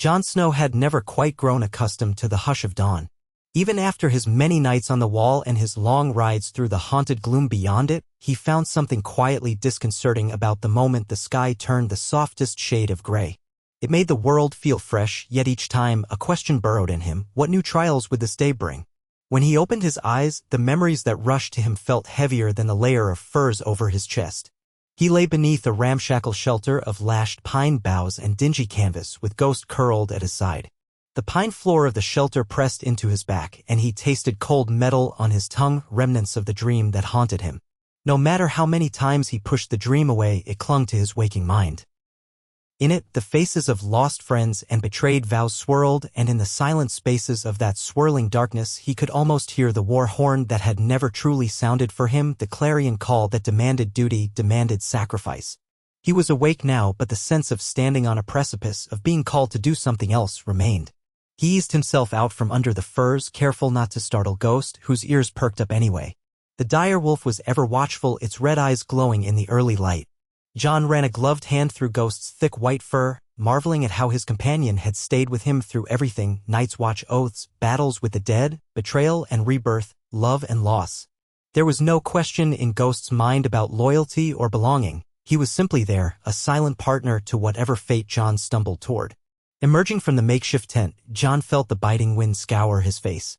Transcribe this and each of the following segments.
Jon Snow had never quite grown accustomed to the hush of dawn. Even after his many nights on the wall and his long rides through the haunted gloom beyond it, he found something quietly disconcerting about the moment the sky turned the softest shade of gray. It made the world feel fresh, yet each time a question burrowed in him: what new trials would this day bring? When he opened his eyes, the memories that rushed to him felt heavier than the layer of furs over his chest. He lay beneath a ramshackle shelter of lashed pine boughs and dingy canvas, with Ghost curled at his side. The pine floor of the shelter pressed into his back, and he tasted cold metal on his tongue, remnants of the dream that haunted him. No matter how many times he pushed the dream away, it clung to his waking mind. In it, the faces of lost friends and betrayed vows swirled, and in the silent spaces of that swirling darkness he could almost hear the war horn that had never truly sounded for him, the clarion call that demanded duty, demanded sacrifice. He was awake now, but the sense of standing on a precipice, of being called to do something else, remained. He eased himself out from under the furs, careful not to startle Ghost, whose ears perked up anyway. The dire wolf was ever watchful, its red eyes glowing in the early light. Jon ran a gloved hand through Ghost's thick white fur, marveling at how his companion had stayed with him through everything: Night's Watch, oaths, battles with the dead, betrayal and rebirth, love and loss. There was no question in Ghost's mind about loyalty or belonging. He was simply there, a silent partner to whatever fate Jon stumbled toward. Emerging from the makeshift tent, Jon felt the biting wind scour his face.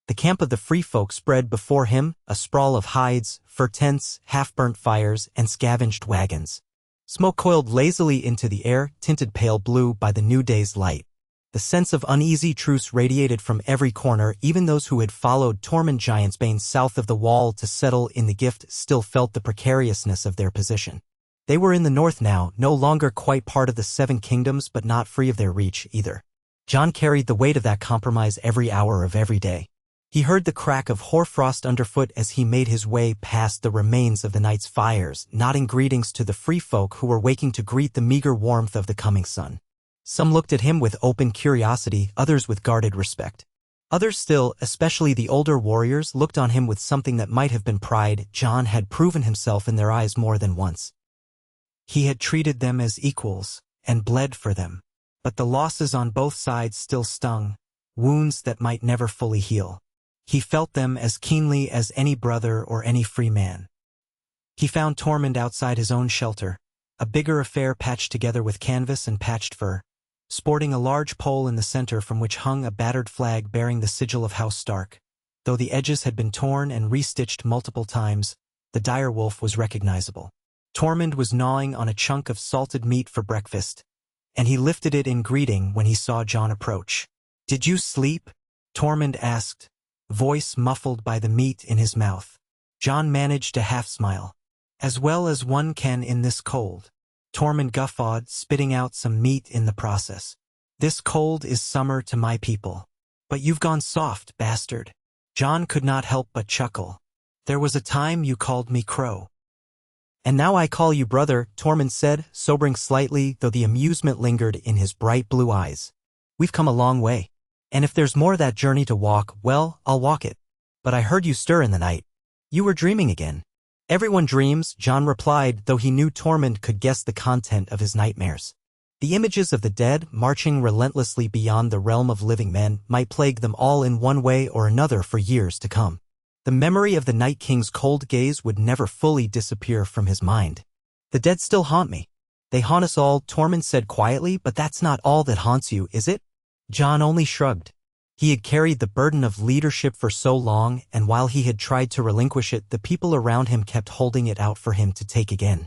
The camp of the free folk spread before him, a sprawl of hides, fur tents, half-burnt fires, and scavenged wagons. Smoke coiled lazily into the air, tinted pale blue by the new day's light. The sense of uneasy truce radiated from every corner. Even those who had followed Tormund Giantsbane south of the wall to settle in the Gift still felt the precariousness of their position. They were in the north now, no longer quite part of the Seven Kingdoms, but not free of their reach either. Jon carried the weight of that compromise every hour of every day. He heard the crack of hoarfrost underfoot as he made his way past the remains of the night's fires, nodding greetings to the free folk who were waking to greet the meager warmth of the coming sun. Some looked at him with open curiosity, others with guarded respect. Others still, especially the older warriors, looked on him with something that might have been pride. Jon had proven himself in their eyes more than once. He had treated them as equals, and bled for them. But the losses on both sides still stung, wounds that might never fully heal. He felt them as keenly as any brother or any free man. He found Tormund outside his own shelter, a bigger affair patched together with canvas and patched fur, sporting a large pole in the center from which hung a battered flag bearing the sigil of House Stark. Though the edges had been torn and restitched multiple times, the dire wolf was recognizable. Tormund was gnawing on a chunk of salted meat for breakfast, and he lifted it in greeting when he saw Jon approach. "Did you sleep?" Tormund asked, voice muffled by the meat in his mouth. Jon managed a half-smile. "As well as one can in this cold." Tormund guffawed, spitting out some meat in the process. "This cold is summer to my people. But you've gone soft, bastard." Jon could not help but chuckle. "There was a time you called me Crow." "And now I call you brother," Tormund said, sobering slightly, though the amusement lingered in his bright blue eyes. "We've come a long way. And if there's more of that journey to walk, well, I'll walk it. But I heard you stir in the night. You were dreaming again." "Everyone dreams," Jon replied, though he knew Tormund could guess the content of his nightmares. The images of the dead, marching relentlessly beyond the realm of living men, might plague them all in one way or another for years to come. The memory of the Night King's cold gaze would never fully disappear from his mind. "The dead still haunt me." "They haunt us all," Tormund said quietly, "but that's not all that haunts you, is it?" Jon only shrugged. He had carried the burden of leadership for so long, and while he had tried to relinquish it, the people around him kept holding it out for him to take again.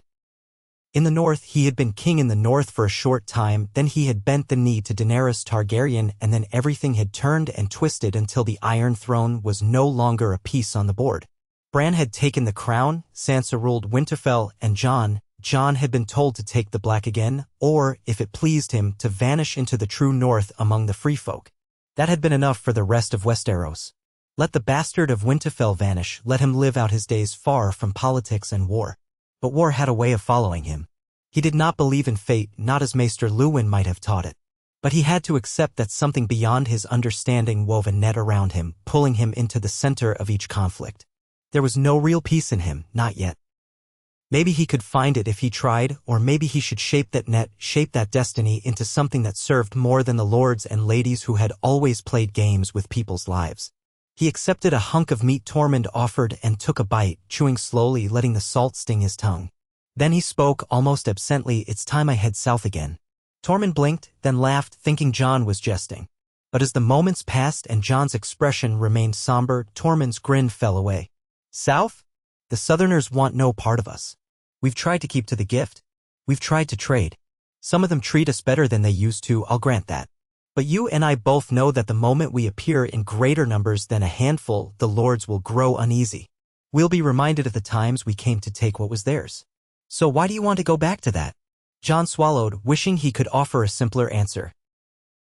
In the north, he had been king in the north for a short time, then he had bent the knee to Daenerys Targaryen, and then everything had turned and twisted until the Iron Throne was no longer a piece on the board. Bran had taken the crown, Sansa ruled Winterfell, and Jon had been told to take the black again, or, if it pleased him, to vanish into the true north among the free folk. That had been enough for the rest of Westeros. Let the bastard of Winterfell vanish, let him live out his days far from politics and war. But war had a way of following him. He did not believe in fate, not as Maester Luwin might have taught it. But he had to accept that something beyond his understanding wove a net around him, pulling him into the center of each conflict. There was no real peace in him, not yet. Maybe he could find it if he tried, or maybe he should shape that destiny into something that served more than the lords and ladies who had always played games with people's lives. He accepted a hunk of meat Tormund offered and took a bite, chewing slowly, letting the salt sting his tongue. Then he spoke, almost absently, "It's time I head south again." Tormund blinked, then laughed, thinking Jon was jesting. But as the moments passed and Jon's expression remained somber, Tormund's grin fell away. "South? The Southerners want no part of us. We've tried to keep to the gift. We've tried to trade. Some of them treat us better than they used to, I'll grant that. But you and I both know that the moment we appear in greater numbers than a handful, the lords will grow uneasy. We'll be reminded of the times we came to take what was theirs. So why do you want to go back to that?" Jon swallowed, wishing he could offer a simpler answer.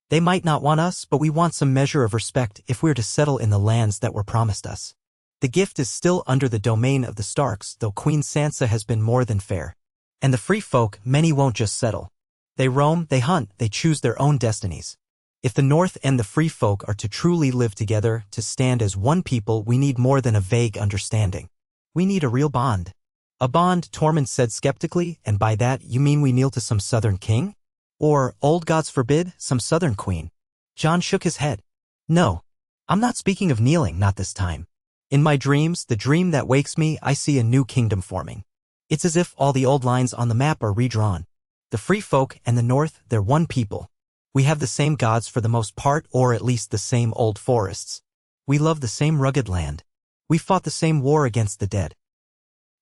"They might not want us, but we want some measure of respect if we're to settle in the lands that were promised us. The gift is still under the domain of the Starks, though Queen Sansa has been more than fair. And the free folk, many won't just settle. They roam, they hunt, they choose their own destinies. If the North and the free folk are to truly live together, to stand as one people, we need more than a vague understanding. We need a real bond." "A bond," Tormund said skeptically, "and by that you mean we kneel to some southern king? Or, old gods forbid, some southern queen?" Jon shook his head. "No. I'm not speaking of kneeling, not this time. In my dreams, the dream that wakes me, I see a new kingdom forming. It's as if all the old lines on the map are redrawn. The free folk and the North, they're one people. We have the same gods for the most part, or at least the same old forests. We love the same rugged land. We fought the same war against the dead.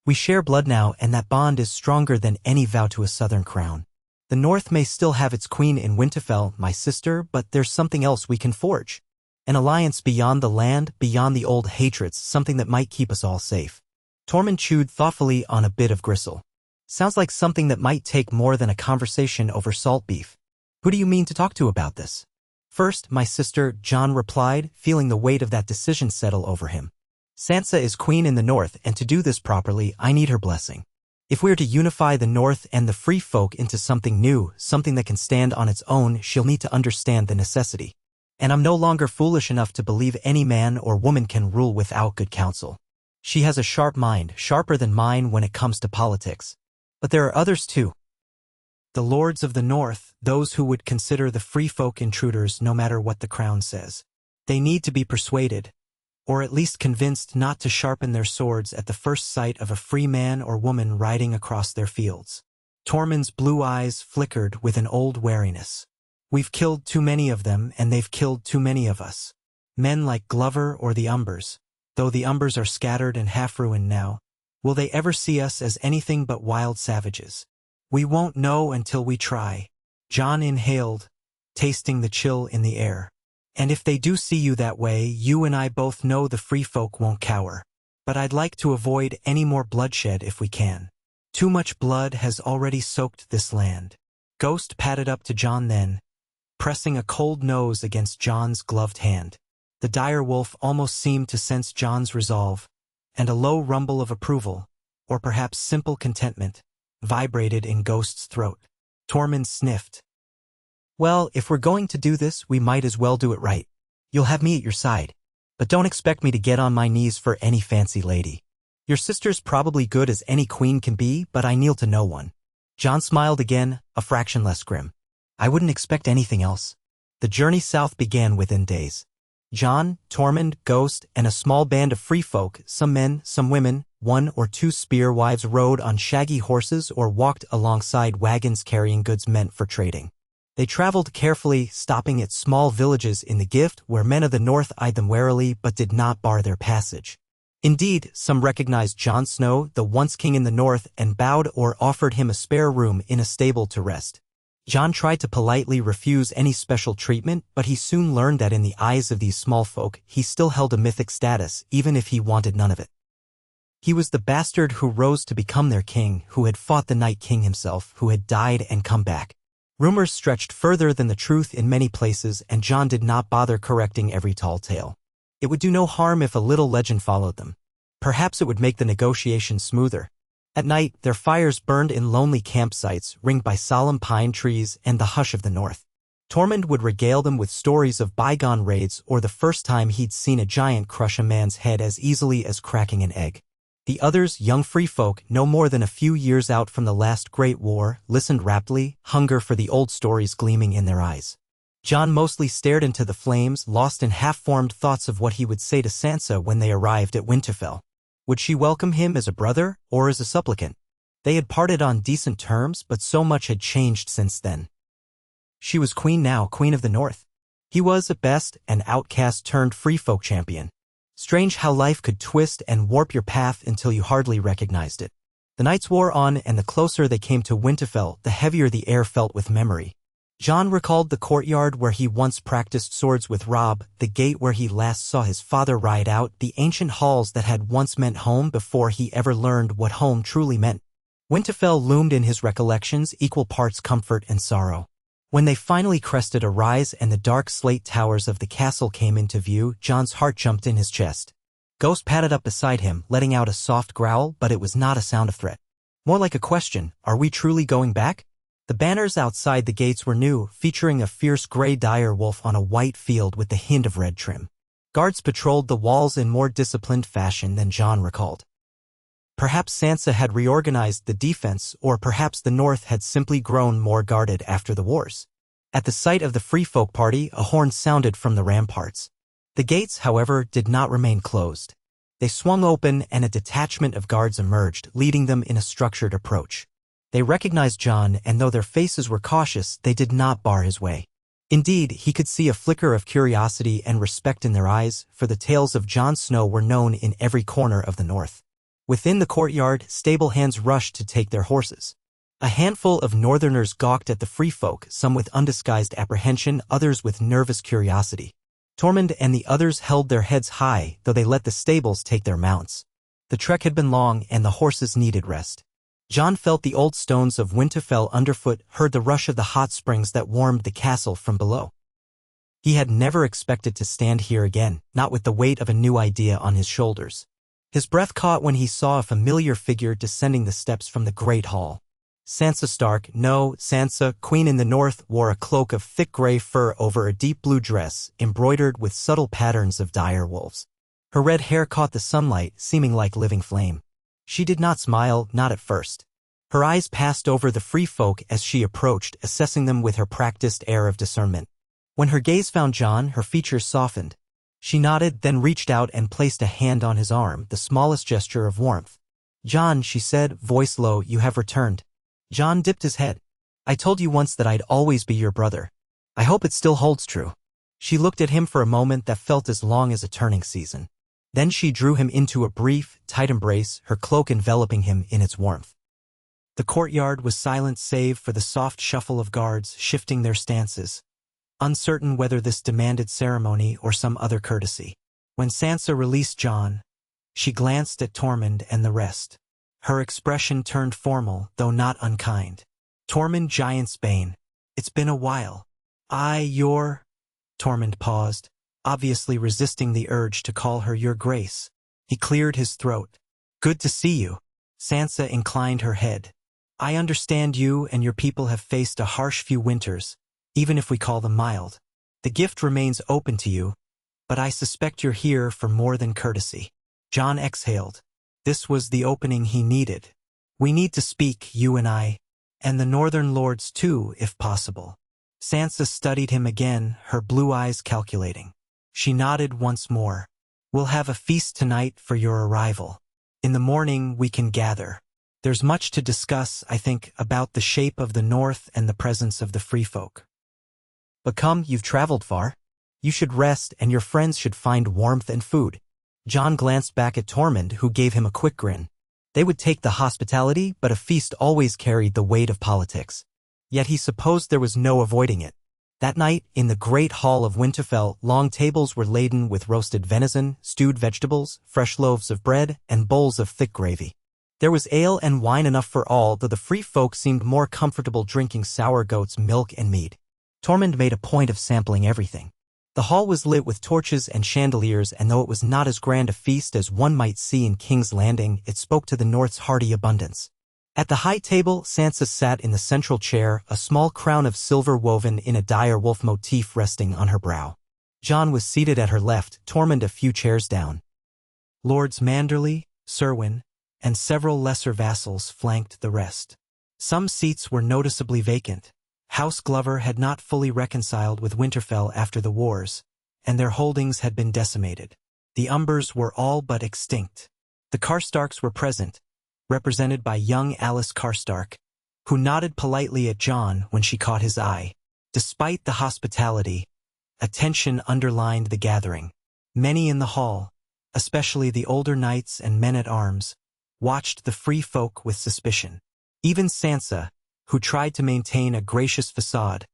We share blood now, and that bond is stronger than any vow to a southern crown. The North may still have its queen in Winterfell, my sister, but there's something else we can forge. An alliance beyond the land, beyond the old hatreds, something that might keep us all safe." Tormund chewed thoughtfully on a bit of gristle. "Sounds like something that might take more than a conversation over salt beef. Who do you mean to talk to about this?" "First, my sister," Jon replied, feeling the weight of that decision settle over him. "Sansa is queen in the North, and to do this properly, I need her blessing. If we're to unify the North and the free folk into something new, something that can stand on its own, she'll need to understand the necessity. And I'm no longer foolish enough to believe any man or woman can rule without good counsel. She has a sharp mind, sharper than mine when it comes to politics. But there are others too. The lords of the North, those who would consider the free folk intruders no matter what the crown says. They need to be persuaded, or at least convinced not to sharpen their swords at the first sight of a free man or woman riding across their fields." Tormund's blue eyes flickered with an old wariness. "We've killed too many of them, and they've killed too many of us. Men like Glover or the Umbers, though the Umbers are scattered and half-ruined now. Will they ever see us as anything but wild savages? We won't know until we try." Jon inhaled, tasting the chill in the air. "And if they do see you that way, you and I both know the free folk won't cower. But I'd like to avoid any more bloodshed if we can. Too much blood has already soaked this land." Ghost padded up to Jon then, pressing a cold nose against Jon's gloved hand. The dire wolf almost seemed to sense Jon's resolve, and a low rumble of approval, or perhaps simple contentment, vibrated in Ghost's throat. Tormund sniffed. "Well, if we're going to do this, we might as well do it right. You'll have me at your side. But don't expect me to get on my knees for any fancy lady. Your sister's probably good as any queen can be, but I kneel to no one." Jon smiled again, a fraction less grim. "I wouldn't expect anything else." The journey south began within days. Jon, Tormund, Ghost, and a small band of free folk, some men, some women, 1 or 2 spear wives, rode on shaggy horses or walked alongside wagons carrying goods meant for trading. They traveled carefully, stopping at small villages in the Gift where men of the North eyed them warily but did not bar their passage. Indeed, some recognized Jon Snow, the once king in the North, and bowed or offered him a spare room in a stable to rest. Jon tried to politely refuse any special treatment, but he soon learned that in the eyes of these small folk, he still held a mythic status, even if he wanted none of it. He was the bastard who rose to become their king, who had fought the Night King himself, who had died and come back. Rumors stretched further than the truth in many places, and Jon did not bother correcting every tall tale. It would do no harm if a little legend followed them. Perhaps it would make the negotiations smoother. At night, their fires burned in lonely campsites, ringed by solemn pine trees and the hush of the North. Tormund would regale them with stories of bygone raids or the first time he'd seen a giant crush a man's head as easily as cracking an egg. The others, young free folk, no more than a few years out from the last great war, listened raptly, hunger for the old stories gleaming in their eyes. Jon mostly stared into the flames, lost in half-formed thoughts of what he would say to Sansa when they arrived at Winterfell. Would she welcome him as a brother or as a supplicant? They had parted on decent terms, but so much had changed since then. She was queen now, queen of the North. He was, at best, an outcast turned free folk champion. Strange how life could twist and warp your path until you hardly recognized it. The nights wore on, and the closer they came to Winterfell, the heavier the air felt with memory. Jon recalled the courtyard where he once practiced swords with Robb, the gate where he last saw his father ride out, the ancient halls that had once meant home before he ever learned what home truly meant. Winterfell loomed in his recollections, equal parts comfort and sorrow. When they finally crested a rise and the dark slate towers of the castle came into view, Jon's heart jumped in his chest. Ghost padded up beside him, letting out a soft growl, but it was not a sound of threat. More like a question, are we truly going back? The banners outside the gates were new, featuring a fierce gray dire wolf on a white field with the hint of red trim. Guards patrolled the walls in more disciplined fashion than Jon recalled. Perhaps Sansa had reorganized the defense, or perhaps the North had simply grown more guarded after the wars. At the sight of the Free Folk party, a horn sounded from the ramparts. The gates, however, did not remain closed. They swung open and a detachment of guards emerged, leading them in a structured approach. They recognized Jon, and though their faces were cautious, they did not bar his way. Indeed, he could see a flicker of curiosity and respect in their eyes, for the tales of Jon Snow were known in every corner of the North. Within the courtyard, stable hands rushed to take their horses. A handful of northerners gawked at the free folk, some with undisguised apprehension, others with nervous curiosity. Tormund and the others held their heads high, though they let the stables take their mounts. The trek had been long, and the horses needed rest. Jon felt the old stones of Winterfell underfoot, heard the rush of the hot springs that warmed the castle from below. He had never expected to stand here again, not with the weight of a new idea on his shoulders. His breath caught when he saw a familiar figure descending the steps from the great hall. Sansa Stark, no, Sansa, queen in the North, wore a cloak of thick gray fur over a deep blue dress, embroidered with subtle patterns of dire wolves. Her red hair caught the sunlight, seeming like living flame. She did not smile, not at first. Her eyes passed over the free folk as she approached, assessing them with her practiced air of discernment. When her gaze found Jon, her features softened. She nodded, then reached out and placed a hand on his arm, the smallest gesture of warmth. "Jon," she said, voice low, "you have returned." Jon dipped his head. "I told you once that I'd always be your brother. I hope it still holds true." She looked at him for a moment that felt as long as a turning season. Then she drew him into a brief, tight embrace, her cloak enveloping him in its warmth. The courtyard was silent save for the soft shuffle of guards shifting their stances, uncertain whether this demanded ceremony or some other courtesy. When Sansa released Jon, she glanced at Tormund and the rest. Her expression turned formal, though not unkind. "Tormund Giantsbane, it's been a while. Tormund paused, obviously resisting the urge to call her Your Grace. He cleared his throat. "Good to see you." Sansa inclined her head. "I understand you and your people have faced a harsh few winters, even if we call them mild. The gift remains open to you, but I suspect you're here for more than courtesy." Jon exhaled. This was the opening he needed. "We need to speak, you and I, and the northern lords too, if possible." Sansa studied him again, her blue eyes calculating. She nodded once more. "We'll have a feast tonight for your arrival. In the morning we can gather. There's much to discuss, I think, about the shape of the North and the presence of the free folk. But come, you've traveled far. You should rest and your friends should find warmth and food." Jon glanced back at Tormund, who gave him a quick grin. They would take the hospitality, but a feast always carried the weight of politics. Yet he supposed there was no avoiding it. That night, in the great hall of Winterfell, long tables were laden with roasted venison, stewed vegetables, fresh loaves of bread, and bowls of thick gravy. There was ale and wine enough for all, though the free folk seemed more comfortable drinking sour goat's milk and mead. Tormund made a point of sampling everything. The hall was lit with torches and chandeliers, and though it was not as grand a feast as one might see in King's Landing, it spoke to the North's hearty abundance. At the high table, Sansa sat in the central chair, a small crown of silver woven in a dire wolf motif resting on her brow. Jon was seated at her left, Tormund a few chairs down. Lords Manderly, Serwyn, and several lesser vassals flanked the rest. Some seats were noticeably vacant. House Glover had not fully reconciled with Winterfell after the wars, and their holdings had been decimated. The Umbers were all but extinct. The Karstarks were present, represented by young Alice Karstark, who nodded politely at Jon when she caught his eye. Despite the hospitality, attention underlined the gathering. Many in the hall, especially the older knights and men-at-arms, watched the free folk with suspicion. Even Sansa, who tried to maintain a gracious facade,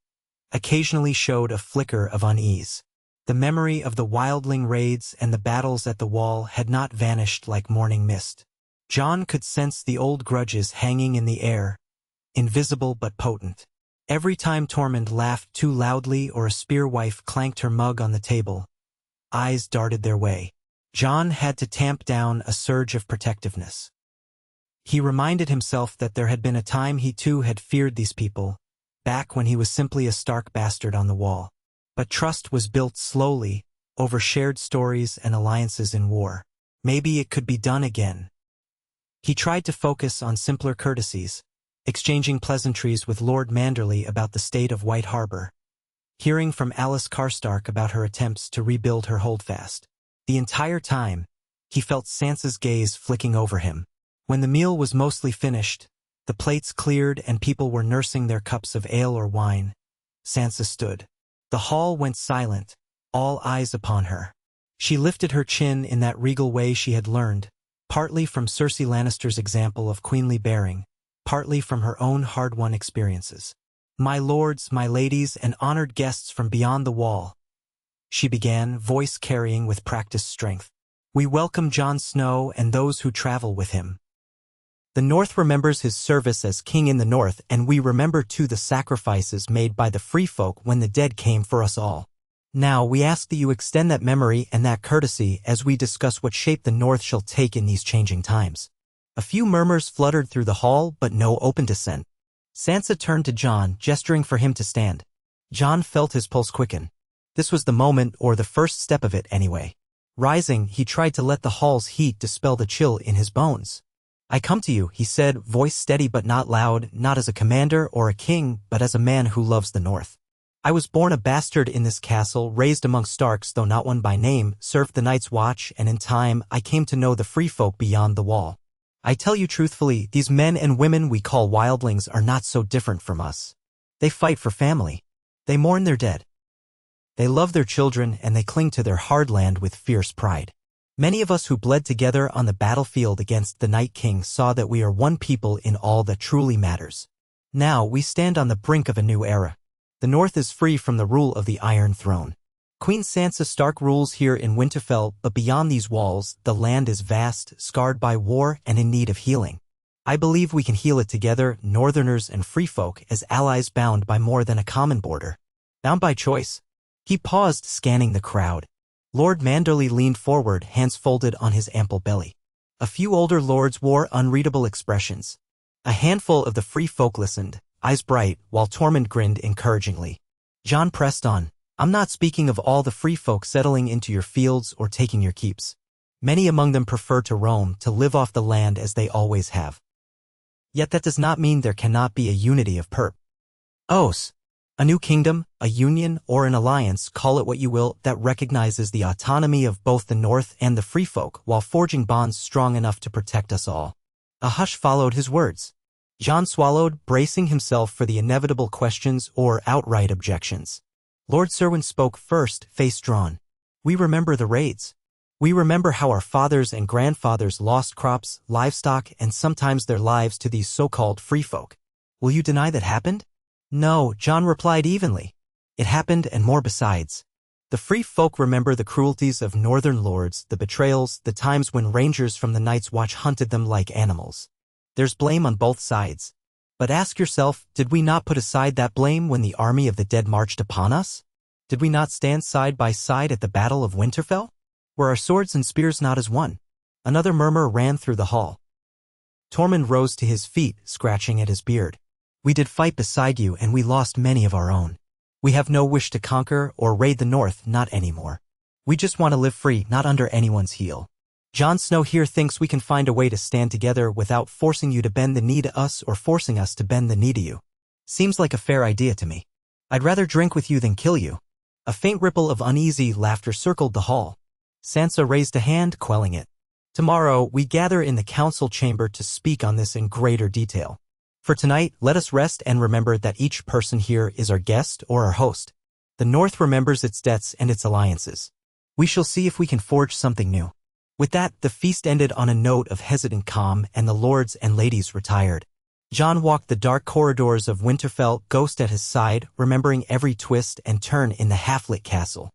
occasionally showed a flicker of unease. The memory of the wildling raids and the battles at the wall had not vanished like morning mist. Jon could sense the old grudges hanging in the air, invisible but potent. Every time Tormund laughed too loudly or a spearwife clanked her mug on the table, eyes darted their way. Jon had to tamp down a surge of protectiveness. He reminded himself that there had been a time he too had feared these people, back when he was simply a Stark bastard on the wall. But trust was built slowly, over shared stories and alliances in war. Maybe it could be done again. He tried to focus on simpler courtesies, exchanging pleasantries with Lord Manderley about the state of White Harbor, hearing from Alice Karstark about her attempts to rebuild her holdfast. The entire time, he felt Sansa's gaze flicking over him. When the meal was mostly finished, the plates cleared and people were nursing their cups of ale or wine, Sansa stood. The hall went silent, all eyes upon her. She lifted her chin in that regal way she had learned, partly from Cersei Lannister's example of queenly bearing, partly from her own hard-won experiences. "My lords, my ladies, and honored guests from beyond the wall," she began, voice carrying with practiced strength. "We welcome Jon Snow and those who travel with him. The North remembers his service as king in the North, and we remember too the sacrifices made by the free folk when the dead came for us all. Now we ask that you extend that memory and that courtesy as we discuss what shape the North shall take in these changing times." A few murmurs fluttered through the hall, but no open dissent. Sansa turned to Jon, gesturing for him to stand. Jon felt his pulse quicken. This was the moment, or the first step of it anyway. Rising, he tried to let the hall's heat dispel the chill in his bones. "I come to you," he said, voice steady but not loud, not as a commander or a king, but as a man who loves the North. "I was born a bastard in this castle, raised among Starks, though not one by name, served the Night's Watch, and in time I came to know the free folk beyond the wall. I tell you truthfully, these men and women we call wildlings are not so different from us. They fight for family. They mourn their dead. They love their children, and they cling to their hard land with fierce pride. Many of us who bled together on the battlefield against the Night King saw that we are one people in all that truly matters. Now we stand on the brink of a new era. The North is free from the rule of the Iron Throne. Queen Sansa Stark rules here in Winterfell, but beyond these walls, the land is vast, scarred by war, and in need of healing. I believe we can heal it together, Northerners and free folk, as allies bound by more than a common border. Bound by choice." He paused, scanning the crowd. Lord Manderley leaned forward, hands folded on his ample belly. A few older lords wore unreadable expressions. A handful of the free folk listened, eyes bright, while Tormund grinned encouragingly. Jon pressed on. "I'm not speaking of all the free folk settling into your fields or taking your keeps. Many among them prefer to roam, to live off the land as they always have. Yet that does not mean there cannot be a unity of purpose. A new kingdom, a union, or an alliance, call it what you will, that recognizes the autonomy of both the North and the free folk while forging bonds strong enough to protect us all." A hush followed his words. Jon swallowed, bracing himself for the inevitable questions or outright objections. Lord Serwyn spoke first, face drawn. "We remember the raids. We remember how our fathers and grandfathers lost crops, livestock, and sometimes their lives to these so-called free folk. Will you deny that happened?" "No," Jon replied evenly. "It happened and more besides. The free folk remember the cruelties of northern lords, the betrayals, the times when rangers from the Night's Watch hunted them like animals. There's blame on both sides. But ask yourself, did we not put aside that blame when the army of the dead marched upon us? Did we not stand side by side at the Battle of Winterfell? Were our swords and spears not as one?" Another murmur ran through the hall. Tormund rose to his feet, scratching at his beard. "We did fight beside you, and we lost many of our own. We have no wish to conquer or raid the North, not anymore. We just want to live free, not under anyone's heel." Jon Snow here thinks we can find a way to stand together without forcing you to bend the knee to us or forcing us to bend the knee to you. Seems like a fair idea to me. I'd rather drink with you than kill you. A faint ripple of uneasy laughter circled the hall. Sansa raised a hand, quelling it. Tomorrow, we gather in the council chamber to speak on this in greater detail. For tonight, let us rest and remember that each person here is our guest or our host. The North remembers its debts and its alliances. We shall see if we can forge something new. With that, the feast ended on a note of hesitant calm, and the lords and ladies retired. Jon walked the dark corridors of Winterfell, Ghost at his side, remembering every twist and turn in the half-lit castle.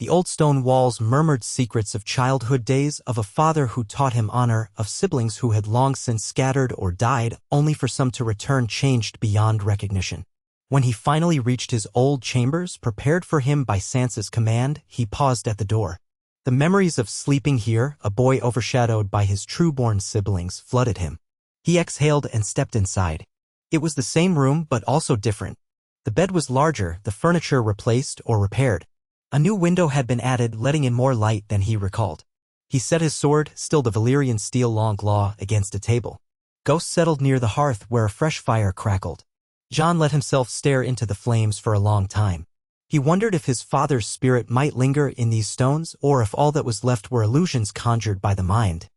The old stone walls murmured secrets of childhood days, of a father who taught him honor, of siblings who had long since scattered or died, only for some to return changed beyond recognition. When he finally reached his old chambers, prepared for him by Sansa's command, he paused at the door. The memories of sleeping here, a boy overshadowed by his true-born siblings, flooded him. He exhaled and stepped inside. It was the same room, but also different. The bed was larger, the furniture replaced or repaired. A new window had been added, letting in more light than he recalled. He set his sword, still the Valyrian steel long claw, against a table. Ghost settled near the hearth where a fresh fire crackled. Jon let himself stare into the flames for a long time. He wondered if his father's spirit might linger in these stones, or if all that was left were illusions conjured by the mind.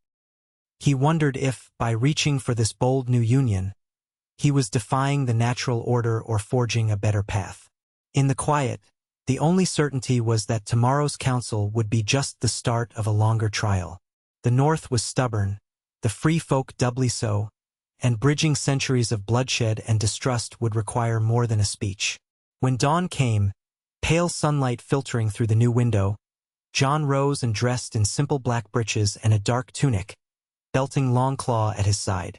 He wondered if, by reaching for this bold new union, he was defying the natural order or forging a better path. In the quiet, the only certainty was that tomorrow's council would be just the start of a longer trial. The North was stubborn, the free folk doubly so, and bridging centuries of bloodshed and distrust would require more than a speech. When dawn came, pale sunlight filtering through the new window, Jon rose and dressed in simple black breeches and a dark tunic, belting Longclaw at his side.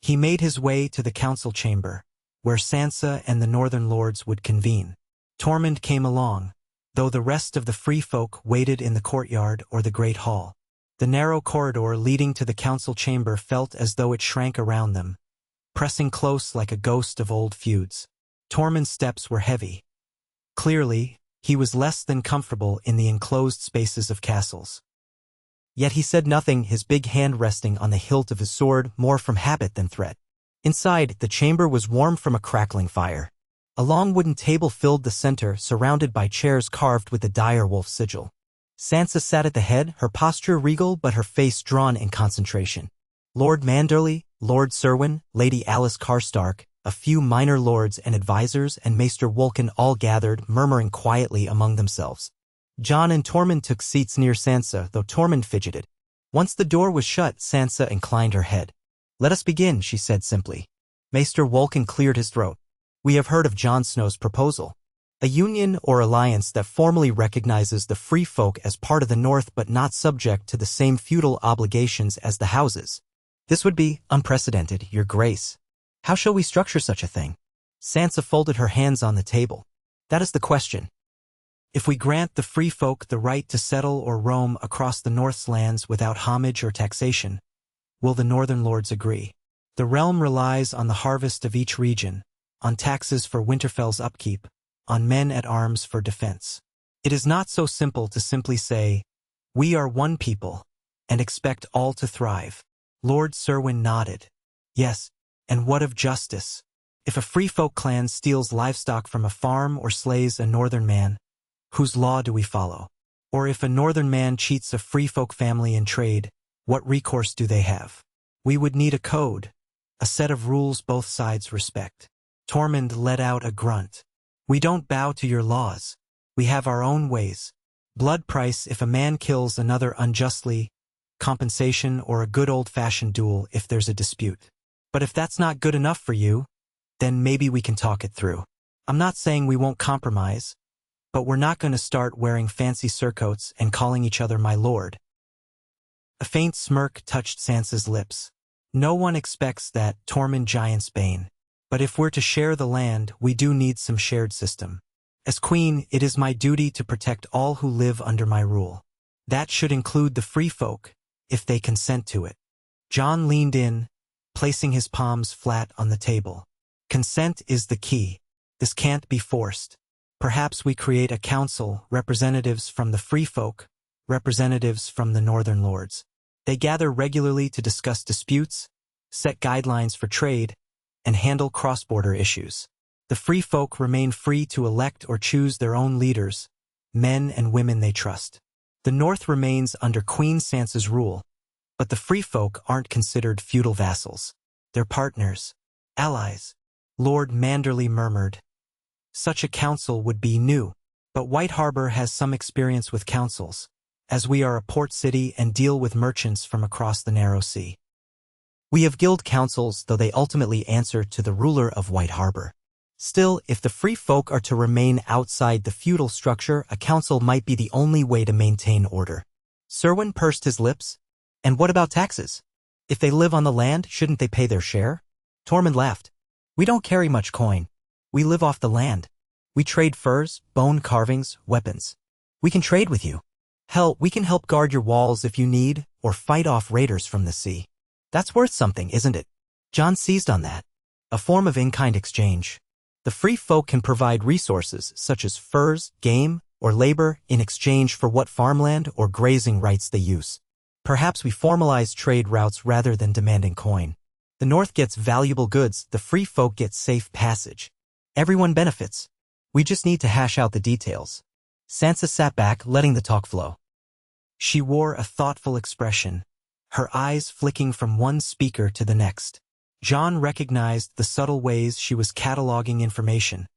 He made his way to the council chamber, where Sansa and the northern lords would convene. Tormund came along, though the rest of the free folk waited in the courtyard or the great hall. The narrow corridor leading to the council chamber felt as though it shrank around them, pressing close like a ghost of old feuds. Tormund's steps were heavy. Clearly, he was less than comfortable in the enclosed spaces of castles. Yet he said nothing, his big hand resting on the hilt of his sword, more from habit than threat. Inside, the chamber was warm from a crackling fire. A long wooden table filled the center, surrounded by chairs carved with the dire wolf sigil. Sansa sat at the head, her posture regal but her face drawn in concentration. Lord Manderley, Lord Serwyn, Lady Alice Karstark, a few minor lords and advisors, and Maester Wolkan all gathered, murmuring quietly among themselves. Jon and Tormund took seats near Sansa, though Tormund fidgeted. Once the door was shut, Sansa inclined her head. "Let us begin," she said simply. Maester Wolkan cleared his throat. "We have heard of Jon Snow's proposal. A union or alliance that formally recognizes the free folk as part of the North but not subject to the same feudal obligations as the houses. This would be unprecedented, Your Grace. How shall we structure such a thing?" Sansa folded her hands on the table. "That is the question. If we grant the free folk the right to settle or roam across the North's lands without homage or taxation, will the northern lords agree? The realm relies on the harvest of each region, on taxes for Winterfell's upkeep, on men at arms for defense. It is not so simple to simply say, 'We are one people,' and expect all to thrive." Lord Serwyn nodded. "Yes, and what of justice? If a free folk clan steals livestock from a farm or slays a northern man, whose law do we follow? Or if a northern man cheats a free folk family in trade, what recourse do they have? We would need a code, a set of rules both sides respect." Tormund let out a grunt. "We don't bow to your laws. We have our own ways. Blood price if a man kills another unjustly, compensation or a good old-fashioned duel if there's a dispute. But if that's not good enough for you, then maybe we can talk it through. I'm not saying we won't compromise, but we're not going to start wearing fancy surcoats and calling each other my lord." A faint smirk touched Sansa's lips. "No one expects that, Tormund Giantsbane. But if we're to share the land, we do need some shared system. As queen, it is my duty to protect all who live under my rule. That should include the free folk, if they consent to it." Jon leaned in, placing his palms flat on the table. "Consent is the key. This can't be forced. Perhaps we create a council, representatives from the free folk, representatives from the northern lords. They gather regularly to discuss disputes, set guidelines for trade, and handle cross-border issues. The free folk remain free to elect or choose their own leaders, men and women they trust. The North remains under Queen Sansa's rule, but the free folk aren't considered feudal vassals. They're partners, allies. Lord Manderley murmured. Such a council would be new, but White Harbor has some experience with councils, as we are a port city and deal with merchants from across the narrow sea. We have guild councils, though they ultimately answer to the ruler of White Harbor. Still, if the free folk are to remain outside the feudal structure, a council might be the only way to maintain order. Serwyn pursed his lips. And what about taxes? If they live on the land, shouldn't they pay their share? Tormund laughed. We don't carry much coin. We live off the land. We trade furs, bone carvings, weapons. We can trade with you. Hell, we can help guard your walls if you need, or fight off raiders from the sea. That's worth something, isn't it? Jon seized on that. A form of in-kind exchange. The free folk can provide resources such as furs, game, or labor in exchange for what farmland or grazing rights they use. Perhaps we formalize trade routes rather than demanding coin. The North gets valuable goods, the free folk get safe passage. Everyone benefits. We just need to hash out the details. Sansa sat back, letting the talk flow. She wore a thoughtful expression, her eyes flicking from one speaker to the next. Jon recognized the subtle ways she was cataloging information,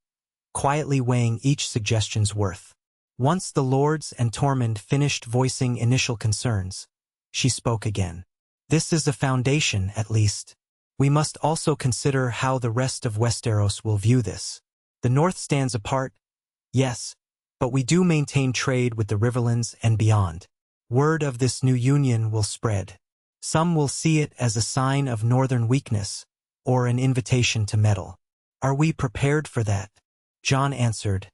quietly weighing each suggestion's worth. Once the lords and Tormund finished voicing initial concerns, she spoke again. This is a foundation, at least. We must also consider how the rest of Westeros will view this. The North stands apart, yes, but we do maintain trade with the Riverlands and beyond. Word of this new union will spread. Some will see it as a sign of northern weakness, or an invitation to meddle. Are we prepared for that? Jon answered.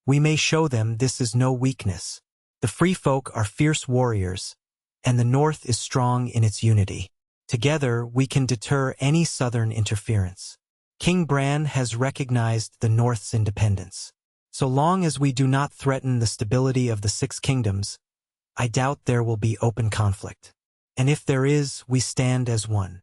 We may show them this is no weakness. The free folk are fierce warriors, and the North is strong in its unity. Together, we can deter any southern interference. King Bran has recognized the North's independence. So long as we do not threaten the stability of the Six Kingdoms, I doubt there will be open conflict. And if there is, we stand as one.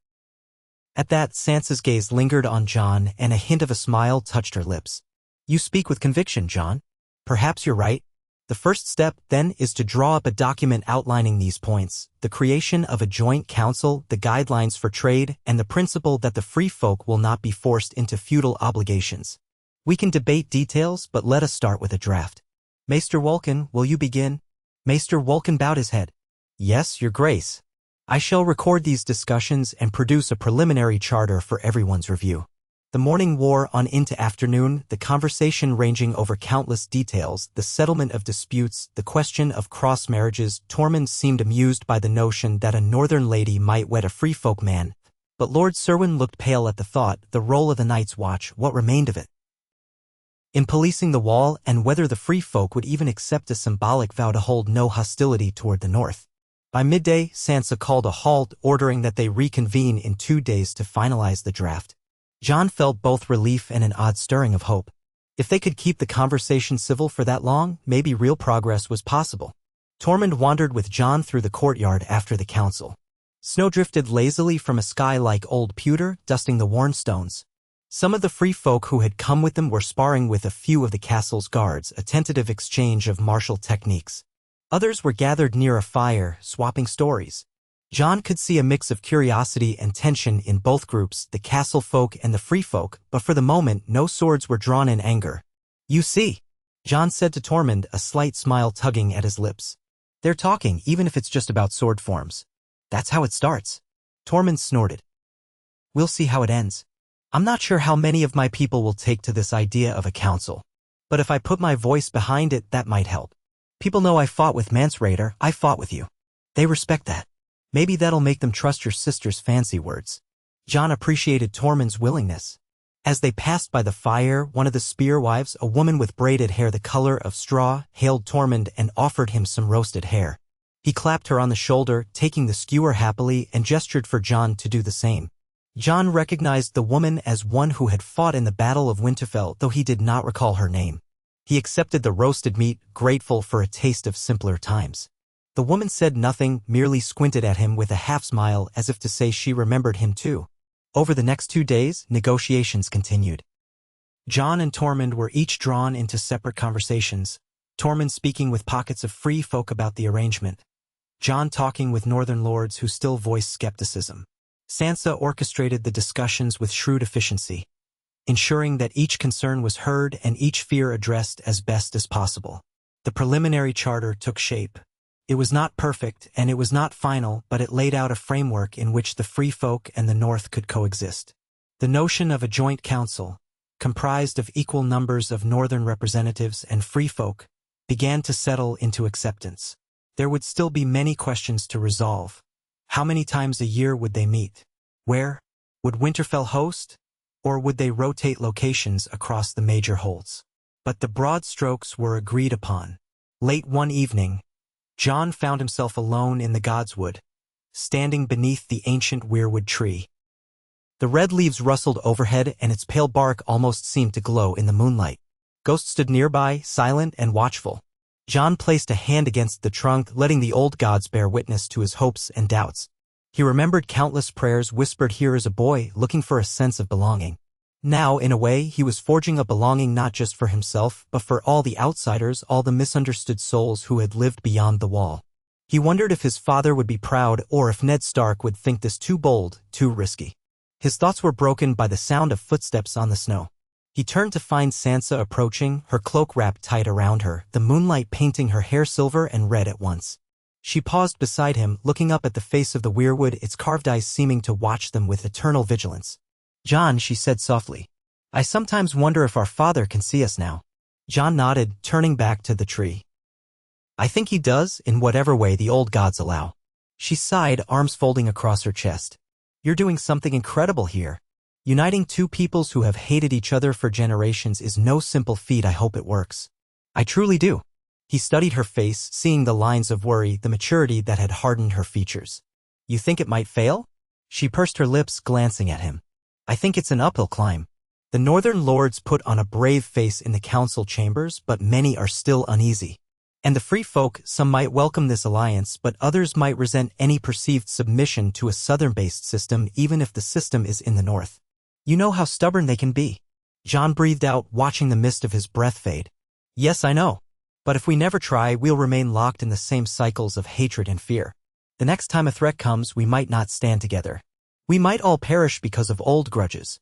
At that, Sansa's gaze lingered on Jon, and a hint of a smile touched her lips. You speak with conviction, Jon. Perhaps you're right. The first step, then, is to draw up a document outlining these points, the creation of a joint council, the guidelines for trade, and the principle that the free folk will not be forced into feudal obligations. We can debate details, but let us start with a draft. Maester Wolkan, will you begin? Maester Wolkan bowed his head. Yes, your grace. I shall record these discussions and produce a preliminary charter for everyone's review. The morning wore on into afternoon, the conversation ranging over countless details, the settlement of disputes, the question of cross-marriages. Tormund seemed amused by the notion that a northern lady might wed a free folk man, but Lord Serwyn looked pale at the thought. The role of the Night's Watch, what remained of it? In policing the wall, and whether the free folk would even accept a symbolic vow to hold no hostility toward the North. By midday, Sansa called a halt, ordering that they reconvene in 2 days to finalize the draft. Jon felt both relief and an odd stirring of hope. If they could keep the conversation civil for that long, maybe real progress was possible. Tormund wandered with Jon through the courtyard after the council. Snow drifted lazily from a sky like old pewter, dusting the worn stones. Some of the free folk who had come with them were sparring with a few of the castle's guards, a tentative exchange of martial techniques. Others were gathered near a fire, swapping stories. Jon could see a mix of curiosity and tension in both groups, the castle folk and the free folk, but for the moment no swords were drawn in anger. You see, Jon said to Tormund, a slight smile tugging at his lips. They're talking, even if it's just about sword forms. That's how it starts. Tormund snorted. We'll see how it ends. I'm not sure how many of my people will take to this idea of a council, but if I put my voice behind it, that might help. People know I fought with Mance Rayder, I fought with you. They respect that. Maybe that'll make them trust your sister's fancy words. Jon appreciated Tormund's willingness. As they passed by the fire, one of the spear wives, a woman with braided hair the color of straw, hailed Tormund and offered him some roasted hare. He clapped her on the shoulder, taking the skewer happily, and gestured for Jon to do the same. Jon recognized the woman as one who had fought in the Battle of Winterfell, though he did not recall her name. He accepted the roasted meat, grateful for a taste of simpler times. The woman said nothing, merely squinted at him with a half-smile as if to say she remembered him too. Over the next 2 days, negotiations continued. Jon and Tormund were each drawn into separate conversations, Tormund speaking with pockets of free folk about the arrangement, Jon talking with northern lords who still voiced skepticism. Sansa orchestrated the discussions with shrewd efficiency, ensuring that each concern was heard and each fear addressed as best as possible. The preliminary charter took shape. It was not perfect and it was not final, but it laid out a framework in which the free folk and the North could coexist. The notion of a joint council, comprised of equal numbers of northern representatives and free folk, began to settle into acceptance. There would still be many questions to resolve. How many times a year would they meet? Where? Would Winterfell host? Or would they rotate locations across the major holds? But the broad strokes were agreed upon. Late one evening, Jon found himself alone in the Godswood, standing beneath the ancient weirwood tree. The red leaves rustled overhead and its pale bark almost seemed to glow in the moonlight. Ghost stood nearby, silent and watchful. Jon placed a hand against the trunk, letting the old gods bear witness to his hopes and doubts. He remembered countless prayers whispered here as a boy, looking for a sense of belonging. Now, in a way, he was forging a belonging not just for himself, but for all the outsiders, all the misunderstood souls who had lived beyond the wall. He wondered if his father would be proud or if Ned Stark would think this too bold, too risky. His thoughts were broken by the sound of footsteps on the snow. He turned to find Sansa approaching, her cloak wrapped tight around her, the moonlight painting her hair silver and red at once. She paused beside him, looking up at the face of the weirwood, its carved eyes seeming to watch them with eternal vigilance. "Jon," she said softly, "I sometimes wonder if our father can see us now." Jon nodded, turning back to the tree. "I think he does, in whatever way the old gods allow." She sighed, arms folding across her chest. "You're doing something incredible here. Uniting two peoples who have hated each other for generations is no simple feat. I hope it works." "I truly do." He studied her face, seeing the lines of worry, the maturity that had hardened her features. "You think it might fail?" She pursed her lips, glancing at him. "I think it's an uphill climb. The northern lords put on a brave face in the council chambers, but many are still uneasy. And the free folk, some might welcome this alliance, but others might resent any perceived submission to a southern-based system, even if the system is in the north. You know how stubborn they can be." Jon breathed out, watching the mist of his breath fade. "Yes, I know. But if we never try, we'll remain locked in the same cycles of hatred and fear. The next time a threat comes, we might not stand together. We might all perish because of old grudges.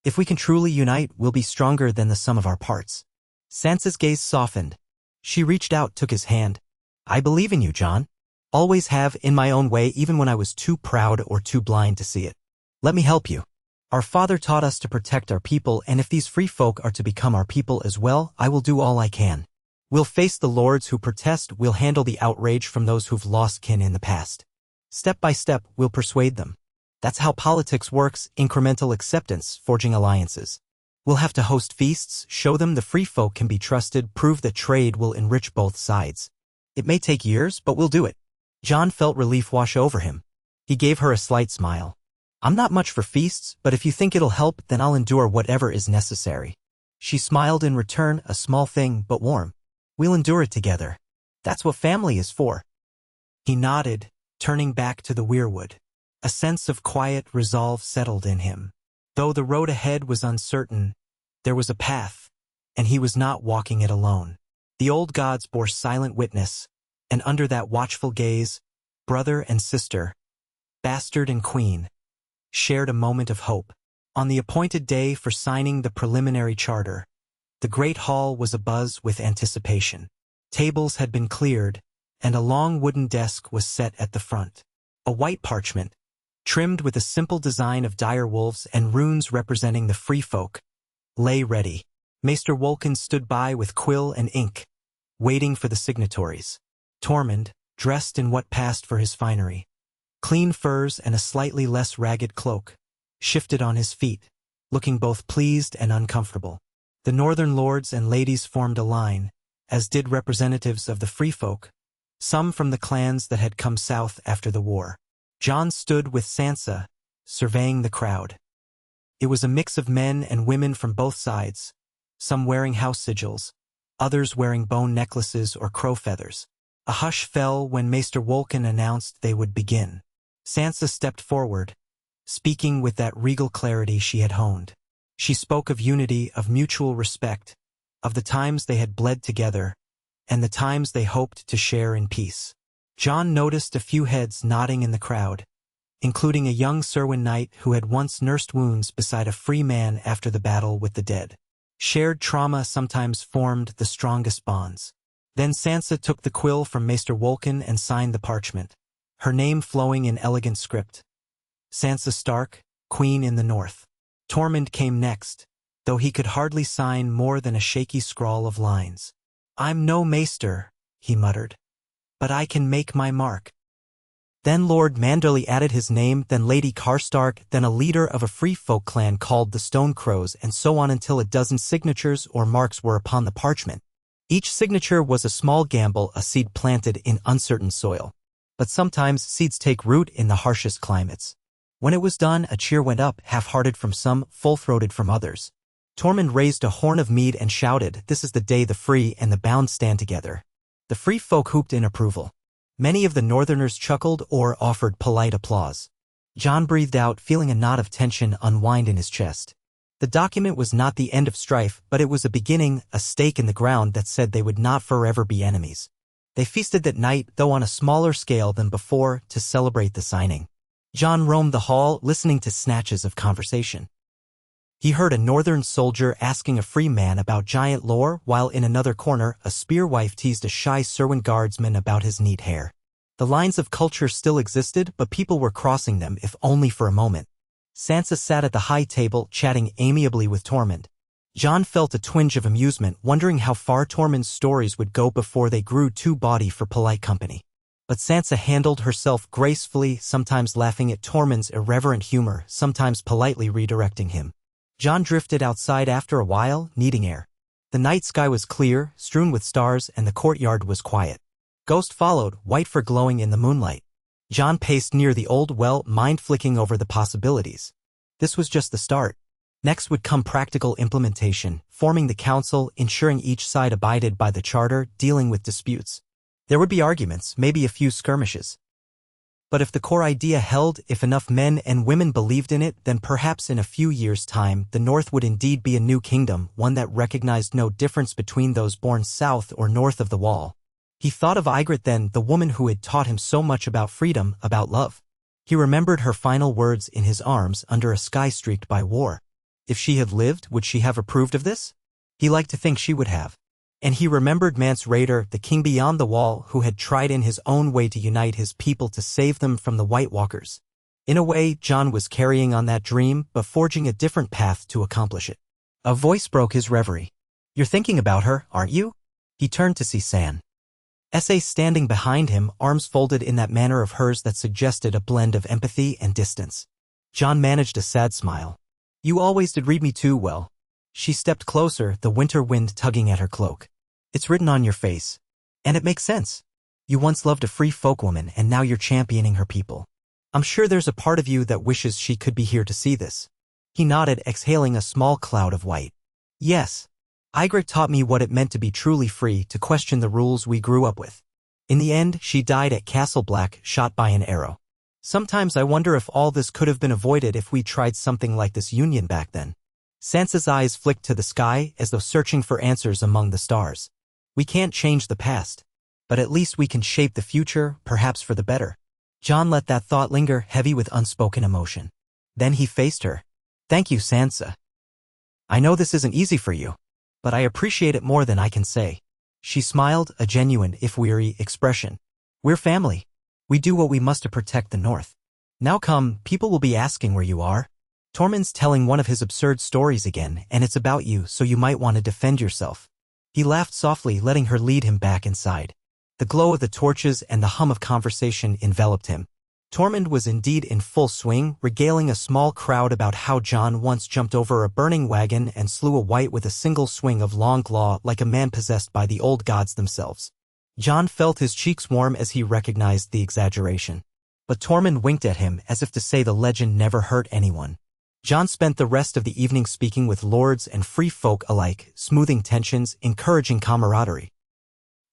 If we can truly unite, we'll be stronger than the sum of our parts." Sansa's gaze softened. She reached out, took his hand. "I believe in you, Jon. Always have, in my own way, even when I was too proud or too blind to see it. Let me help you. Our father taught us to protect our people, and if these free folk are to become our people as well, I will do all I can. We'll face the lords who protest, we'll handle the outrage from those who've lost kin in the past. Step by step, we'll persuade them. That's how politics works, incremental acceptance, forging alliances. We'll have to host feasts, show them the free folk can be trusted, prove that trade will enrich both sides. It may take years, but we'll do it." Jon felt relief wash over him. He gave her a slight smile. "I'm not much for feasts, but if you think it'll help, then I'll endure whatever is necessary." She smiled in return, a small thing, but warm. "We'll endure it together. That's what family is for." He nodded, turning back to the weirwood. A sense of quiet resolve settled in him. Though the road ahead was uncertain, there was a path, and he was not walking it alone. The old gods bore silent witness, and under that watchful gaze, brother and sister, bastard and queen, shared a moment of hope. On the appointed day for signing the preliminary charter, the great hall was abuzz with anticipation. Tables had been cleared, and a long wooden desk was set at the front. A white parchment, trimmed with a simple design of dire wolves and runes representing the free folk, lay ready. Maester Wolkin stood by with quill and ink, waiting for the signatories. Tormund, dressed in what passed for his finery, clean furs and a slightly less ragged cloak, shifted on his feet, looking both pleased and uncomfortable. The northern lords and ladies formed a line, as did representatives of the free folk, some from the clans that had come south after the war. Jon stood with Sansa, surveying the crowd. It was a mix of men and women from both sides, some wearing house sigils, others wearing bone necklaces or crow feathers. A hush fell when Maester Wolken announced they would begin. Sansa stepped forward, speaking with that regal clarity she had honed. She spoke of unity, of mutual respect, of the times they had bled together, and the times they hoped to share in peace. Jon noticed a few heads nodding in the crowd, including a young Serwyn knight who had once nursed wounds beside a free man after the battle with the dead. Shared trauma sometimes formed the strongest bonds. Then Sansa took the quill from Maester Wolken and signed the parchment, her name flowing in elegant script. Sansa Stark, Queen in the North. Tormund came next, though he could hardly sign more than a shaky scrawl of lines. "I'm no maester," he muttered, "but I can make my mark." Then Lord Manderley added his name, then Lady Karstark, then a leader of a free folk clan called the Stone Crows, and so on until a dozen signatures or marks were upon the parchment. Each signature was a small gamble, a seed planted in uncertain soil. But sometimes seeds take root in the harshest climates. When it was done, a cheer went up, half-hearted from some, full-throated from others. Tormund raised a horn of mead and shouted, "This is the day the free and the bound stand together." The free folk whooped in approval. Many of the northerners chuckled or offered polite applause. Jon breathed out, feeling a knot of tension unwind in his chest. The document was not the end of strife, but it was a beginning, a stake in the ground that said they would not forever be enemies. They feasted that night, though on a smaller scale than before, to celebrate the signing. Jon roamed the hall, listening to snatches of conversation. He heard a northern soldier asking a free man about giant lore, while in another corner, a spearwife teased a shy Serwyn guardsman about his neat hair. The lines of culture still existed, but people were crossing them, if only for a moment. Sansa sat at the high table, chatting amiably with Tormund. Jon felt a twinge of amusement, wondering how far Tormund's stories would go before they grew too bawdy for polite company. But Sansa handled herself gracefully, sometimes laughing at Tormund's irreverent humor, sometimes politely redirecting him. Jon drifted outside after a while, needing air. The night sky was clear, strewn with stars, and the courtyard was quiet. Ghost followed, white fur glowing in the moonlight. Jon paced near the old well, mind flicking over the possibilities. This was just the start. Next would come practical implementation, forming the council, ensuring each side abided by the charter, dealing with disputes. There would be arguments, maybe a few skirmishes. But if the core idea held, if enough men and women believed in it, then perhaps in a few years' time, the North would indeed be a new kingdom, one that recognized no difference between those born south or north of the Wall. He thought of Ygritte then, the woman who had taught him so much about freedom, about love. He remembered her final words in his arms under a sky streaked by war. If she had lived, would she have approved of this? He liked to think she would have. And he remembered Mance Rayder, the king beyond the wall, who had tried in his own way to unite his people to save them from the White Walkers. In a way, Jon was carrying on that dream, but forging a different path to accomplish it. A voice broke his reverie. "You're thinking about her, aren't you?" He turned to see San. S.A. standing behind him, arms folded in that manner of hers that suggested a blend of empathy and distance. Jon managed a sad smile. "You always did read me too well." She stepped closer, the winter wind tugging at her cloak. "It's written on your face. And it makes sense. You once loved a free folk woman, and now you're championing her people. I'm sure there's a part of you that wishes she could be here to see this." He nodded, exhaling a small cloud of white. "Yes. Ygritte taught me what it meant to be truly free, to question the rules we grew up with. In the end, she died at Castle Black, shot by an arrow. Sometimes I wonder if all this could have been avoided if we tried something like this union back then." Sansa's eyes flicked to the sky, as though searching for answers among the stars. "We can't change the past. But at least we can shape the future, perhaps for the better." Jon let that thought linger, heavy with unspoken emotion. Then he faced her. "Thank you, Sansa. I know this isn't easy for you, but I appreciate it more than I can say." She smiled, a genuine, if weary, expression. "We're family. We do what we must to protect the North. Now come, people will be asking where you are. Tormund's telling one of his absurd stories again, and it's about you, so you might want to defend yourself." He laughed softly, letting her lead him back inside. The glow of the torches and the hum of conversation enveloped him. Tormund was indeed in full swing, regaling a small crowd about how Jon once jumped over a burning wagon and slew a wight with a single swing of long claw like a man possessed by the old gods themselves. Jon felt his cheeks warm as he recognized the exaggeration. But Tormund winked at him as if to say the legend never hurt anyone. Jon spent the rest of the evening speaking with lords and free folk alike, smoothing tensions, encouraging camaraderie.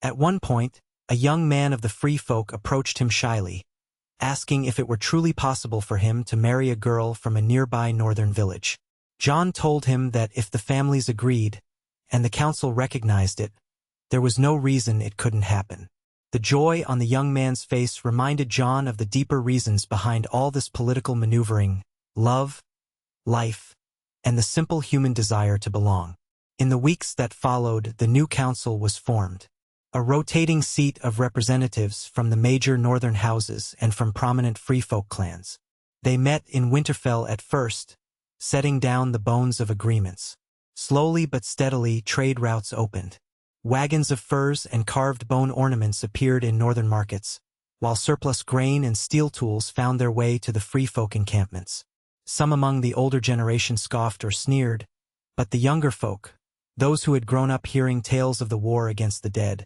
At one point, A young man of the free folk approached him shyly, asking if it were truly possible for him to marry a girl from a nearby northern village. Jon told him that if the families agreed, and the council recognized it, there was no reason it couldn't happen. The joy on the young man's face reminded Jon of the deeper reasons behind all this political maneuvering: love, life, and the simple human desire to belong. In the weeks that followed, the new council was formed, a rotating seat of representatives from the major northern houses and from prominent free folk clans. They met in Winterfell at first, setting down the bones of agreements. Slowly but steadily, trade routes opened. Wagons of furs and carved bone ornaments appeared in northern markets, while surplus grain and steel tools found their way to the free folk encampments. Some among the older generation scoffed or sneered, but the younger folk, those who had grown up hearing tales of the war against the dead,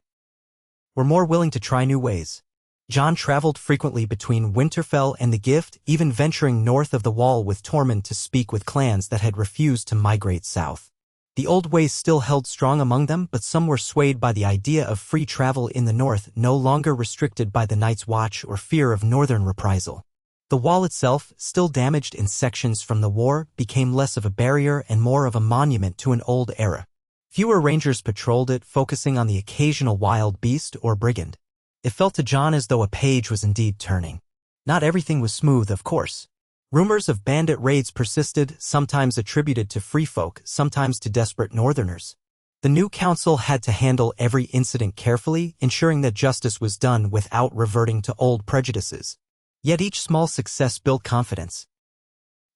were more willing to try new ways. Jon traveled frequently between Winterfell and the Gift, even venturing north of the Wall with Tormund to speak with clans that had refused to migrate south. The old ways still held strong among them, but some were swayed by the idea of free travel in the north, no longer restricted by the Night's Watch or fear of northern reprisal. The wall itself, still damaged in sections from the war, became less of a barrier and more of a monument to an old era. Fewer rangers patrolled it, focusing on the occasional wild beast or brigand. It felt to Jon as though a page was indeed turning. Not everything was smooth, of course. Rumors of bandit raids persisted, sometimes attributed to free folk, sometimes to desperate northerners. The new council had to handle every incident carefully, ensuring that justice was done without reverting to old prejudices. Yet each small success built confidence.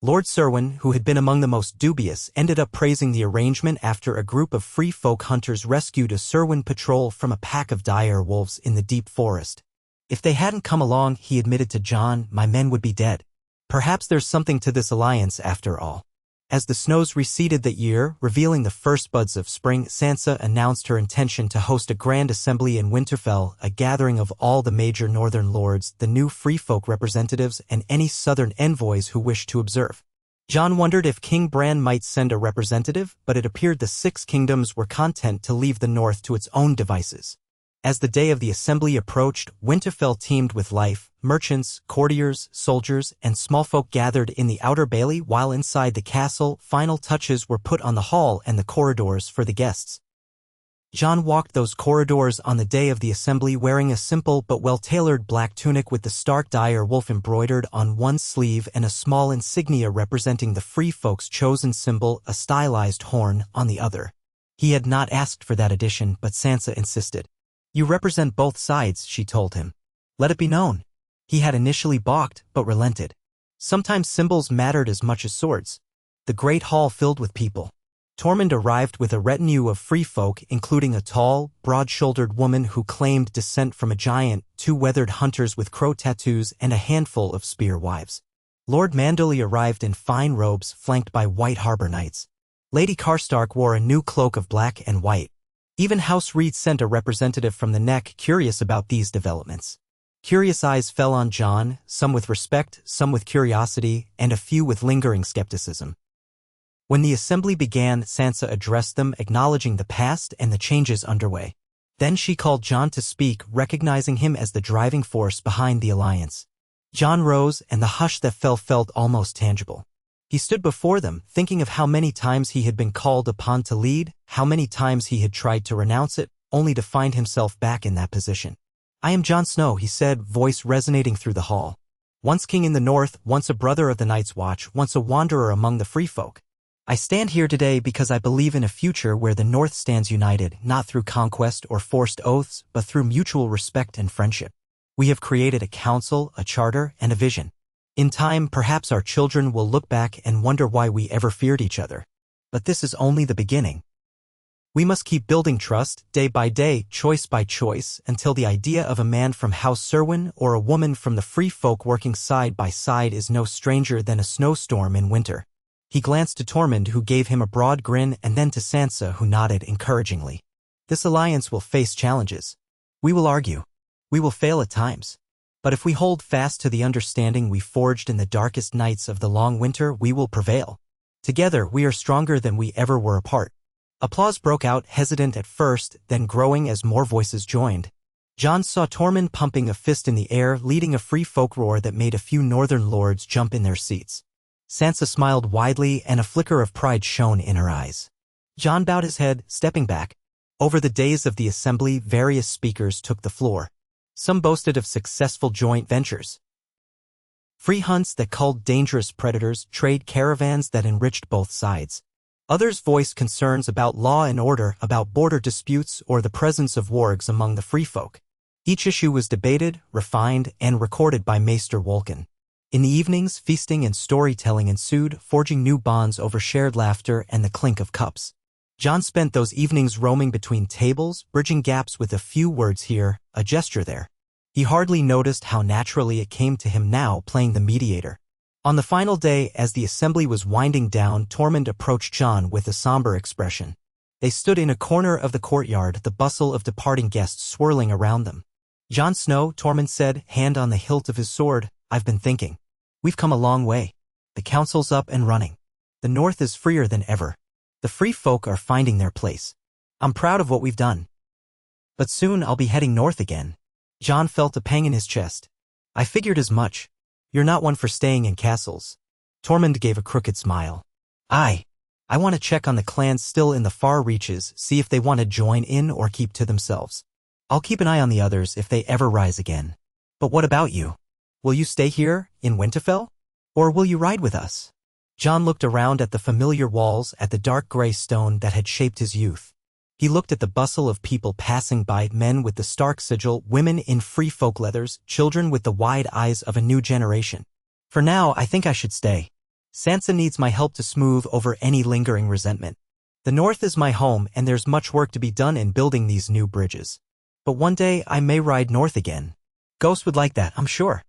Lord Serwyn, who had been among the most dubious, ended up praising the arrangement after a group of free folk hunters rescued a Serwyn patrol from a pack of dire wolves in the deep forest. If they hadn't come along, he admitted to Jon, my men would be dead. Perhaps there's something to this alliance after all. As the snows receded that year, revealing the first buds of spring, Sansa announced her intention to host a grand assembly in Winterfell, a gathering of all the major northern lords, the new free folk representatives, and any southern envoys who wished to observe. Jon wondered if King Bran might send a representative, but it appeared the Six Kingdoms were content to leave the north to its own devices. As the day of the assembly approached, Winterfell teemed with life. Merchants, courtiers, soldiers, and small folk gathered in the outer bailey, while inside the castle, final touches were put on the hall and the corridors for the guests. Jon walked those corridors on the day of the assembly wearing a simple but well-tailored black tunic with the stark dire wolf embroidered on one sleeve and a small insignia representing the free folk's chosen symbol, a stylized horn, on the other. He had not asked for that addition, but Sansa insisted. You represent both sides, she told him. Let it be known. He had initially balked, but relented. Sometimes symbols mattered as much as swords. The great hall filled with people. Tormund arrived with a retinue of free folk, including a tall, broad-shouldered woman who claimed descent from a giant, 2 weathered hunters with crow tattoos, and a handful of spear wives. Lord Manderly arrived in fine robes flanked by White Harbor Knights. Lady Karstark wore a new cloak of black and white. Even House Reed sent a representative from the Neck, curious about these developments. Curious eyes fell on Jon, some with respect, some with curiosity, and a few with lingering skepticism. When the assembly began, Sansa addressed them, acknowledging the past and the changes underway. Then she called Jon to speak, recognizing him as the driving force behind the alliance. Jon rose, and the hush that felt almost tangible. He stood before them, thinking of how many times he had been called upon to lead, how many times he had tried to renounce it, only to find himself back in that position. I am Jon Snow, he said, voice resonating through the hall. Once king in the north, once a brother of the Night's Watch, once a wanderer among the free folk. I stand here today because I believe in a future where the North stands united, not through conquest or forced oaths, but through mutual respect and friendship. We have created a council, a charter, and a vision. In time, perhaps our children will look back and wonder why we ever feared each other. But this is only the beginning. We must keep building trust, day by day, choice by choice, until the idea of a man from House Serwyn or a woman from the free folk working side by side is no stranger than a snowstorm in winter. He glanced to Tormund, who gave him a broad grin, and then to Sansa, who nodded encouragingly. This alliance will face challenges. We will argue. We will fail at times. But if we hold fast to the understanding we forged in the darkest nights of the long winter, we will prevail. Together, we are stronger than we ever were apart. Applause broke out, hesitant at first, then growing as more voices joined. Jon saw Tormund pumping a fist in the air, leading a free folk roar that made a few northern lords jump in their seats. Sansa smiled widely, and a flicker of pride shone in her eyes. Jon bowed his head, stepping back. Over the days of the assembly, various speakers took the floor. Some boasted of successful joint ventures, free hunts that culled dangerous predators, trade caravans that enriched both sides. Others voiced concerns about law and order, about border disputes, or the presence of wargs among the free folk. Each issue was debated, refined, and recorded by Maester Wolkan. In the evenings, feasting and storytelling ensued, forging new bonds over shared laughter and the clink of cups. Jon spent those evenings roaming between tables, bridging gaps with a few words here, a gesture there. He hardly noticed how naturally it came to him now, playing the mediator. On the final day, as the assembly was winding down, Tormund approached Jon with a somber expression. They stood in a corner of the courtyard, the bustle of departing guests swirling around them. "Jon Snow," Tormund said, hand on the hilt of his sword, "I've been thinking. We've come a long way. The council's up and running. The North is freer than ever. The free folk are finding their place. I'm proud of what we've done. But soon I'll be heading north again." Jon felt a pang in his chest. "I figured as much. You're not one for staying in castles." Tormund gave a crooked smile. I want to check on the clans still in the far reaches, see if they want to join in or keep to themselves. I'll keep an eye on the others if they ever rise again. But what about you? Will you stay here, in Winterfell? Or will you ride with us?" Jon looked around at the familiar walls, at the dark gray stone that had shaped his youth. He looked at the bustle of people passing by, men with the Stark sigil, women in free folk leathers, children with the wide eyes of a new generation. "For now, I think I should stay. Sansa needs my help to smooth over any lingering resentment. The North is my home, and there's much work to be done in building these new bridges. But one day I may ride north again. Ghost would like that, I'm sure."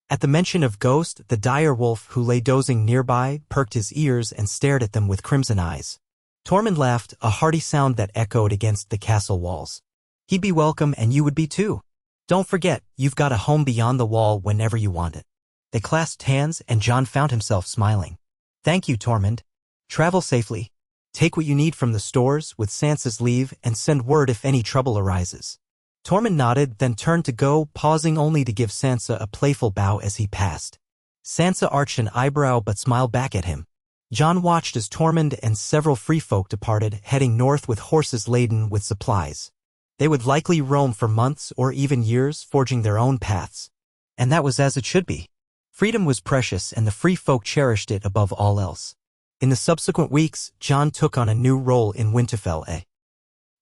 At the mention of Ghost, the dire wolf who lay dozing nearby perked his ears and stared at them with crimson eyes. Tormund laughed, a hearty sound that echoed against the castle walls. "He'd be welcome, and you would be too. Don't forget, you've got a home beyond the wall whenever you want it." They clasped hands, and Jon found himself smiling. "Thank you, Tormund. Travel safely. Take what you need from the stores, with Sansa's leave, and send word if any trouble arises." Tormund nodded, then turned to go, pausing only to give Sansa a playful bow as he passed. Sansa arched an eyebrow but smiled back at him. Jon watched as Tormund and several free folk departed, heading north with horses laden with supplies. They would likely roam for months or even years, forging their own paths. And that was as it should be. Freedom was precious, and the free folk cherished it above all else. In the subsequent weeks, Jon took on a new role in Winterfell,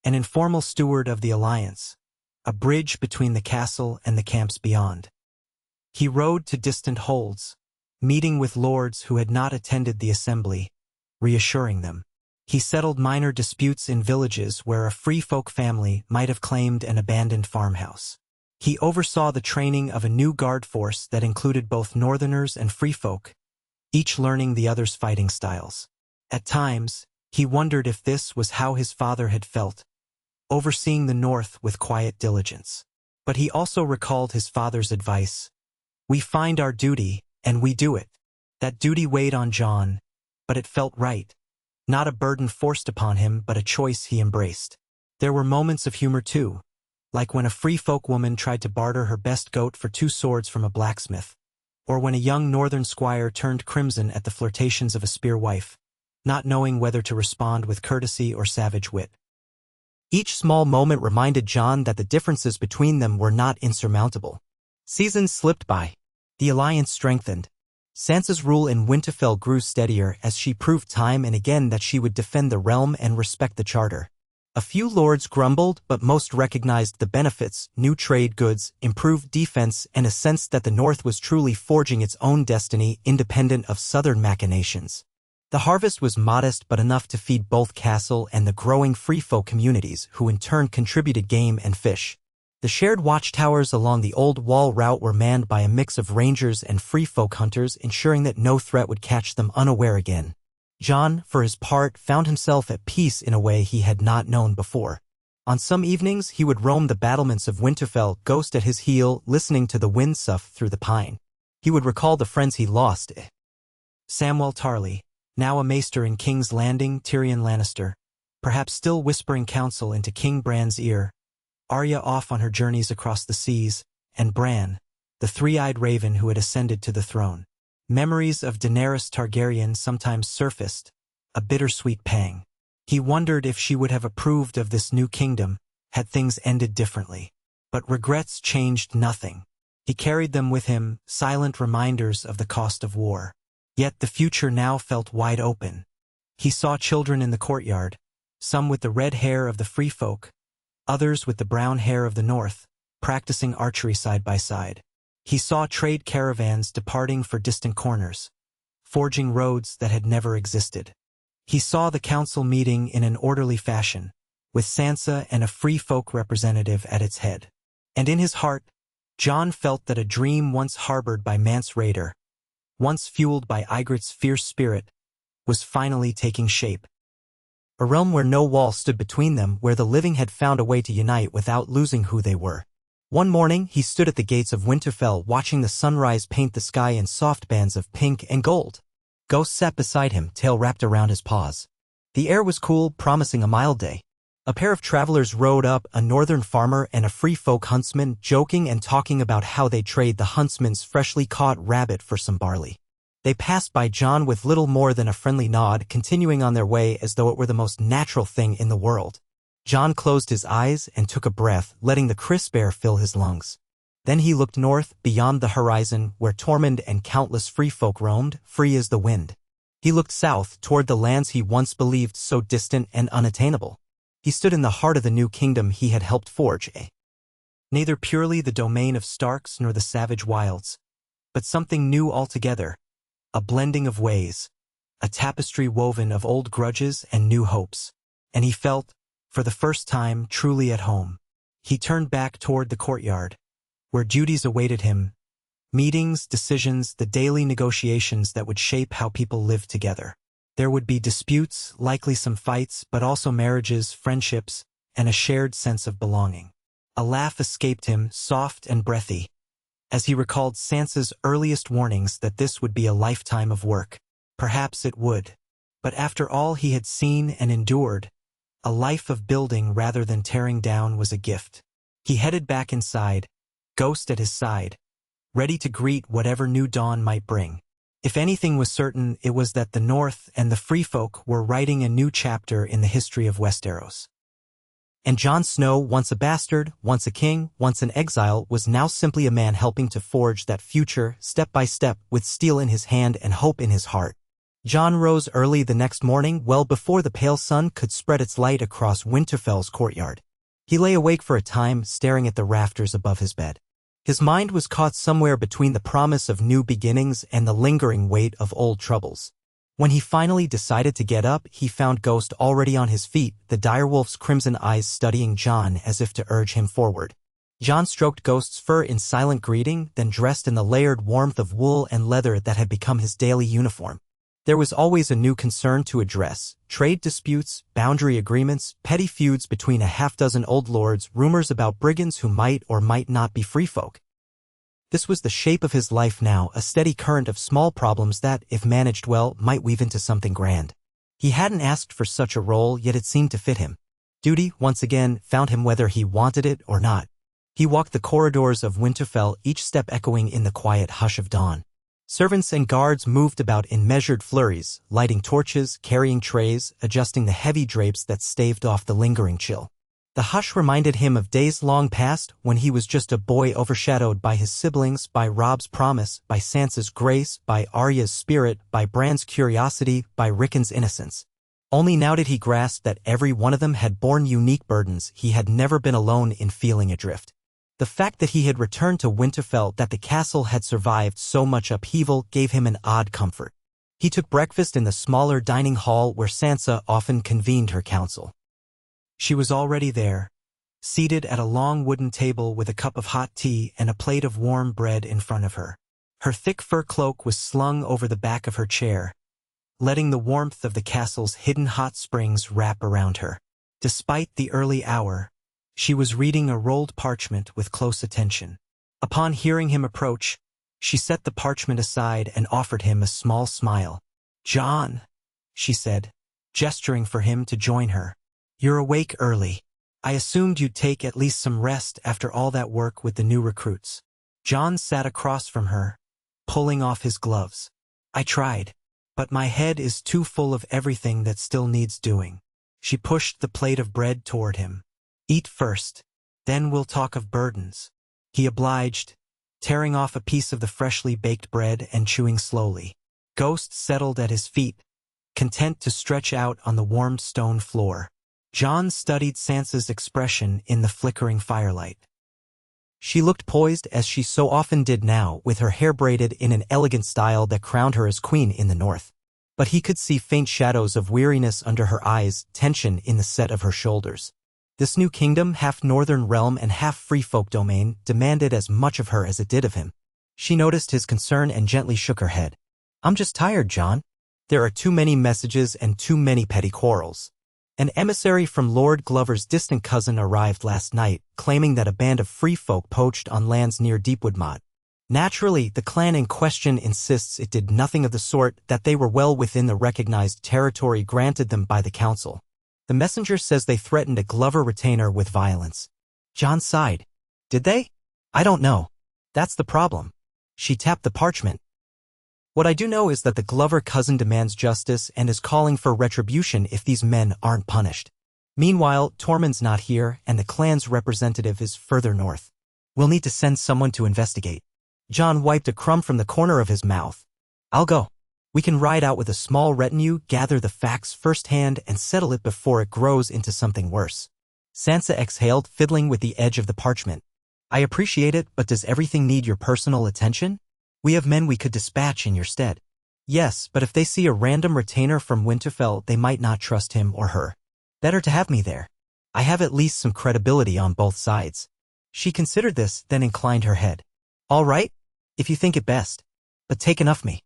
an informal steward of the Alliance, a bridge between the castle and the camps beyond. He rode to distant holds, meeting with lords who had not attended the assembly, reassuring them. He settled minor disputes in villages where a free folk family might have claimed an abandoned farmhouse. He oversaw the training of a new guard force that included both northerners and free folk, each learning the other's fighting styles. At times, he wondered if this was how his father had felt, overseeing the North with quiet diligence. But he also recalled his father's advice: "We find our duty, and we do it." That duty weighed on Jon, but it felt right. Not a burden forced upon him, but a choice he embraced. There were moments of humor too, like when a free folk woman tried to barter her best goat for 2 swords from a blacksmith, or when a young northern squire turned crimson at the flirtations of a spear wife, not knowing whether to respond with courtesy or savage wit. Each small moment reminded Jon that the differences between them were not insurmountable. Seasons slipped by. The alliance strengthened. Sansa's rule in Winterfell grew steadier as she proved time and again that she would defend the realm and respect the charter. A few lords grumbled, but most recognized the benefits: new trade goods, improved defense, and a sense that the North was truly forging its own destiny independent of southern machinations. The harvest was modest but enough to feed both castle and the growing free folk communities, who in turn contributed game and fish. The shared watchtowers along the old wall route were manned by a mix of rangers and free folk hunters, ensuring that no threat would catch them unaware again. Jon, for his part, found himself at peace in a way he had not known before. On some evenings, he would roam the battlements of Winterfell, Ghost at his heel, listening to the wind sough through the pine. He would recall the friends he lost: Samwell Tarly, now a maester in King's Landing; Tyrion Lannister, perhaps still whispering counsel into King Bran's ear; Arya off on her journeys across the seas, and Bran, the three-eyed raven who had ascended to the throne. Memories of Daenerys Targaryen sometimes surfaced, a bittersweet pang. He wondered if she would have approved of this new kingdom had things ended differently. But regrets changed nothing. He carried them with him, silent reminders of the cost of war. Yet the future now felt wide open. He saw children in the courtyard, some with the red hair of the free folk, others with the brown hair of the north, practicing archery side by side. He saw trade caravans departing for distant corners, forging roads that had never existed. He saw the council meeting in an orderly fashion, with Sansa and a free folk representative at its head. And in his heart, Jon felt that a dream once harbored by Mance Rayder, once fueled by Ygritte's fierce spirit, was finally taking shape. A realm where no wall stood between them, where the living had found a way to unite without losing who they were. One morning, he stood at the gates of Winterfell watching the sunrise paint the sky in soft bands of pink and gold. Ghost sat beside him, tail wrapped around his paws. The air was cool, promising a mild day. A pair of travelers rode up, a northern farmer and a free folk huntsman, joking and talking about how they'd trade the huntsman's freshly caught rabbit for some barley. They passed by Jon with little more than a friendly nod, continuing on their way as though it were the most natural thing in the world. Jon closed his eyes and took a breath, letting the crisp air fill his lungs. Then he looked north, beyond the horizon, where Tormund and countless free folk roamed, free as the wind. He looked south, toward the lands he once believed so distant and unattainable. He stood in the heart of the new kingdom he had helped forge, neither purely the domain of Starks nor the savage wilds, but something new altogether, a blending of ways, a tapestry woven of old grudges and new hopes. And he felt, for the first time, truly at home. He turned back toward the courtyard, where duties awaited him, meetings, decisions, the daily negotiations that would shape how people lived together. There would be disputes, likely some fights, but also marriages, friendships, and a shared sense of belonging. A laugh escaped him, soft and breathy, as he recalled Sansa's earliest warnings that this would be a lifetime of work. Perhaps it would. But after all he had seen and endured, a life of building rather than tearing down was a gift. He headed back inside, Ghost at his side, ready to greet whatever new dawn might bring. If anything was certain, it was that the North and the Free Folk were writing a new chapter in the history of Westeros. And Jon Snow, once a bastard, once a king, once an exile, was now simply a man helping to forge that future, step by step, with steel in his hand and hope in his heart. Jon rose early the next morning, well before the pale sun could spread its light across Winterfell's courtyard. He lay awake for a time, staring at the rafters above his bed. His mind was caught somewhere between the promise of new beginnings and the lingering weight of old troubles. When he finally decided to get up, he found Ghost already on his feet, the direwolf's crimson eyes studying Jon as if to urge him forward. Jon stroked Ghost's fur in silent greeting, then dressed in the layered warmth of wool and leather that had become his daily uniform. There was always a new concern to address: trade disputes, boundary agreements, petty feuds between a half-dozen old lords, rumors about brigands who might or might not be free folk. This was the shape of his life now, a steady current of small problems that, if managed well, might weave into something grand. He hadn't asked for such a role, yet it seemed to fit him. Duty, once again, found him whether he wanted it or not. He walked the corridors of Winterfell, each step echoing in the quiet hush of dawn. Servants and guards moved about in measured flurries, lighting torches, carrying trays, adjusting the heavy drapes that staved off the lingering chill. The hush reminded him of days long past, when he was just a boy overshadowed by his siblings, by Robb's promise, by Sansa's grace, by Arya's spirit, by Bran's curiosity, by Rickon's innocence. Only now did he grasp that every one of them had borne unique burdens. He had never been alone in feeling adrift. The fact that he had returned to Winterfell, that the castle had survived so much upheaval, gave him an odd comfort. He took breakfast in the smaller dining hall where Sansa often convened her council. She was already there, seated at a long wooden table with a cup of hot tea and a plate of warm bread in front of her. Her thick fur cloak was slung over the back of her chair, letting the warmth of the castle's hidden hot springs wrap around her. Despite the early hour, she was reading a rolled parchment with close attention. Upon hearing him approach, she set the parchment aside and offered him a small smile. "Jon," she said, gesturing for him to join her. "You're awake early." I assumed you'd take at least some rest after all that work with the new recruits. John sat across from her, pulling off his gloves. I tried, but my head is too full of everything that still needs doing. She pushed the plate of bread toward him. Eat first, then we'll talk of burdens. He obliged, tearing off a piece of the freshly baked bread and chewing slowly. Ghost settled at his feet, content to stretch out on the warmed stone floor. John studied Sansa's expression in the flickering firelight. She looked poised as she so often did now, with her hair braided in an elegant style that crowned her as queen in the north. But he could see faint shadows of weariness under her eyes, tension in the set of her shoulders. This new kingdom, half northern realm and half free folk domain, demanded as much of her as it did of him. She noticed his concern and gently shook her head. I'm just tired, John. There are too many messages and too many petty quarrels. An emissary from Lord Glover's distant cousin arrived last night, claiming that a band of free folk poached on lands near Deepwood Motte. Naturally, the clan in question insists it did nothing of the sort, that they were well within the recognized territory granted them by the council. The messenger says they threatened a Glover retainer with violence. John sighed. Did they? I don't know. That's the problem. She tapped the parchment. What I do know is that the Glover cousin demands justice and is calling for retribution if these men aren't punished. Meanwhile, Tormund's not here, and the clan's representative is further north. We'll need to send someone to investigate. John wiped a crumb from the corner of his mouth. I'll go. We can ride out with a small retinue, gather the facts firsthand, and settle it before it grows into something worse. Sansa exhaled, fiddling with the edge of the parchment. I appreciate it, but does everything need your personal attention? We have men we could dispatch in your stead. Yes, but if they see a random retainer from Winterfell, they might not trust him or her. Better to have me there. I have at least some credibility on both sides. She considered this, then inclined her head. All right, if you think it best. But take enough me.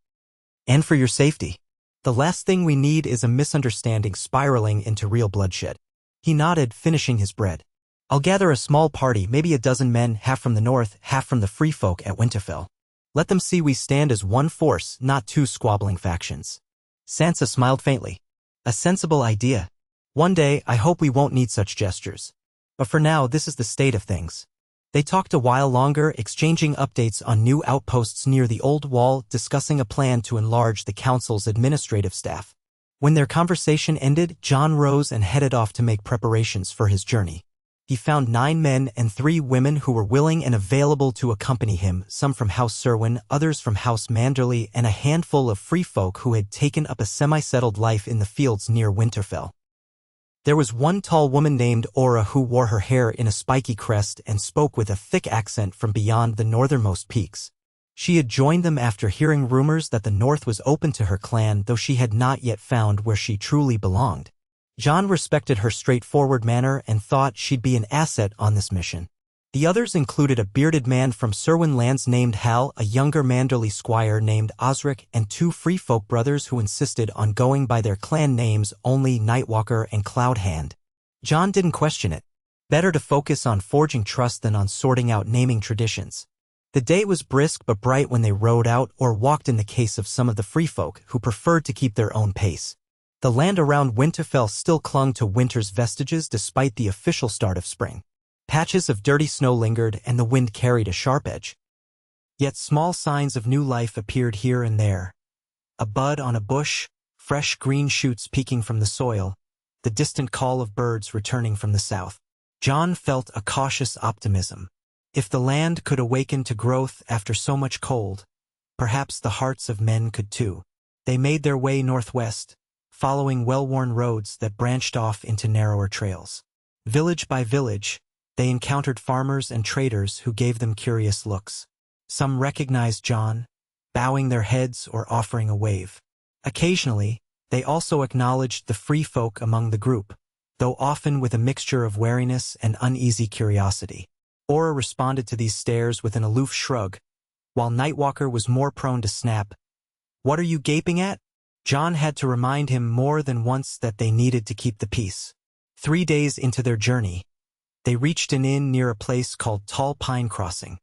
And for your safety. The last thing we need is a misunderstanding spiraling into real bloodshed. He nodded, finishing his bread. I'll gather a small party, maybe a dozen men, half from the north, half from the free folk at Winterfell. Let them see we stand as one force, not two squabbling factions. Sansa smiled faintly. A sensible idea. One day, I hope we won't need such gestures. But for now, this is the state of things. They talked a while longer, exchanging updates on new outposts near the old wall, discussing a plan to enlarge the council's administrative staff. When their conversation ended, John rose and headed off to make preparations for his journey. He found 9 men and 3 women who were willing and available to accompany him, some from House Serwyn, others from House Manderley, and a handful of free folk who had taken up a semi-settled life in the fields near Winterfell. There was one tall woman named Aura who wore her hair in a spiky crest and spoke with a thick accent from beyond the northernmost peaks. She had joined them after hearing rumors that the north was open to her clan, though she had not yet found where she truly belonged. John respected her straightforward manner and thought she'd be an asset on this mission. The others included a bearded man from Serwyn lands named Hal, a younger Manderley squire named Osric, and 2 free folk brothers who insisted on going by their clan names only, Nightwalker and Cloudhand. John didn't question it. Better to focus on forging trust than on sorting out naming traditions. The day was brisk but bright when they rode out or walked, in the case of some of the free folk who preferred to keep their own pace. The land around Winterfell still clung to winter's vestiges despite the official start of spring. Patches of dirty snow lingered and the wind carried a sharp edge. Yet small signs of new life appeared here and there. A bud on a bush, fresh green shoots peeking from the soil, the distant call of birds returning from the south. John felt a cautious optimism. If the land could awaken to growth after so much cold, perhaps the hearts of men could too. They made their way northwest, following well-worn roads that branched off into narrower trails. Village by village, they encountered farmers and traders who gave them curious looks. Some recognized John, bowing their heads or offering a wave. Occasionally, they also acknowledged the free folk among the group, though often with a mixture of wariness and uneasy curiosity. Aura responded to these stares with an aloof shrug, while Nightwalker was more prone to snap. "What are you gaping at?" John had to remind him more than once that they needed to keep the peace. 3 days into their journey, they reached an inn near a place called Tall Pine Crossing.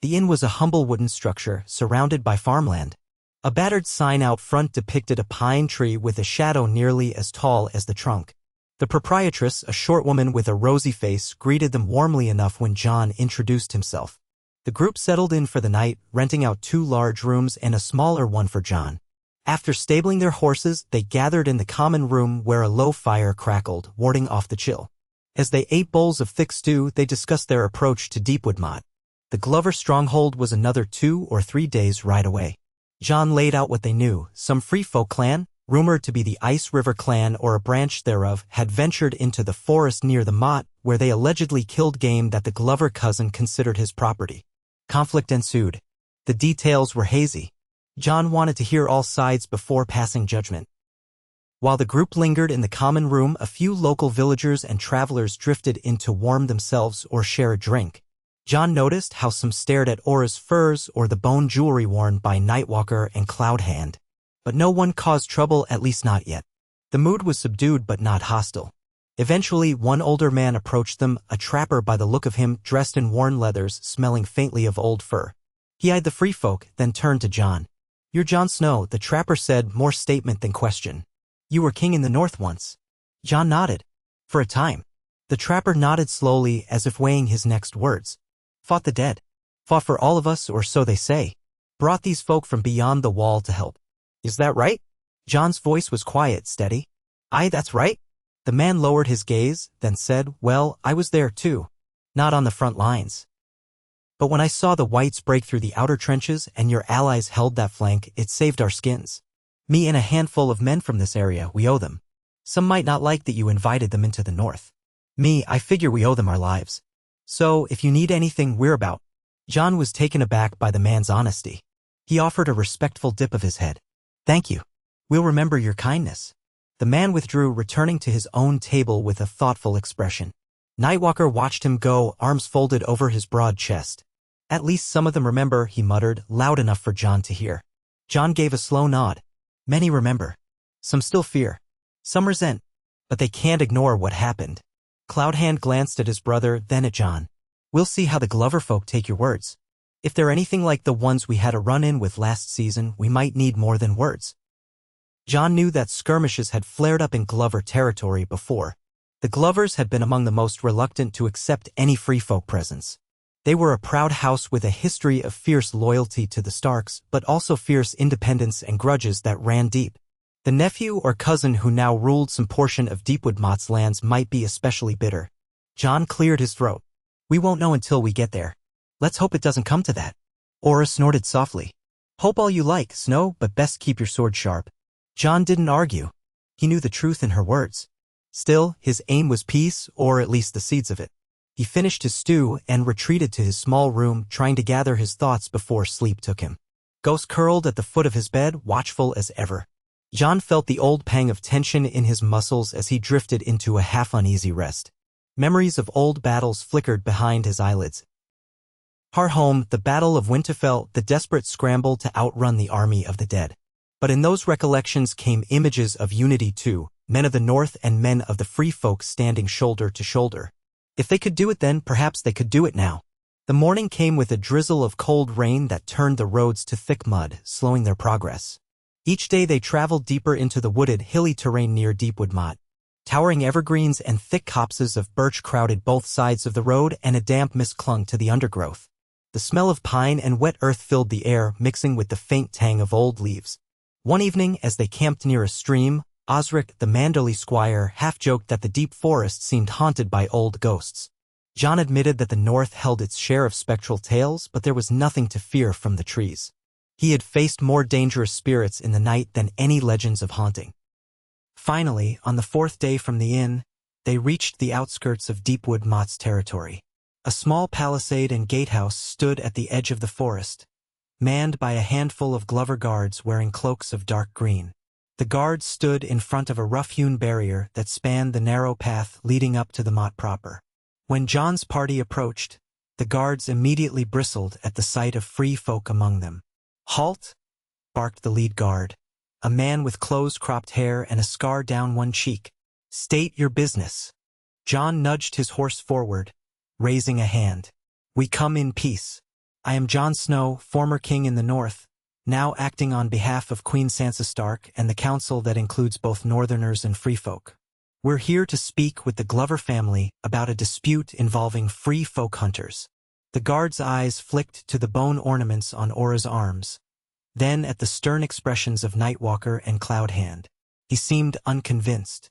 The inn was a humble wooden structure surrounded by farmland. A battered sign out front depicted a pine tree with a shadow nearly as tall as the trunk. The proprietress, a short woman with a rosy face, greeted them warmly enough when Jon introduced himself. The group settled in for the night, renting out 2 large rooms and a smaller one for Jon. After stabling their horses, they gathered in the common room where a low fire crackled, warding off the chill. As they ate bowls of thick stew, they discussed their approach to Deepwood Motte. The Glover stronghold was another 2 or 3 days' ride away. Jon laid out what they knew. Some free folk clan, rumored to be the Ice River clan or a branch thereof, had ventured into the forest near the motte, where they allegedly killed game that the Glover cousin considered his property. Conflict ensued. The details were hazy. Jon wanted to hear all sides before passing judgment. While the group lingered in the common room, a few local villagers and travelers drifted in to warm themselves or share a drink. Jon noticed how some stared at Aura's furs or the bone jewelry worn by Nightwalker and Cloudhand. But no one caused trouble, at least not yet. The mood was subdued but not hostile. Eventually, one older man approached them, a trapper by the look of him, dressed in worn leathers, smelling faintly of old fur. He eyed the free folk, then turned to Jon. "You're Jon Snow," the trapper said, more statement than question. "You were king in the north once." Jon nodded. "For a time." The trapper nodded slowly, as if weighing his next words. "Fought the dead. Fought for all of us, or so they say. Brought these folk from beyond the wall to help. Is that right?" Jon's voice was quiet, steady. "Aye, that's right." The man lowered his gaze, then said, "Well, I was there too. Not on the front lines. But when I saw the whites break through the outer trenches and your allies held that flank, it saved our skins. Me and a handful of men from this area, we owe them. Some might not like that you invited them into the north. Me, I figure we owe them our lives. So, if you need anything, we're about." Jon was taken aback by the man's honesty. He offered a respectful dip of his head. "Thank you. We'll remember your kindness." The man withdrew, returning to his own table with a thoughtful expression. Nightwalker watched him go, arms folded over his broad chest. "At least some of them remember," he muttered, loud enough for Jon to hear. Jon gave a slow nod. "Many remember. Some still fear. Some resent. But they can't ignore what happened." Cloudhand glanced at his brother, then at Jon. "We'll see how the Glover folk take your words. If they're anything like the ones we had a run-in with last season, we might need more than words." Jon knew that skirmishes had flared up in Glover territory before. The Glovers had been among the most reluctant to accept any free folk presence. They were a proud house with a history of fierce loyalty to the Starks, but also fierce independence and grudges that ran deep. The nephew or cousin who now ruled some portion of Deepwood Motte's lands might be especially bitter. Jon cleared his throat. "We won't know until we get there. Let's hope it doesn't come to that." Aura snorted softly. "Hope all you like, Snow, but best keep your sword sharp." Jon didn't argue. He knew the truth in her words. Still, his aim was peace, or at least the seeds of it. He finished his stew and retreated to his small room, trying to gather his thoughts before sleep took him. Ghost curled at the foot of his bed, watchful as ever. Jon felt the old pang of tension in his muscles as he drifted into a half-uneasy rest. Memories of old battles flickered behind his eyelids. Home, the Battle of Winterfell, the desperate scramble to outrun the army of the dead. But in those recollections came images of unity too, men of the North and men of the free folk standing shoulder to shoulder. If they could do it then, perhaps they could do it now. The morning came with a drizzle of cold rain that turned the roads to thick mud, slowing their progress. Each day they traveled deeper into the wooded, hilly terrain near Deepwood Motte. Towering evergreens and thick copses of birch crowded both sides of the road, and a damp mist clung to the undergrowth. The smell of pine and wet earth filled the air, mixing with the faint tang of old leaves. One evening, as they camped near a stream, Osric, the Manderley squire, half-joked that the deep forest seemed haunted by old ghosts. Jon admitted that the north held its share of spectral tales, but there was nothing to fear from the trees. He had faced more dangerous spirits in the night than any legends of haunting. Finally, on the 4th day from the inn, they reached the outskirts of Deepwood Motte's territory. A small palisade and gatehouse stood at the edge of the forest, manned by a handful of Glover guards wearing cloaks of dark green. The guards stood in front of a rough-hewn barrier that spanned the narrow path leading up to the motte proper. When Jon's party approached, the guards immediately bristled at the sight of free folk among them. "Halt!" barked the lead guard, a man with close-cropped hair and a scar down one cheek. "State your business." Jon nudged his horse forward, raising a hand. "We come in peace. I am Jon Snow, former king in the north, now acting on behalf of Queen Sansa Stark and the council that includes both northerners and free folk. We're here to speak with the Glover family about a dispute involving free folk hunters. The guard's eyes flicked to the bone ornaments on Aura's arms, then at the stern expressions of Nightwalker and Cloudhand. He seemed unconvinced.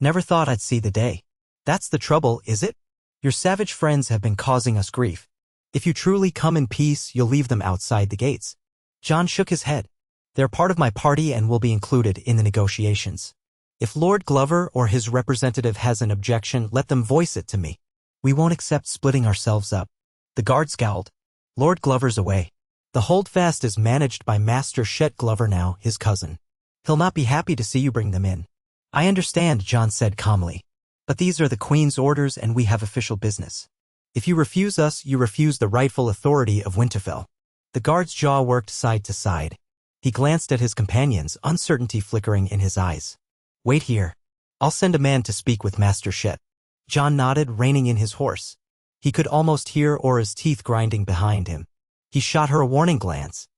Never thought I'd see the day. That's the trouble, is it? Your savage friends have been causing us grief. If you truly come in peace, you'll leave them outside the gates. Jon shook his head. They're part of my party and will be included in the negotiations. If Lord Glover or his representative has an objection, let them voice it to me. We won't accept splitting ourselves up. The guard scowled. Lord Glover's away. The holdfast is managed by Master Shet Glover now, his cousin. He'll not be happy to see you bring them in. I understand, Jon said calmly. But these are the Queen's orders and we have official business. If you refuse us, you refuse the rightful authority of Winterfell. The guard's jaw worked side to side. He glanced at his companions, uncertainty flickering in his eyes. Wait here. I'll send a man to speak with Master Shet. Jon nodded, reining in his horse. He could almost hear Aura's teeth grinding behind him. He shot her a warning glance.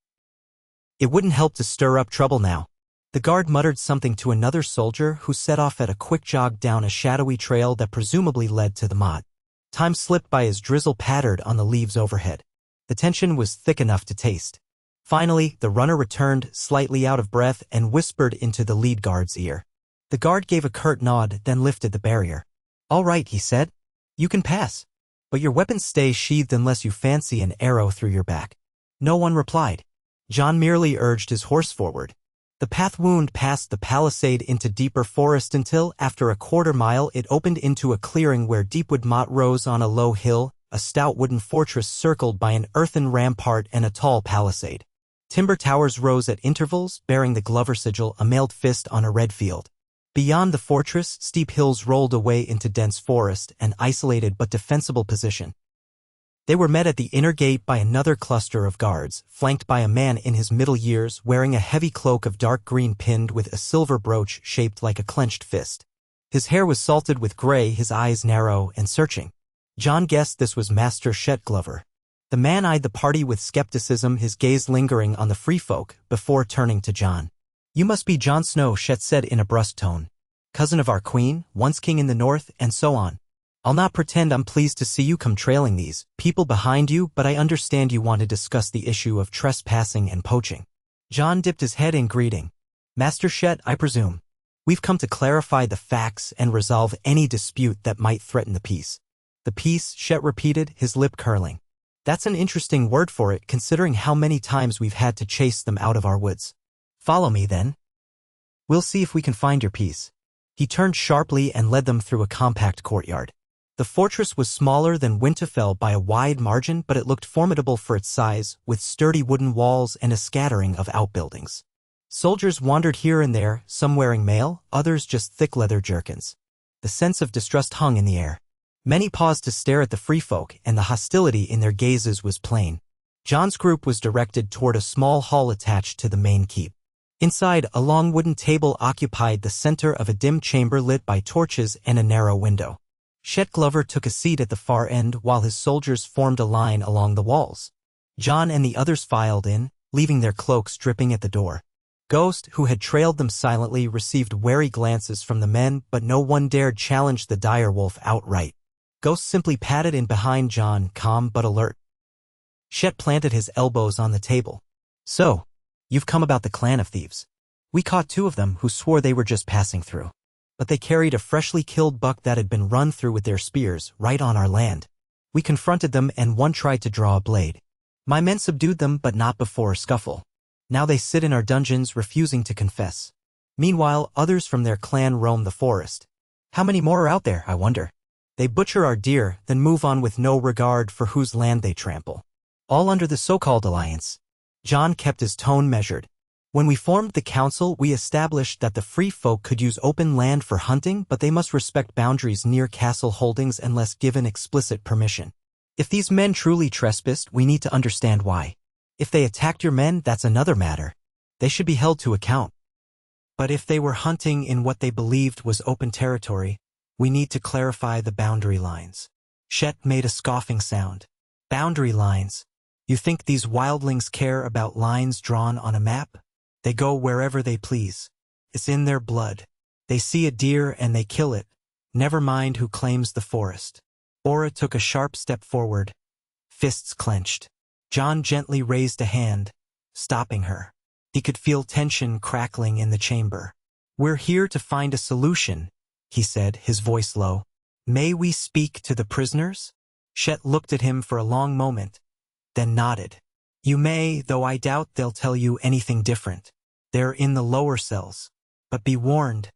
It wouldn't help to stir up trouble now. The guard muttered something to another soldier who set off at a quick jog down a shadowy trail that presumably led to the motte. Time slipped by as drizzle pattered on the leaves overhead. The tension was thick enough to taste. Finally, the runner returned, slightly out of breath, and whispered into the lead guard's ear. The guard gave a curt nod, then lifted the barrier. All right, he said. You can pass. But your weapons stay sheathed unless you fancy an arrow through your back. No one replied. Jon merely urged his horse forward. The path wound past the palisade into deeper forest until, after a quarter mile, it opened into a clearing where deepwood motte rose on a low hill, a stout wooden fortress circled by an earthen rampart and a tall palisade. Timber towers rose at intervals, bearing the Glover sigil, a mailed fist on a red field. Beyond the fortress, steep hills rolled away into dense forest, an isolated but defensible position. They were met at the inner gate by another cluster of guards, flanked by a man in his middle years wearing a heavy cloak of dark green pinned with a silver brooch shaped like a clenched fist. His hair was salted with gray, his eyes narrow and searching. Jon guessed this was Master Shet Glover. The man eyed the party with skepticism, his gaze lingering on the free folk, before turning to Jon. You must be Jon Snow, Shet said in a brusque tone. Cousin of our queen, once king in the north, and so on. I'll not pretend I'm pleased to see you come trailing these people behind you, but I understand you want to discuss the issue of trespassing and poaching. Jon dipped his head in greeting. Master Shet, I presume. We've come to clarify the facts and resolve any dispute that might threaten the peace. The peace, Shet repeated, his lip curling. That's an interesting word for it, considering how many times we've had to chase them out of our woods. Follow me, then. We'll see if we can find your peace. He turned sharply and led them through a compact courtyard. The fortress was smaller than Winterfell by a wide margin, but it looked formidable for its size, with sturdy wooden walls and a scattering of outbuildings. Soldiers wandered here and there, some wearing mail, others just thick leather jerkins. The sense of distrust hung in the air. Many paused to stare at the free folk, and the hostility in their gazes was plain. Jon's group was directed toward a small hall attached to the main keep. Inside, a long wooden table occupied the center of a dim chamber lit by torches and a narrow window. Shet Glover took a seat at the far end while his soldiers formed a line along the walls. Jon and the others filed in, leaving their cloaks dripping at the door. Ghost, who had trailed them silently, received wary glances from the men, but no one dared challenge the direwolf outright. Ghost simply padded in behind Jon, calm but alert. Shet planted his elbows on the table. So, you've come about the clan of thieves. We caught 2 of them who swore they were just passing through. But they carried a freshly killed buck that had been run through with their spears, right on our land. We confronted them and one tried to draw a blade. My men subdued them, but not before a scuffle. Now they sit in our dungeons, refusing to confess. Meanwhile, others from their clan roam the forest. How many more are out there, I wonder? They butcher our deer, then move on with no regard for whose land they trample. All under the so-called alliance. Jon kept his tone measured. When we formed the council, we established that the free folk could use open land for hunting, but they must respect boundaries near castle holdings unless given explicit permission. If these men truly trespassed, we need to understand why. If they attacked your men, that's another matter. They should be held to account. But if they were hunting in what they believed was open territory, we need to clarify the boundary lines. Shet made a scoffing sound. Boundary lines? You think these wildlings care about lines drawn on a map? They go wherever they please. It's in their blood. They see a deer and they kill it. Never mind who claims the forest. Aura took a sharp step forward, fists clenched. Jon gently raised a hand, stopping her. He could feel tension crackling in the chamber. "We're here to find a solution," he said, his voice low. "May we speak to the prisoners?" Shet looked at him for a long moment, then nodded. "You may, though I doubt they'll tell you anything different. They're in the lower cells. But be warned,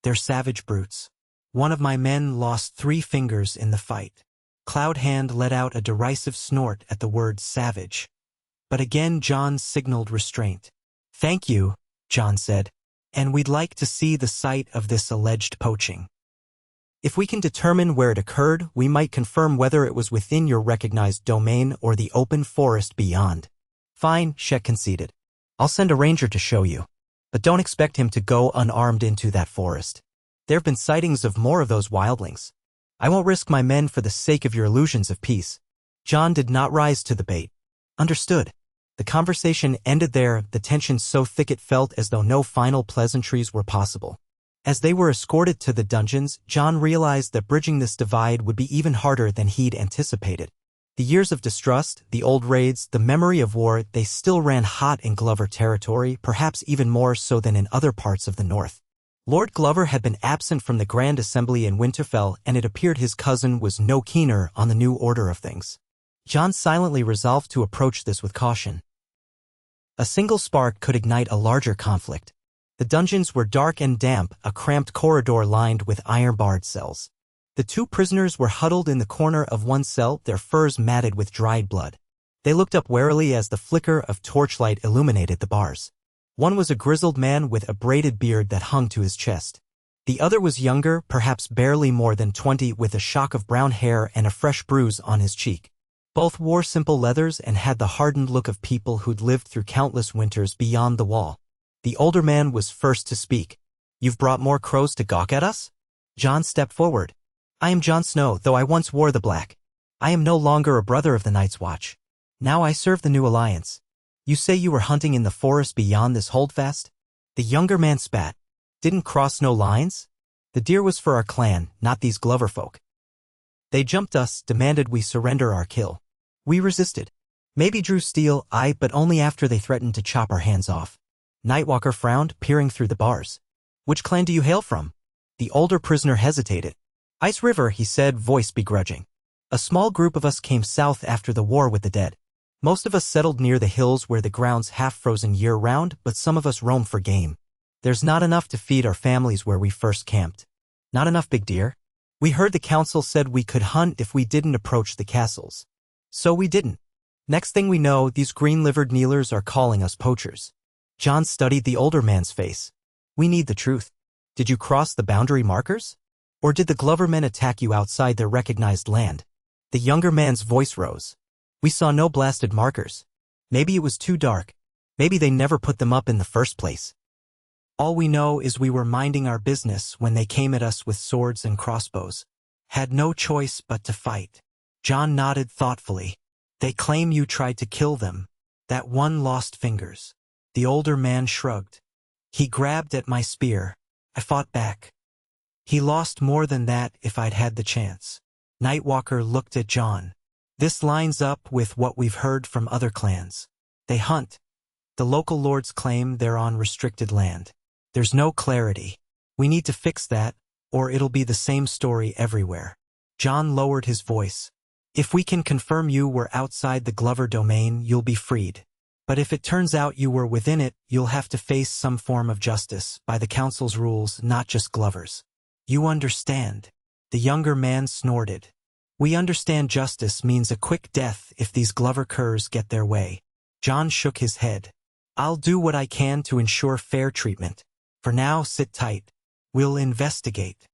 they're savage brutes. One of my men lost 3 fingers in the fight." Cloud Hand let out a derisive snort at the word savage. But again Jon signaled restraint. "Thank you," Jon said, "and we'd like to see the site of this alleged poaching. If we can determine where it occurred, we might confirm whether it was within your recognized domain or the open forest beyond." "Fine," Shet conceded. "I'll send a ranger to show you. But don't expect him to go unarmed into that forest. There have been sightings of more of those wildlings. I won't risk my men for the sake of your illusions of peace." Jon did not rise to the bait. "Understood." The conversation ended there, the tension so thick it felt as though no final pleasantries were possible. As they were escorted to the dungeons, Jon realized that bridging this divide would be even harder than he'd anticipated. The years of distrust, the old raids, the memory of war, they still ran hot in Glover territory, perhaps even more so than in other parts of the north. Lord Glover had been absent from the Grand Assembly in Winterfell, and it appeared his cousin was no keener on the new order of things. Jon silently resolved to approach this with caution. A single spark could ignite a larger conflict. The dungeons were dark and damp, a cramped corridor lined with iron-barred cells. The 2 prisoners were huddled in the corner of one cell, their furs matted with dried blood. They looked up warily as the flicker of torchlight illuminated the bars. One was a grizzled man with a braided beard that hung to his chest. The other was younger, perhaps barely more than 20, with a shock of brown hair and a fresh bruise on his cheek. Both wore simple leathers and had the hardened look of people who'd lived through countless winters beyond the wall. The older man was first to speak. "You've brought more crows to gawk at us?" Jon stepped forward. "I am Jon Snow, though I once wore the black. I am no longer a brother of the Night's Watch. Now I serve the New Alliance. You say you were hunting in the forest beyond this holdfast?" The younger man spat. "Didn't cross no lines? The deer was for our clan, not these Glover folk. They jumped us, demanded we surrender our kill. We resisted. Maybe drew steel, but only after they threatened to chop our hands off." Nightwalker frowned, peering through the bars. "Which clan do you hail from?" The older prisoner hesitated. "Ice River," he said, voice begrudging. "A small group of us came south after the war with the dead. Most of us settled near the hills where the ground's half-frozen year-round, but some of us roam for game. There's not enough to feed our families where we first camped. Not enough big deer. We heard the council said we could hunt if we didn't approach the castles. So we didn't. Next thing we know, these green-livered kneelers are calling us poachers." Jon studied the older man's face. "We need the truth. Did you cross the boundary markers? Or did the Glover men attack you outside their recognized land?" The younger man's voice rose. "We saw no blasted markers. Maybe it was too dark. Maybe they never put them up in the first place. All we know is we were minding our business when they came at us with swords and crossbows. Had no choice but to fight." Jon nodded thoughtfully. "They claim you tried to kill them. That one lost fingers." The older man shrugged. "He grabbed at my spear. I fought back. He lost more than that if I'd had the chance." Nightwalker looked at Jon. "This lines up with what we've heard from other clans. They hunt. The local lords claim they're on restricted land. There's no clarity. We need to fix that, or it'll be the same story everywhere." Jon lowered his voice. "If we can confirm you were outside the Glover domain, you'll be freed. But if it turns out you were within it, you'll have to face some form of justice, by the council's rules, not just Glover's. You understand?" The younger man snorted. "We understand justice means a quick death if these Glover curs get their way." Jon shook his head. "I'll do what I can to ensure fair treatment. For now, sit tight. We'll investigate."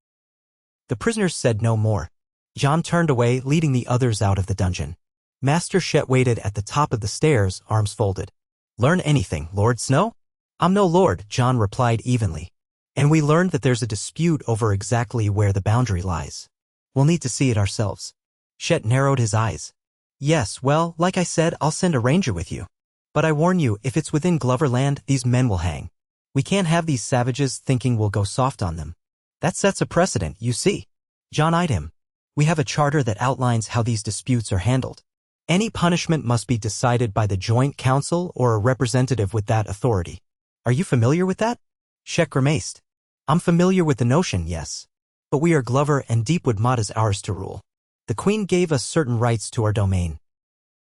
The prisoners said no more. Jon turned away, leading the others out of the dungeon. Master Shet waited at the top of the stairs, arms folded. "Learn anything, Lord Snow?" "I'm no lord," Jon replied evenly. "And we learned that there's a dispute over exactly where the boundary lies. We'll need to see it ourselves." Shet narrowed his eyes. "Yes, well, like I said, I'll send a ranger with you. But I warn you, if it's within Glover land, these men will hang. We can't have these savages thinking we'll go soft on them." That sets a precedent, you see. John eyed him. We have a charter that outlines how these disputes are handled. Any punishment must be decided by the Joint Council or a representative with that authority. Are you familiar with that? Shet grimaced. I'm familiar with the notion, yes. But we are Glover and Deepwood Motte is ours to rule. The Queen gave us certain rights to our domain.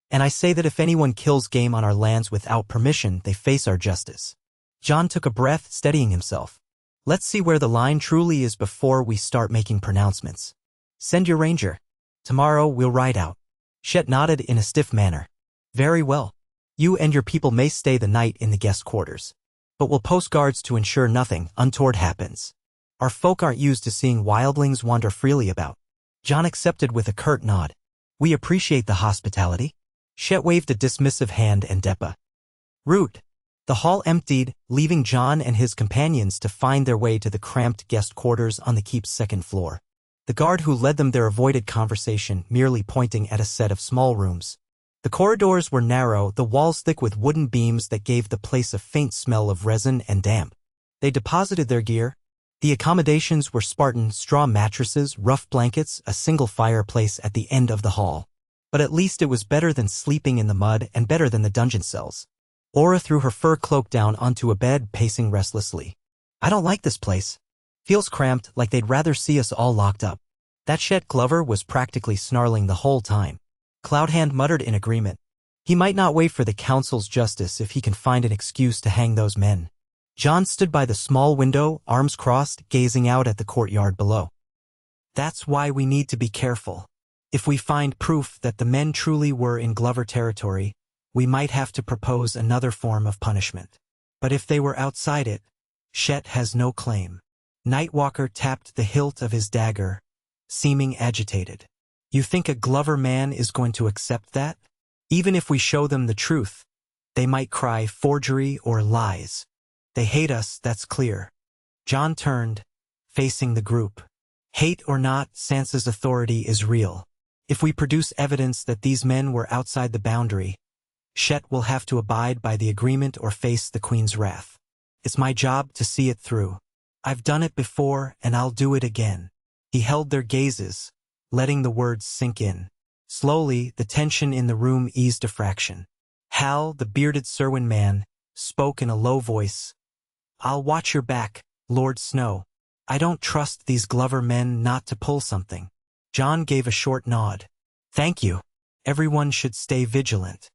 And I say that if anyone kills game on our lands without permission, they face our justice. John took a breath, steadying himself. Let's see where the line truly is before we start making pronouncements. Send your ranger. Tomorrow we'll ride out. Shet nodded in a stiff manner. Very well. You and your people may stay the night in the guest quarters. But we'll post guards to ensure nothing untoward happens. Our folk aren't used to seeing wildlings wander freely about. John accepted with a curt nod. We appreciate the hospitality. Shet waved a dismissive hand and Deppa. Rude. The hall emptied, leaving John and his companions to find their way to the cramped guest quarters on the keep's second floor. The guard who led them there avoided conversation, merely pointing at a set of small rooms. The corridors were narrow, the walls thick with wooden beams that gave the place a faint smell of resin and damp. They deposited their gear. The accommodations were Spartan, straw mattresses, rough blankets, a single fireplace at the end of the hall. But at least it was better than sleeping in the mud and better than the dungeon cells. Aura threw her fur cloak down onto a bed, pacing restlessly. I don't like this place. Feels cramped, like they'd rather see us all locked up. That Shet Glover was practically snarling the whole time. Cloudhand muttered in agreement. He might not wait for the council's justice if he can find an excuse to hang those men. John stood by the small window, arms crossed, gazing out at the courtyard below. That's why we need to be careful. If we find proof that the men truly were in Glover territory, we might have to propose another form of punishment. But if they were outside it, Shet has no claim. Nightwalker tapped the hilt of his dagger, seeming agitated. You think a Glover man is going to accept that? Even if we show them the truth, they might cry forgery or lies. They hate us, that's clear. John turned, facing the group. Hate or not, Sansa's authority is real. If we produce evidence that these men were outside the boundary, Shet will have to abide by the agreement or face the Queen's wrath. It's my job to see it through. I've done it before, and I'll do it again. He held their gazes, letting the words sink in. Slowly, the tension in the room eased a fraction. Hal, the bearded Serwyn man, spoke in a low voice. I'll watch your back, Lord Snow. I don't trust these Glover men not to pull something. John gave a short nod. Thank you. Everyone should stay vigilant.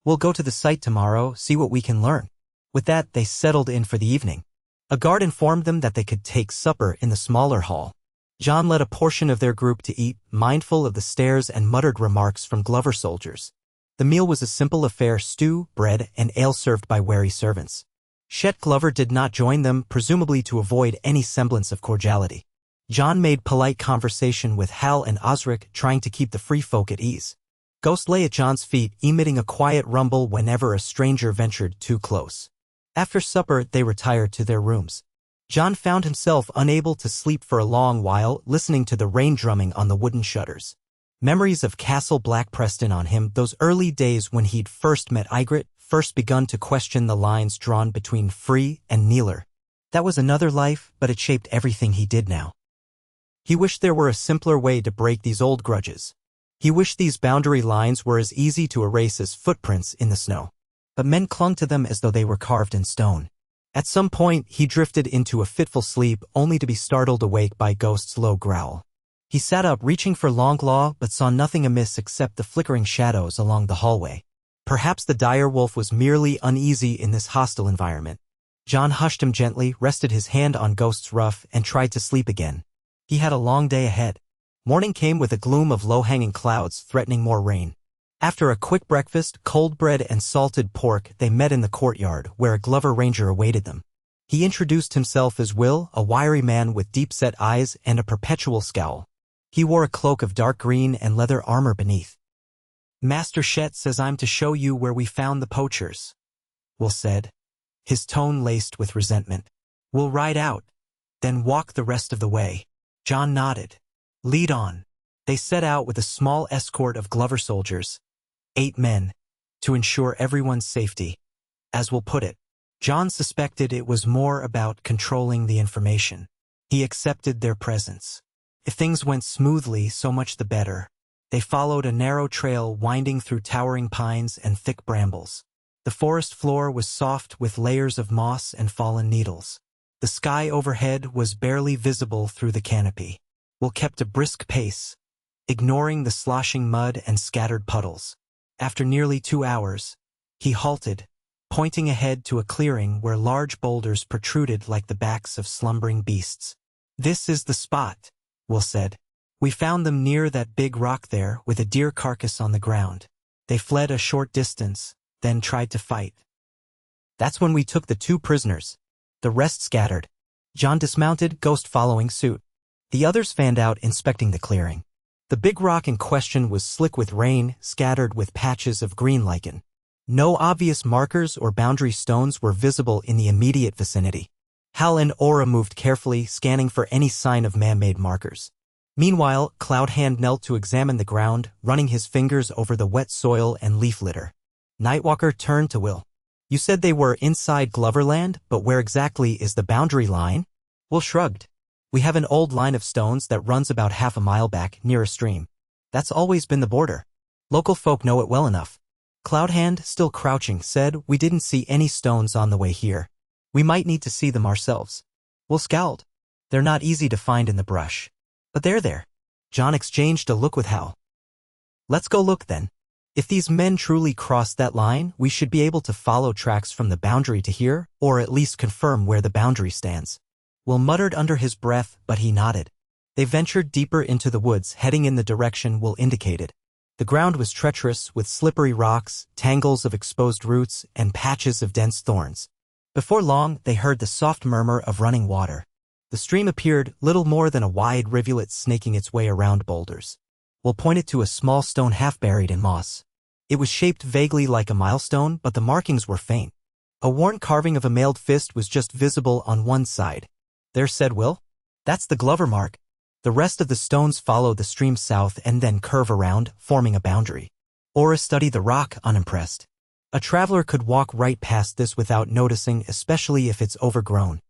We'll go to the site tomorrow, see what we can learn. With that, they settled in for the evening. A guard informed them that they could take supper in the smaller hall. John led a portion of their group to eat, mindful of the stares and muttered remarks from Glover soldiers. The meal was a simple affair: stew, bread, and ale served by wary servants. Shet Glover did not join them, presumably to avoid any semblance of cordiality. John made polite conversation with Hal and Osric, trying to keep the free folk at ease. Ghost lay at John's feet, emitting a quiet rumble whenever a stranger ventured too close. After supper, they retired to their rooms. John found himself unable to sleep for a long while, listening to the rain drumming on the wooden shutters. Memories of Castle Black pressed in on him, those early days when he'd first met Ygritte, first begun to question the lines drawn between Free and Kneeler. That was another life, but it shaped everything he did now. He wished there were a simpler way to break these old grudges. He wished these boundary lines were as easy to erase as footprints in the snow. But men clung to them as though they were carved in stone. At some point, he drifted into a fitful sleep, only to be startled awake by Ghost's low growl. He sat up, reaching for Longclaw, but saw nothing amiss except the flickering shadows along the hallway. Perhaps the dire wolf was merely uneasy in this hostile environment. John hushed him gently, rested his hand on Ghost's ruff, and tried to sleep again. He had a long day ahead. Morning came with a gloom of low-hanging clouds threatening more rain. After a quick breakfast, cold bread and salted pork, they met in the courtyard, where a Glover ranger awaited them. He introduced himself as Will, a wiry man with deep-set eyes and a perpetual scowl. He wore a cloak of dark green and leather armor beneath. Master Shet says I'm to show you where we found the poachers, Will said, his tone laced with resentment. We'll ride out, then walk the rest of the way. John nodded. Lead on. They set out with a small escort of Glover soldiers, 8 men, to ensure everyone's safety. As Will put it, John suspected it was more about controlling the information. He accepted their presence. If things went smoothly, so much the better. They followed a narrow trail winding through towering pines and thick brambles. The forest floor was soft with layers of moss and fallen needles. The sky overhead was barely visible through the canopy. Will kept a brisk pace, ignoring the sloshing mud and scattered puddles. After nearly 2 hours, he halted, pointing ahead to a clearing where large boulders protruded like the backs of slumbering beasts. "This is the spot," Will said. "We found them near that big rock there with a deer carcass on the ground. They fled a short distance, then tried to fight. That's when we took the 2 prisoners. The rest scattered." Jon dismounted, Ghost following suit. The others fanned out, inspecting the clearing. The big rock in question was slick with rain, scattered with patches of green lichen. No obvious markers or boundary stones were visible in the immediate vicinity. Hal and Aura moved carefully, scanning for any sign of man-made markers. Meanwhile, Cloudhand knelt to examine the ground, running his fingers over the wet soil and leaf litter. Nightwalker turned to Will. "You said they were inside Gloverland, but where exactly is the boundary line?" Will shrugged. "We have an old line of stones that runs about half a mile back, near a stream. That's always been the border. Local folk know it well enough." Cloudhand, still crouching, said, "We didn't see any stones on the way here. We might need to see them ourselves." Will scowled. "They're not easy to find in the brush. But they're there." Jon exchanged a look with Hal. "Let's go look then. If these men truly crossed that line, we should be able to follow tracks from the boundary to here, or at least confirm where the boundary stands." Will muttered under his breath, but he nodded. They ventured deeper into the woods, heading in the direction Will indicated. The ground was treacherous, with slippery rocks, tangles of exposed roots, and patches of dense thorns. Before long, they heard the soft murmur of running water. The stream appeared, little more than a wide rivulet snaking its way around boulders. Will pointed to a small stone half buried in moss. It was shaped vaguely like a milestone, but the markings were faint. A worn carving of a mailed fist was just visible on one side. "There," said Will. "That's the Glover mark." The rest of the stones follow the stream south and then curve around, forming a boundary. Aura studied the rock, unimpressed. A traveler could walk right past this without noticing, especially if it's overgrown.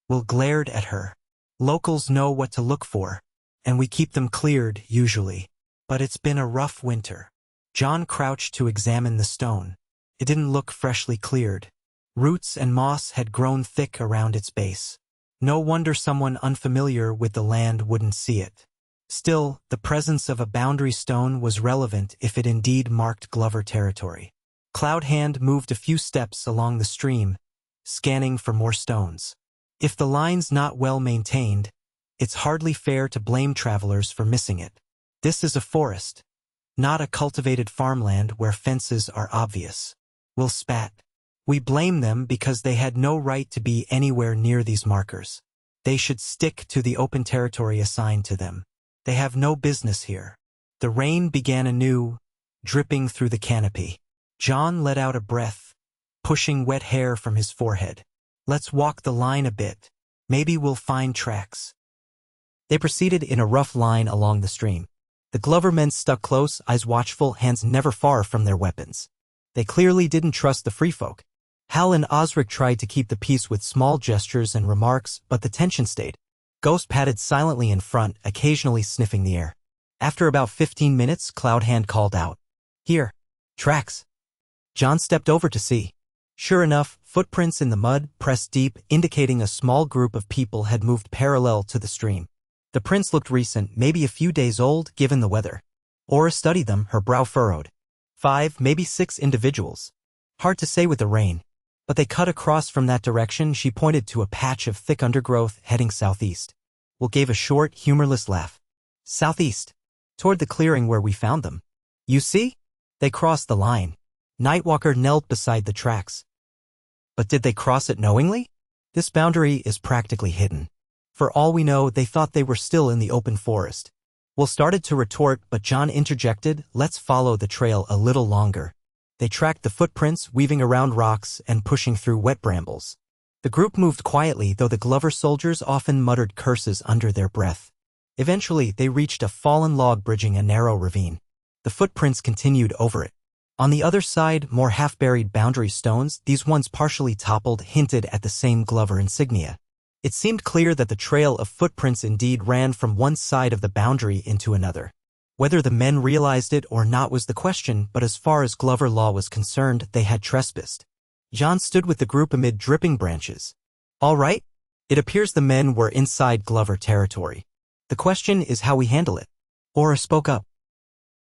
Will glared at her. "Locals know what to look for, and we keep them cleared, usually. But it's been a rough winter." Jon crouched to examine the stone. It didn't look freshly cleared. Roots and moss had grown thick around its base. No wonder someone unfamiliar with the land wouldn't see it. Still, the presence of a boundary stone was relevant if it indeed marked Glover territory. Cloudhand moved a few steps along the stream, scanning for more stones. If the line's not well maintained, it's hardly fair to blame travelers for missing it. This is a forest, not a cultivated farmland where fences are obvious. Will spat. "We blame them because they had no right to be anywhere near these markers. They should stick to the open territory assigned to them. They have no business here." The rain began anew, dripping through the canopy. Jon let out a breath, pushing wet hair from his forehead. "Let's walk the line a bit. Maybe we'll find tracks." They proceeded in a rough line along the stream. The Glover men stuck close, eyes watchful, hands never far from their weapons. They clearly didn't trust the free folk. Hal and Osric tried to keep the peace with small gestures and remarks, but the tension stayed. Ghost padded silently in front, occasionally sniffing the air. After about 15 minutes, Cloudhand called out, "Here. Tracks." Jon stepped over to see. Sure enough, footprints in the mud, pressed deep, indicating a small group of people had moved parallel to the stream. The prints looked recent, maybe a few days old, given the weather. Aura studied them, her brow furrowed. 5, maybe 6 individuals. Hard to say with the rain. But they cut across from that direction. She pointed to a patch of thick undergrowth heading southeast. Will gave a short, humorless laugh. "Southeast. Toward the clearing where we found them. You see? They crossed the line." Nightwalker knelt beside the tracks. "But did they cross it knowingly? This boundary is practically hidden. For all we know, they thought they were still in the open forest." Will started to retort, but Jon interjected, "Let's follow the trail a little longer." They tracked the footprints, weaving around rocks and pushing through wet brambles. The group moved quietly, though the Glover soldiers often muttered curses under their breath. Eventually, they reached a fallen log bridging a narrow ravine. The footprints continued over it. On the other side, more half-buried boundary stones, these ones partially toppled, hinted at the same Glover insignia. It seemed clear that the trail of footprints indeed ran from one side of the boundary into another. Whether the men realized it or not was the question, but as far as Glover law was concerned, they had trespassed. Jon stood with the group amid dripping branches. All right? It appears the men were inside Glover territory. The question is how we handle it. Aura spoke up.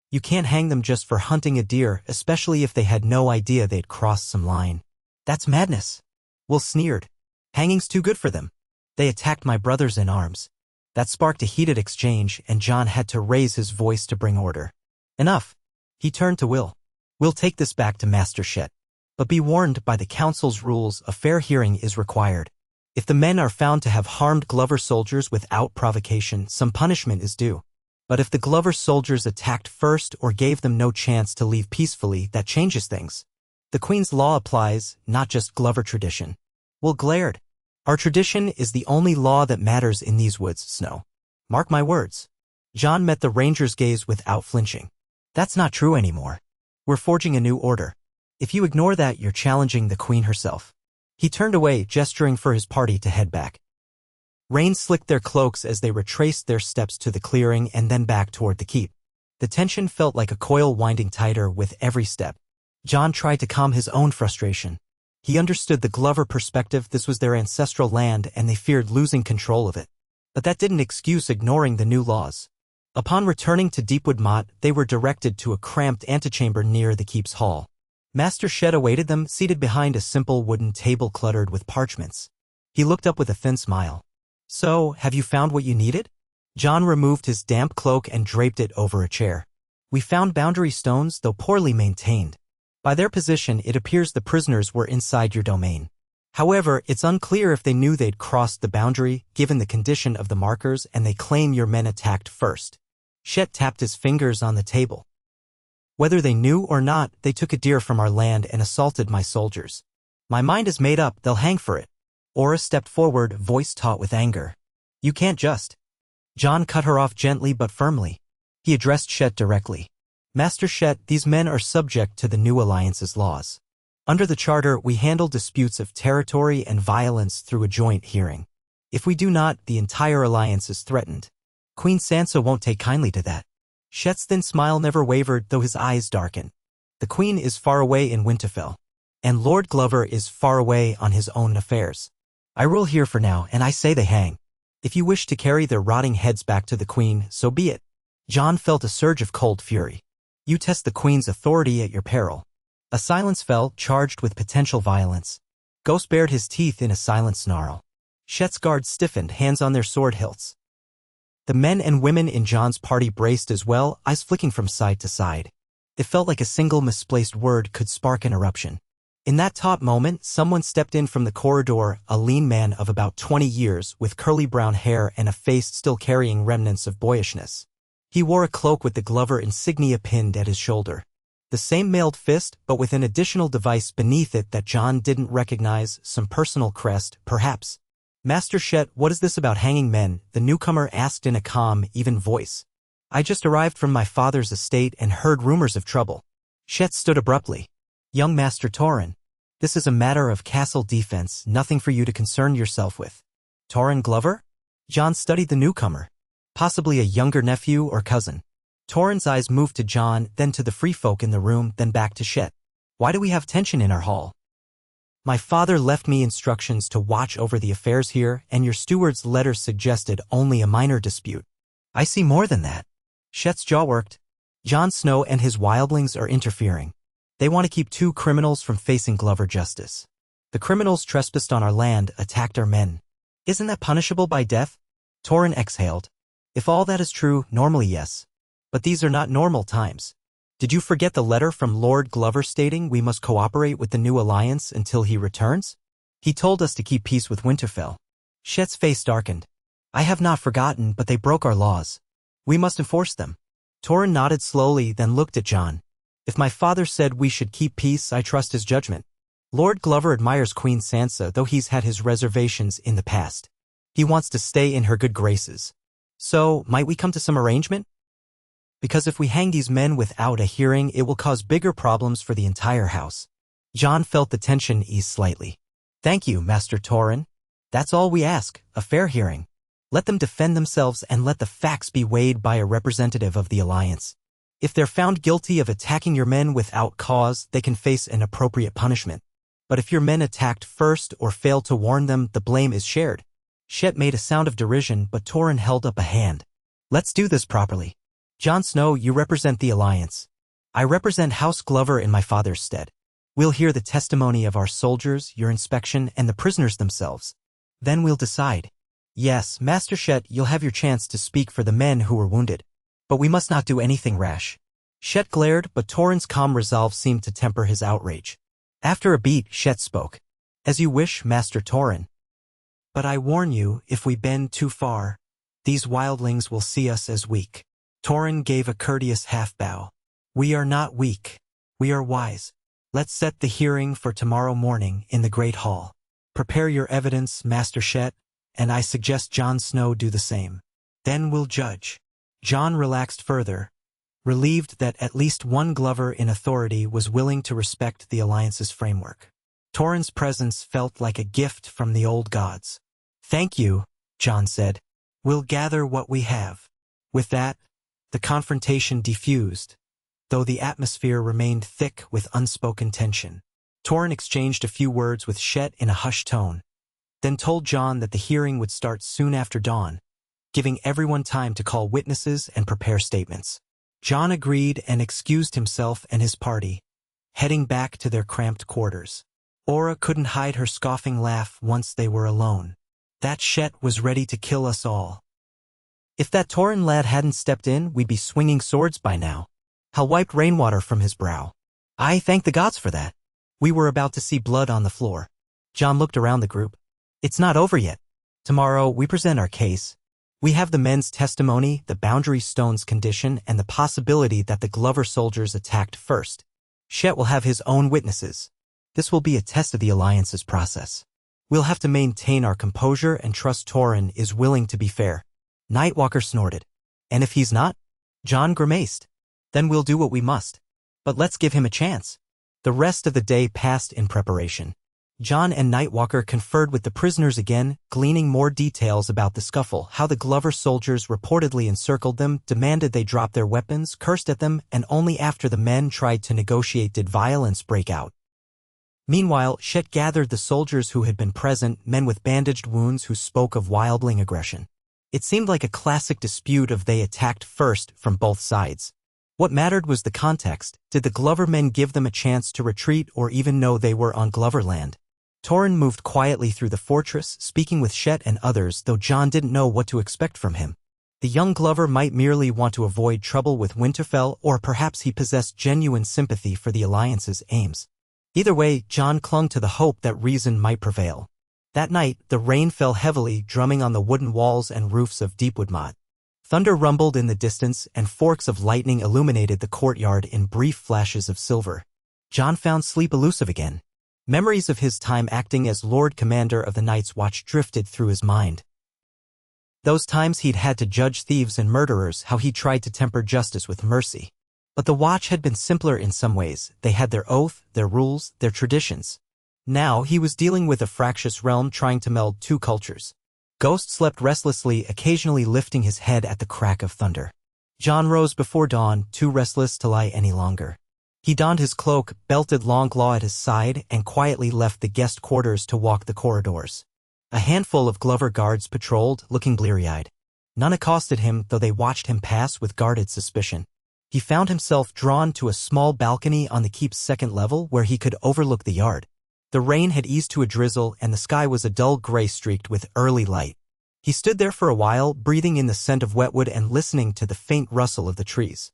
You can't hang them just for hunting a deer, especially if they had no idea they'd crossed some line. That's madness. Will sneered. Hanging's too good for them. They attacked my brothers in arms. That sparked a heated exchange, and Jon had to raise his voice to bring order. Enough. He turned to Will. We'll take this back to Master Shet. But be warned, by the council's rules, a fair hearing is required. If the men are found to have harmed Glover soldiers without provocation, some punishment is due. But if the Glover soldiers attacked first or gave them no chance to leave peacefully, that changes things. The Queen's law applies, not just Glover tradition. Will glared. Our tradition is the only law that matters in these woods, Snow. Mark my words. Jon met the ranger's gaze without flinching. That's not true anymore. We're forging a new order. If you ignore that, you're challenging the Queen herself. He turned away, gesturing for his party to head back. Rain slicked their cloaks as they retraced their steps to the clearing and then back toward the keep. The tension felt like a coil winding tighter with every step. Jon tried to calm his own frustration. He understood the Glover perspective. This was their ancestral land and they feared losing control of it. But that didn't excuse ignoring the new laws. Upon returning to Deepwood Motte, they were directed to a cramped antechamber near the keep's hall. Master Shet awaited them, seated behind a simple wooden table cluttered with parchments. He looked up with a thin smile. So, have you found what you needed? Jon removed his damp cloak and draped it over a chair. We found boundary stones, though poorly maintained. By their position, it appears the prisoners were inside your domain. However, it's unclear if they knew they'd crossed the boundary, given the condition of the markers, and they claim your men attacked first. Shet tapped his fingers on the table. Whether they knew or not, they took a deer from our land and assaulted my soldiers. My mind is made up, they'll hang for it. Aura stepped forward, voice taut with anger. You can't just. Jon cut her off gently but firmly. He addressed Shet directly. Master Shet, these men are subject to the new alliance's laws. Under the charter, we handle disputes of territory and violence through a joint hearing. If we do not, the entire alliance is threatened. Queen Sansa won't take kindly to that. Shet's thin smile never wavered, though his eyes darkened. The Queen is far away in Winterfell, and Lord Glover is far away on his own affairs. I rule here for now, and I say they hang. If you wish to carry their rotting heads back to the Queen, so be it. Jon felt a surge of cold fury. You test the Queen's authority at your peril. A silence fell, charged with potential violence. Ghost bared his teeth in a silent snarl. Shet's guards stiffened, hands on their sword hilts. The men and women in Jon's party braced as well, eyes flicking from side to side. It felt like a single misplaced word could spark an eruption. In that taut moment, someone stepped in from the corridor, a lean man of about 20 years, with curly brown hair and a face still carrying remnants of boyishness. He wore a cloak with the Glover insignia pinned at his shoulder. The same mailed fist, but with an additional device beneath it that Jon didn't recognize, some personal crest, perhaps. Master Shet, what is this about hanging men? The newcomer asked in a calm, even voice. I just arrived from my father's estate and heard rumors of trouble. Shet stood abruptly. Young Master Torrin, this is a matter of castle defense, nothing for you to concern yourself with. Torrin Glover? Jon studied the newcomer. Possibly a younger nephew or cousin. Torrin's eyes moved to Jon, then to the free folk in the room, then back to Shet. Why do we have tension in our hall? My father left me instructions to watch over the affairs here, and your steward's letter suggested only a minor dispute. I see more than that. Shet's jaw worked. Jon Snow and his wildlings are interfering. They want to keep two criminals from facing Glover justice. The criminals trespassed on our land, attacked our men. Isn't that punishable by death? Torrin exhaled. If all that is true, normally yes. But these are not normal times. Did you forget the letter from Lord Glover stating we must cooperate with the new alliance until he returns? He told us to keep peace with Winterfell. Shet's face darkened. I have not forgotten, but they broke our laws. We must enforce them. Torrin nodded slowly, then looked at Jon. If my father said we should keep peace, I trust his judgment. Lord Glover admires Queen Sansa, though he's had his reservations in the past. He wants to stay in her good graces. So, might we come to some arrangement? Because if we hang these men without a hearing, it will cause bigger problems for the entire house. Jon felt the tension ease slightly. Thank you, Master Torrin. That's all we ask, a fair hearing. Let them defend themselves and let the facts be weighed by a representative of the alliance. If they're found guilty of attacking your men without cause, they can face an appropriate punishment. But if your men attacked first or failed to warn them, the blame is shared. Shet made a sound of derision, but Torrhen held up a hand. Let's do this properly. Jon Snow, you represent the alliance. I represent House Glover in my father's stead. We'll hear the testimony of our soldiers, your inspection, and the prisoners themselves. Then we'll decide. Yes, Master Shet, you'll have your chance to speak for the men who were wounded. But we must not do anything rash. Shet glared, but Torrhen's calm resolve seemed to temper his outrage. After a beat, Shet spoke. As you wish, Master Torrhen. But I warn you, if we bend too far, these wildlings will see us as weak. Torrhen gave a courteous half-bow. We are not weak. We are wise. Let's set the hearing for tomorrow morning in the Great Hall. Prepare your evidence, Master Shet, and I suggest Jon Snow do the same. Then we'll judge. Jon relaxed further, relieved that at least one Glover in authority was willing to respect the alliance's framework. Torrhen's presence felt like a gift from the old gods. Thank you, Jon said. We'll gather what we have. With that, the confrontation diffused, though the atmosphere remained thick with unspoken tension. Torrhen exchanged a few words with Shet in a hushed tone, then told Jon that the hearing would start soon after dawn, giving everyone time to call witnesses and prepare statements. Jon agreed and excused himself and his party, heading back to their cramped quarters. Aura couldn't hide her scoffing laugh once they were alone. That Shet was ready to kill us all. If that Torrhen lad hadn't stepped in, we'd be swinging swords by now. Hal wiped rainwater from his brow. I thank the gods for that. We were about to see blood on the floor. Jon looked around the group. It's not over yet. Tomorrow, we present our case. We have the men's testimony, the boundary stone's condition, and the possibility that the Glover soldiers attacked first. Shet will have his own witnesses. This will be a test of the alliance's process. We'll have to maintain our composure and trust Torrhen is willing to be fair. Nightwalker snorted. And if he's not? Jon grimaced. Then we'll do what we must. But let's give him a chance. The rest of the day passed in preparation. Jon and Nightwalker conferred with the prisoners again, gleaning more details about the scuffle, how the Glover soldiers reportedly encircled them, demanded they drop their weapons, cursed at them, and only after the men tried to negotiate did violence break out. Meanwhile, Shet gathered the soldiers who had been present, men with bandaged wounds who spoke of wildling aggression. It seemed like a classic dispute of they attacked first from both sides. What mattered was the context. Did the Glover men give them a chance to retreat or even know they were on Glover land? Torrhen moved quietly through the fortress, speaking with Shet and others, though Jon didn't know what to expect from him. The young Glover might merely want to avoid trouble with Winterfell, or perhaps he possessed genuine sympathy for the alliance's aims. Either way, Jon clung to the hope that reason might prevail. That night, the rain fell heavily, drumming on the wooden walls and roofs of deepwood motte. Thunder rumbled in the distance, and forks of lightning illuminated the courtyard in brief flashes of silver. Jon found sleep elusive again. Memories of his time acting as Lord Commander of the Night's Watch drifted through his mind. Those times he'd had to judge thieves and murderers, how he tried to temper justice with mercy. But the Watch had been simpler in some ways. They had their oath, their rules, their traditions. Now he was dealing with a fractious realm trying to meld two cultures. Ghost slept restlessly, occasionally lifting his head at the crack of thunder. Jon rose before dawn, too restless to lie any longer. He donned his cloak, belted Longclaw at his side, and quietly left the guest quarters to walk the corridors. A handful of Glover guards patrolled, looking bleary-eyed. None accosted him, though they watched him pass with guarded suspicion. He found himself drawn to a small balcony on the keep's second level where he could overlook the yard. The rain had eased to a drizzle, and the sky was a dull gray streaked with early light. He stood there for a while, breathing in the scent of wetwood and listening to the faint rustle of the trees.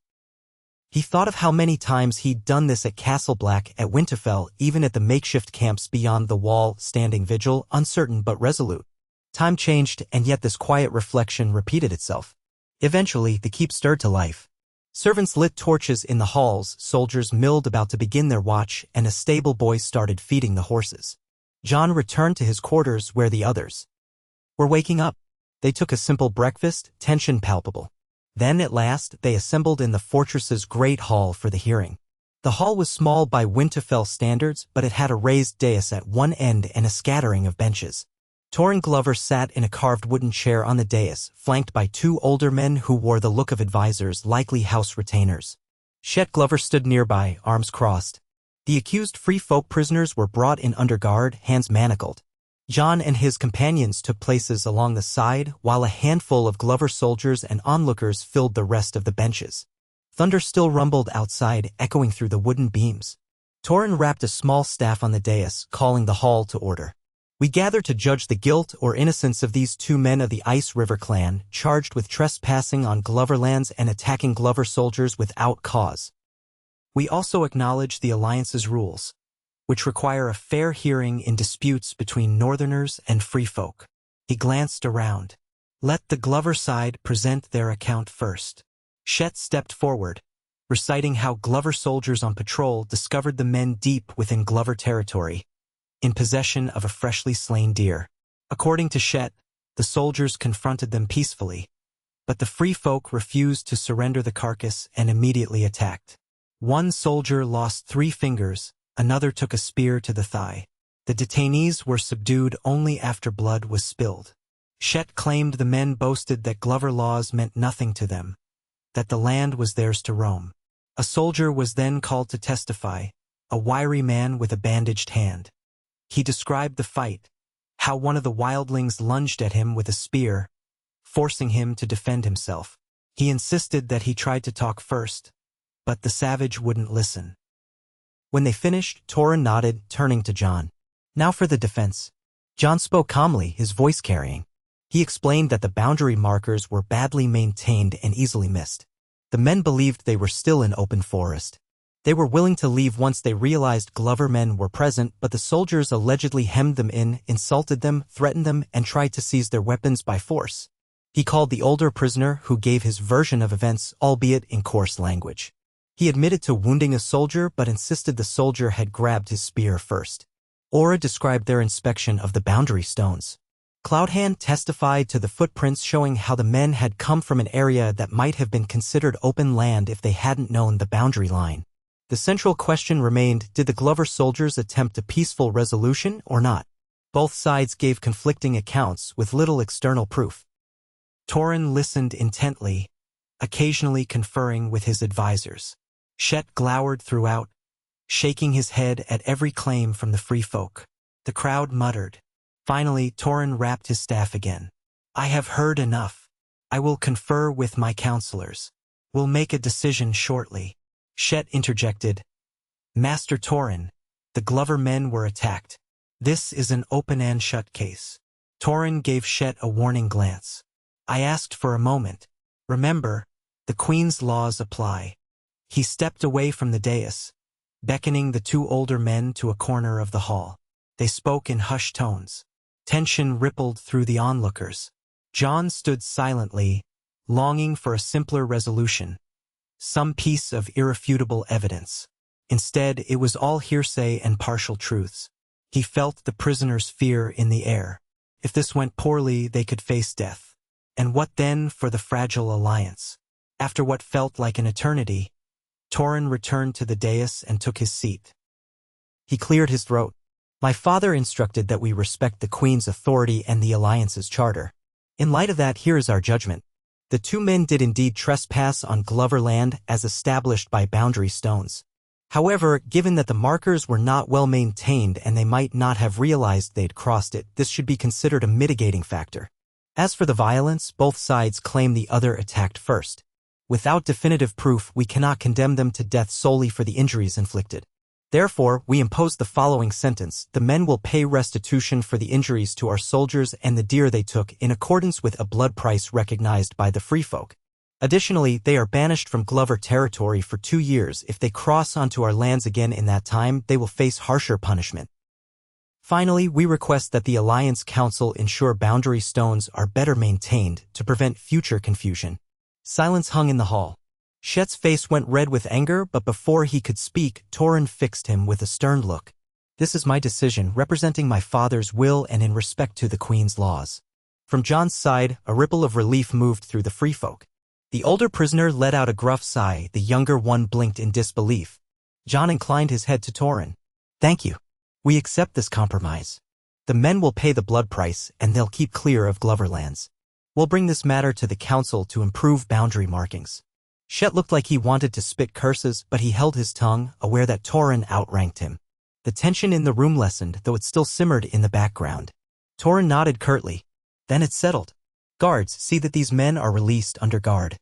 He thought of how many times he'd done this at Castle Black, at Winterfell, even at the makeshift camps beyond the wall, standing vigil, uncertain but resolute. Time changed, and yet this quiet reflection repeated itself. Eventually, the keep stirred to life. Servants lit torches in the halls, soldiers milled about to begin their watch, and a stable boy started feeding the horses. Jon returned to his quarters where the others were waking up. They took a simple breakfast, tension palpable. Then, at last, they assembled in the fortress's great hall for the hearing. The hall was small by Winterfell standards, but it had a raised dais at one end and a scattering of benches. Torrin Glover sat in a carved wooden chair on the dais, flanked by two older men who wore the look of advisors, likely house retainers. Chet Glover stood nearby, arms crossed. The accused free folk prisoners were brought in under guard, hands manacled. Jon and his companions took places along the side, while a handful of Glover soldiers and onlookers filled the rest of the benches. Thunder still rumbled outside, echoing through the wooden beams. Torrin rapped a small staff on the dais, calling the hall to order. We gather to judge the guilt or innocence of these two men of the Ice River clan, charged with trespassing on Glover lands and attacking Glover soldiers without cause. We also acknowledge the Alliance's rules, which require a fair hearing in disputes between Northerners and free folk. He glanced around. Let the Glover side present their account first. Chet stepped forward, reciting how Glover soldiers on patrol discovered the men deep within Glover territory, in possession of a freshly slain deer. According to Chet, the soldiers confronted them peacefully, but the free folk refused to surrender the carcass and immediately attacked. One soldier lost 3 fingers, another took a spear to the thigh. The detainees were subdued only after blood was spilled. Chet claimed the men boasted that Glover laws meant nothing to them, that the land was theirs to roam. A soldier was then called to testify, a wiry man with a bandaged hand. He described the fight, how one of the wildlings lunged at him with a spear, forcing him to defend himself. He insisted that he tried to talk first, but the savage wouldn't listen. When they finished, Torrin nodded, turning to Jon. Now for the defense. Jon spoke calmly, his voice carrying. He explained that the boundary markers were badly maintained and easily missed. The men believed they were still in open forest. They were willing to leave once they realized Glover men were present, but the soldiers allegedly hemmed them in, insulted them, threatened them, and tried to seize their weapons by force. He called the older prisoner, who gave his version of events, albeit in coarse language. He admitted to wounding a soldier but insisted the soldier had grabbed his spear first. Aura described their inspection of the boundary stones. Cloudhand testified to the footprints showing how the men had come from an area that might have been considered open land if they hadn't known the boundary line. The central question remained, did the Glover soldiers attempt a peaceful resolution or not? Both sides gave conflicting accounts with little external proof. Torrin listened intently, occasionally conferring with his advisors. Chet glowered throughout, shaking his head at every claim from the free folk. The crowd muttered. Finally, Torrin rapped his staff again. I have heard enough. I will confer with my counselors. We'll make a decision shortly. Chet interjected. Master Torrin, the Glover men were attacked. This is an open and shut case. Torrin gave Chet a warning glance. I asked for a moment. Remember, the Queen's laws apply. He stepped away from the dais, beckoning the 2 older men to a corner of the hall. They spoke in hushed tones. Tension rippled through the onlookers. Jon stood silently, longing for a simpler resolution, some piece of irrefutable evidence. Instead, it was all hearsay and partial truths. He felt the prisoners' fear in the air. If this went poorly, they could face death. And what then for the fragile alliance? After what felt like an eternity, Torrin returned to the dais and took his seat. He cleared his throat. My father instructed that we respect the Queen's authority and the Alliance's charter. In light of that, here is our judgment. The 2 men did indeed trespass on Glover land as established by boundary stones. However, given that the markers were not well maintained and they might not have realized they'd crossed it, this should be considered a mitigating factor. As for the violence, both sides claim the other attacked first. Without definitive proof, we cannot condemn them to death solely for the injuries inflicted. Therefore, we impose the following sentence. The men will pay restitution for the injuries to our soldiers and the deer they took in accordance with a blood price recognized by the free folk. Additionally, they are banished from Glover territory for 2 years. If they cross onto our lands again in that time, they will face harsher punishment. Finally, we request that the Alliance Council ensure boundary stones are better maintained to prevent future confusion. Silence hung in the hall. Chet's face went red with anger, but before he could speak, Torrin fixed him with a stern look. This is my decision, representing my father's will and in respect to the Queen's laws. From Jon's side, a ripple of relief moved through the free folk. The older prisoner let out a gruff sigh, the younger one blinked in disbelief. Jon inclined his head to Torrin. Thank you. We accept this compromise. The men will pay the blood price, and they'll keep clear of Glover lands. We'll bring this matter to the council to improve boundary markings. Shet looked like he wanted to spit curses, but he held his tongue, aware that Torrin outranked him. The tension in the room lessened, though it still simmered in the background. Torrin nodded curtly. Then it settled. Guards, see that these men are released under guard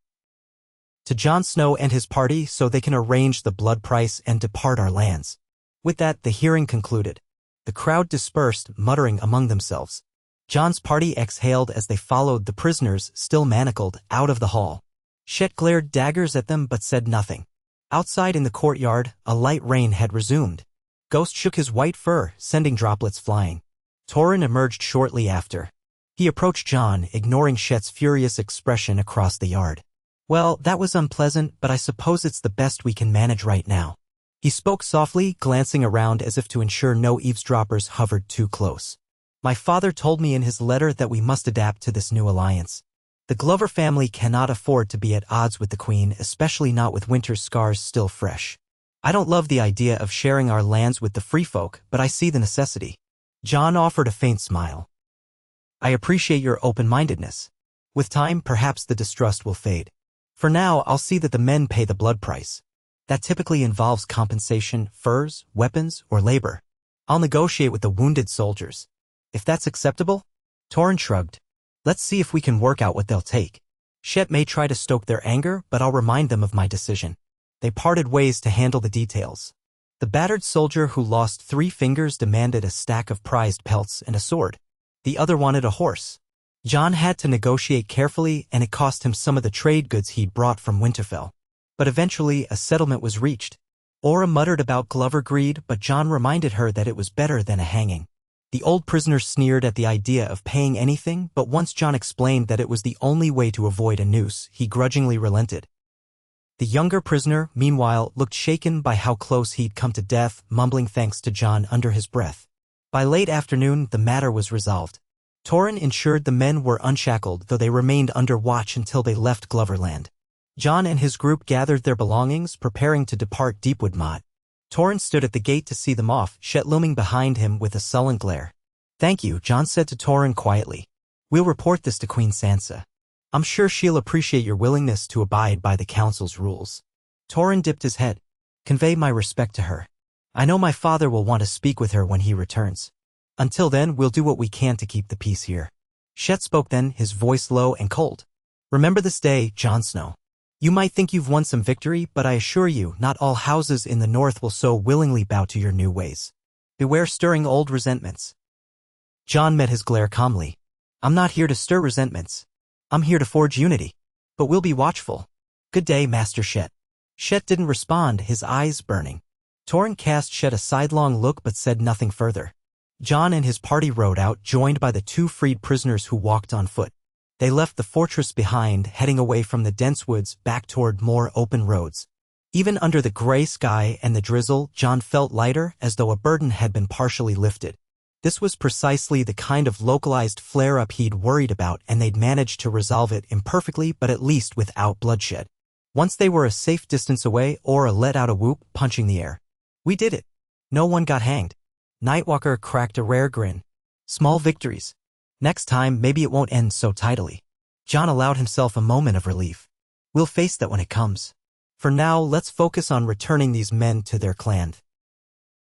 to Jon Snow and his party so they can arrange the blood price and depart our lands. With that, the hearing concluded. The crowd dispersed, muttering among themselves. Jon's party exhaled as they followed the prisoners, still manacled, out of the hall. Shet glared daggers at them but said nothing. Outside in the courtyard, a light rain had resumed. Ghost shook his white fur, sending droplets flying. Torrin emerged shortly after. He approached Jon, ignoring Shet's furious expression across the yard. Well, that was unpleasant, but I suppose it's the best we can manage right now. He spoke softly, glancing around as if to ensure no eavesdroppers hovered too close. My father told me in his letter that we must adapt to this new alliance. The Glover family cannot afford to be at odds with the Queen, especially not with winter's scars still fresh. I don't love the idea of sharing our lands with the free folk, but I see the necessity. Jon offered a faint smile. I appreciate your open-mindedness. With time, perhaps the distrust will fade. For now, I'll see that the men pay the blood price. That typically involves compensation, furs, weapons, or labor. I'll negotiate with the wounded soldiers. If that's acceptable? Torrin shrugged. Let's see if we can work out what they'll take. Shet may try to stoke their anger, but I'll remind them of my decision. They parted ways to handle the details. The battered soldier who lost 3 fingers demanded a stack of prized pelts and a sword. The other wanted a horse. Jon had to negotiate carefully, and it cost him some of the trade goods he'd brought from Winterfell. But eventually, a settlement was reached. Aura muttered about Glover greed, but Jon reminded her that it was better than a hanging. The old prisoner sneered at the idea of paying anything, but once Jon explained that it was the only way to avoid a noose, he grudgingly relented. The younger prisoner, meanwhile, looked shaken by how close he'd come to death, mumbling thanks to Jon under his breath. By late afternoon, the matter was resolved. Torrin ensured the men were unshackled, though they remained under watch until they left Gloverland. Jon and his group gathered their belongings, preparing to depart Deepwood Motte. Torrin stood at the gate to see them off, Shet looming behind him with a sullen glare. Thank you, Jon said to Torrin quietly. We'll report this to Queen Sansa. I'm sure she'll appreciate your willingness to abide by the council's rules. Torrin dipped his head. Convey my respect to her. I know my father will want to speak with her when he returns. Until then, we'll do what we can to keep the peace here. Shet spoke then, his voice low and cold. Remember this day, Jon Snow. You might think you've won some victory, but I assure you, not all houses in the north will so willingly bow to your new ways. Beware stirring old resentments. Jon met his glare calmly. I'm not here to stir resentments. I'm here to forge unity. But we'll be watchful. Good day, Master Shet. Shet didn't respond, his eyes burning. Torrin cast Shet a sidelong look but said nothing further. Jon and his party rode out, joined by the 2 freed prisoners who walked on foot. They left the fortress behind, heading away from the dense woods back toward more open roads. Even under the gray sky and the drizzle, Jon felt lighter, as though a burden had been partially lifted. This was precisely the kind of localized flare-up he'd worried about, and they'd managed to resolve it imperfectly but at least without bloodshed. Once they were a safe distance away, Aura let out a whoop, punching the air. We did it. No one got hanged. Nightwalker cracked a rare grin. Small victories. Next time, maybe it won't end so tidily. Jon allowed himself a moment of relief. We'll face that when it comes. For now, let's focus on returning these men to their clan.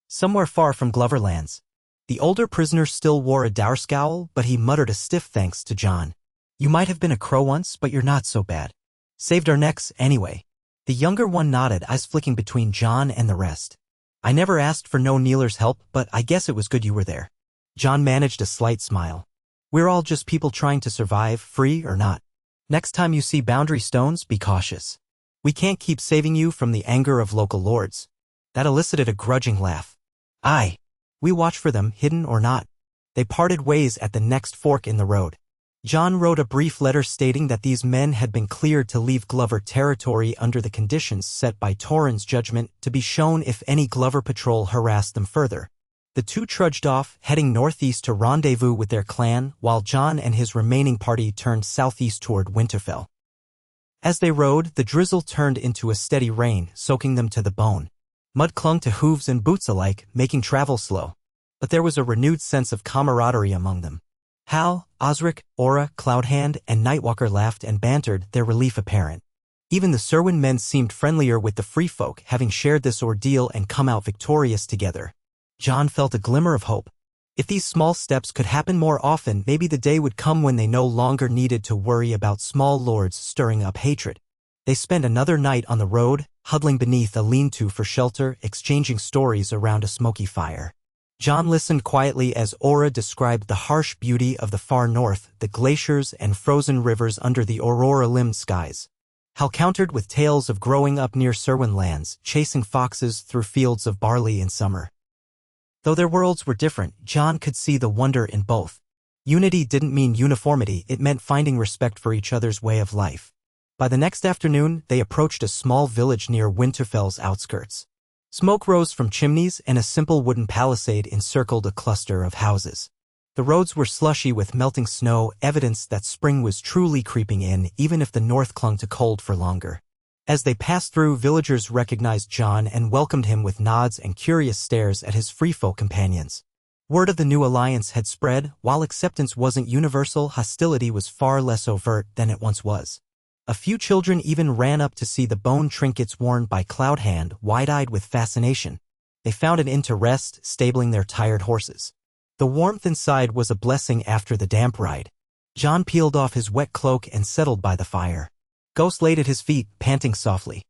Somewhere far from Gloverlands. The older prisoner still wore a dour scowl, but he muttered a stiff thanks to Jon. You might have been a crow once, but you're not so bad. Saved our necks, anyway. The younger one nodded, eyes flicking between Jon and the rest. I never asked for no kneeler's help, but I guess it was good you were there. Jon managed a slight smile. We're all just people trying to survive, free or not. Next time you see boundary stones, be cautious. We can't keep saving you from the anger of local lords. That elicited a grudging laugh. Aye. We watch for them, hidden or not. They parted ways at the next fork in the road. Jon wrote a brief letter stating that these men had been cleared to leave Glover territory under the conditions set by Torrin's judgment, to be shown if any Glover patrol harassed them further. The 2 trudged off, heading northeast to rendezvous with their clan, while Jon and his remaining party turned southeast toward Winterfell. As they rode, the drizzle turned into a steady rain, soaking them to the bone. Mud clung to hooves and boots alike, making travel slow. but there was a renewed sense of camaraderie among them. Hal, Osric, Aura, Cloudhand, and Nightwalker laughed and bantered, their relief apparent. Even the Serwyn men seemed friendlier with the free folk, having shared this ordeal and come out victorious together. Jon felt a glimmer of hope. If these small steps could happen more often, maybe the day would come when they no longer needed to worry about small lords stirring up hatred. They spent another night on the road, huddling beneath a lean-to for shelter, exchanging stories around a smoky fire. Jon listened quietly as Aura described the harsh beauty of the far north, the glaciers and frozen rivers under the aurora-limned skies. Hal countered with tales of growing up near Serwyn lands, chasing foxes through fields of barley in summer. Though their worlds were different, Jon could see the wonder in both. Unity didn't mean uniformity, it meant finding respect for each other's way of life. By the next afternoon, they approached a small village near Winterfell's outskirts. Smoke rose from chimneys and a simple wooden palisade encircled a cluster of houses. The roads were slushy with melting snow, evidence that spring was truly creeping in, even if the north clung to cold for longer. As they passed through, villagers recognized Jon and welcomed him with nods and curious stares at his freefolk companions. Word of the new alliance had spread. While acceptance wasn't universal, hostility was far less overt than it once was. A few children even ran up to see the bone trinkets worn by Cloudhand, wide-eyed with fascination. They found an inn to rest, stabling their tired horses. The warmth inside was a blessing after the damp ride. Jon peeled off his wet cloak and settled by the fire. Ghost laid at his feet, panting softly.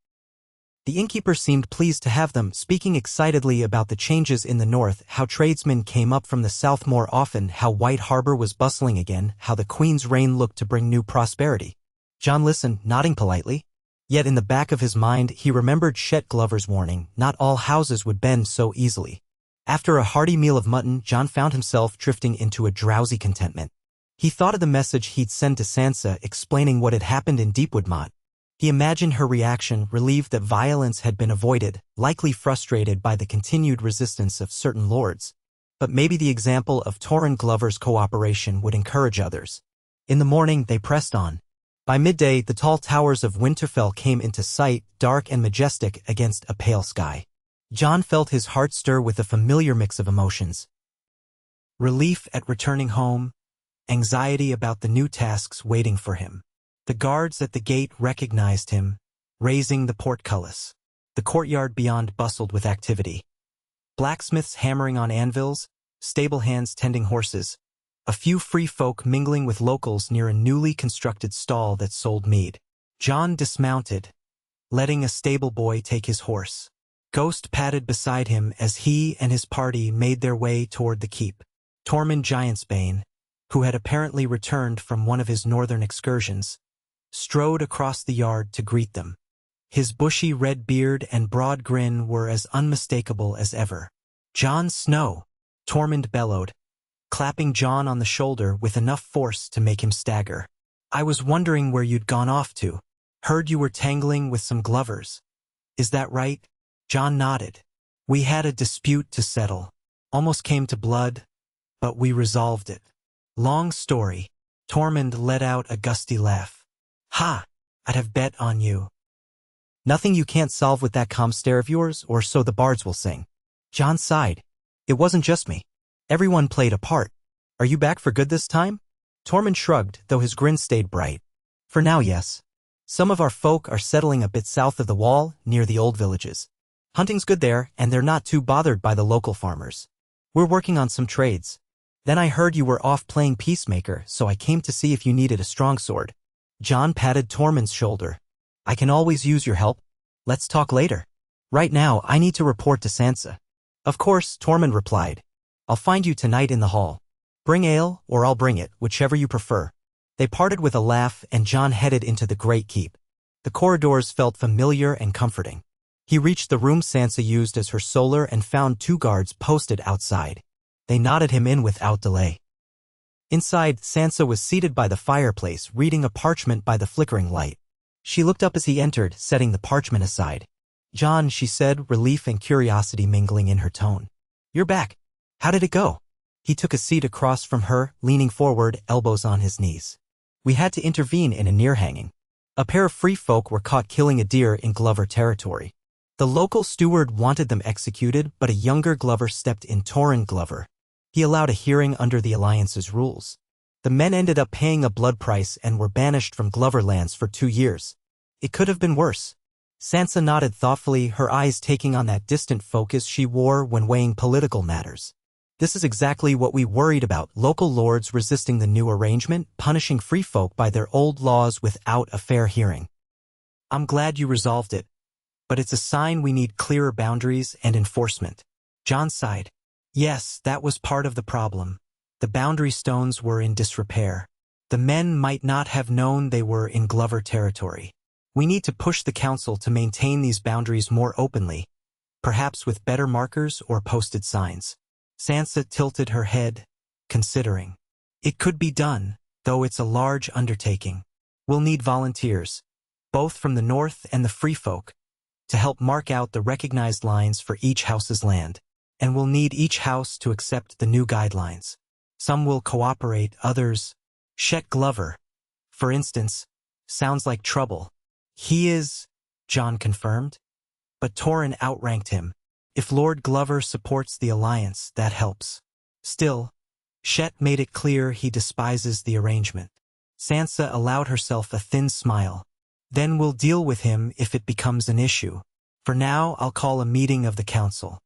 The innkeeper seemed pleased to have them, speaking excitedly about the changes in the north, how tradesmen came up from the south more often, how White Harbor was bustling again, how the Queen's reign looked to bring new prosperity. Jon listened, nodding politely. Yet in the back of his mind he remembered Chet Glover's warning, not all houses would bend so easily. After a hearty meal of mutton, Jon found himself drifting into a drowsy contentment. He thought of the message he'd send to Sansa explaining what had happened in Deepwood Motte. He imagined her reaction, relieved that violence had been avoided, likely frustrated by the continued resistance of certain lords. But maybe the example of Torrhen Glover's cooperation would encourage others. In the morning, they pressed on. By midday, the tall towers of Winterfell came into sight, dark and majestic against a pale sky. Jon felt his heart stir with a familiar mix of emotions. Relief at returning home, anxiety about the new tasks waiting for him. The guards at the gate recognized him, raising the portcullis. The courtyard beyond bustled with activity. Blacksmiths hammering on anvils, stable hands tending horses, a few free folk mingling with locals near a newly constructed stall that sold mead. Jon dismounted, letting a stable boy take his horse. Ghost padded beside him as he and his party made their way toward the keep. Tormund Giantsbane, who had apparently returned from one of his northern excursions, strode across the yard to greet them. His bushy red beard and broad grin were as unmistakable as ever. "Jon Snow," Tormund bellowed, clapping Jon on the shoulder with enough force to make him stagger. "I was wondering where you'd gone off to. Heard you were tangling with some Glovers. Is that right?" Jon nodded. "We had a dispute to settle. Almost came to blood, but we resolved it." "Long story." Tormund let out a gusty laugh. "Ha! I'd have bet on you." "Nothing you can't solve with that calm stare of yours, or so the bards will sing." Jon sighed. "It wasn't just me. Everyone played a part. Are you back for good this time?" Tormund shrugged, though his grin stayed bright. "For now, yes. Some of our folk are settling a bit south of the wall, near the old villages. Hunting's good there, and they're not too bothered by the local farmers. We're working on some trades. Then I heard you were off playing peacemaker, so I came to see if you needed a strong sword." Jon patted Tormund's shoulder. "I can always use your help. Let's talk later. Right now, I need to report to Sansa." "Of course," Tormund replied. "I'll find you tonight in the hall. Bring ale, or I'll bring it, whichever you prefer." They parted with a laugh, and Jon headed into the great keep. The corridors felt familiar and comforting. He reached the room Sansa used as her solar and found 2 guards posted outside. They nodded him in without delay. Inside, Sansa was seated by the fireplace, reading a parchment by the flickering light. She looked up as he entered, setting the parchment aside. "Jon," she said, relief and curiosity mingling in her tone. "You're back. How did it go?" He took a seat across from her, leaning forward, elbows on his knees. "We had to intervene in a near-hanging. A pair of free folk were caught killing a deer in Glover territory. The local steward wanted them executed, but a younger Glover stepped in. Torrhen Glover, He allowed a hearing under the Alliance's rules. The men ended up paying a blood price and were banished from Glover lands for 2 years. It could have been worse. Sansa nodded thoughtfully, her eyes taking on that distant focus she wore when weighing political matters. This is exactly what we worried about, local lords resisting the new arrangement, punishing free folk by their old laws without a fair hearing. I'm glad you resolved it, but it's a sign we need clearer boundaries and enforcement. Jon sighed. Yes, that was part of the problem. The boundary stones were in disrepair. The men might not have known they were in Glover territory. We need to push the council to maintain these boundaries more openly, perhaps with better markers or posted signs. Sansa tilted her head, considering. It could be done, though it's a large undertaking. We'll need volunteers, both from the north and the free folk, to help mark out the recognized lines for each house's land. And we'll need each house to accept the new guidelines. Some will cooperate, others. Shet Glover, for instance, sounds like trouble. He is, Jon confirmed. But Torrhen outranked him. If Lord Glover supports the alliance, that helps. Still, Shet made it clear he despises the arrangement. Sansa allowed herself a thin smile. Then we'll deal with him if it becomes an issue. For now, I'll call a meeting of the council.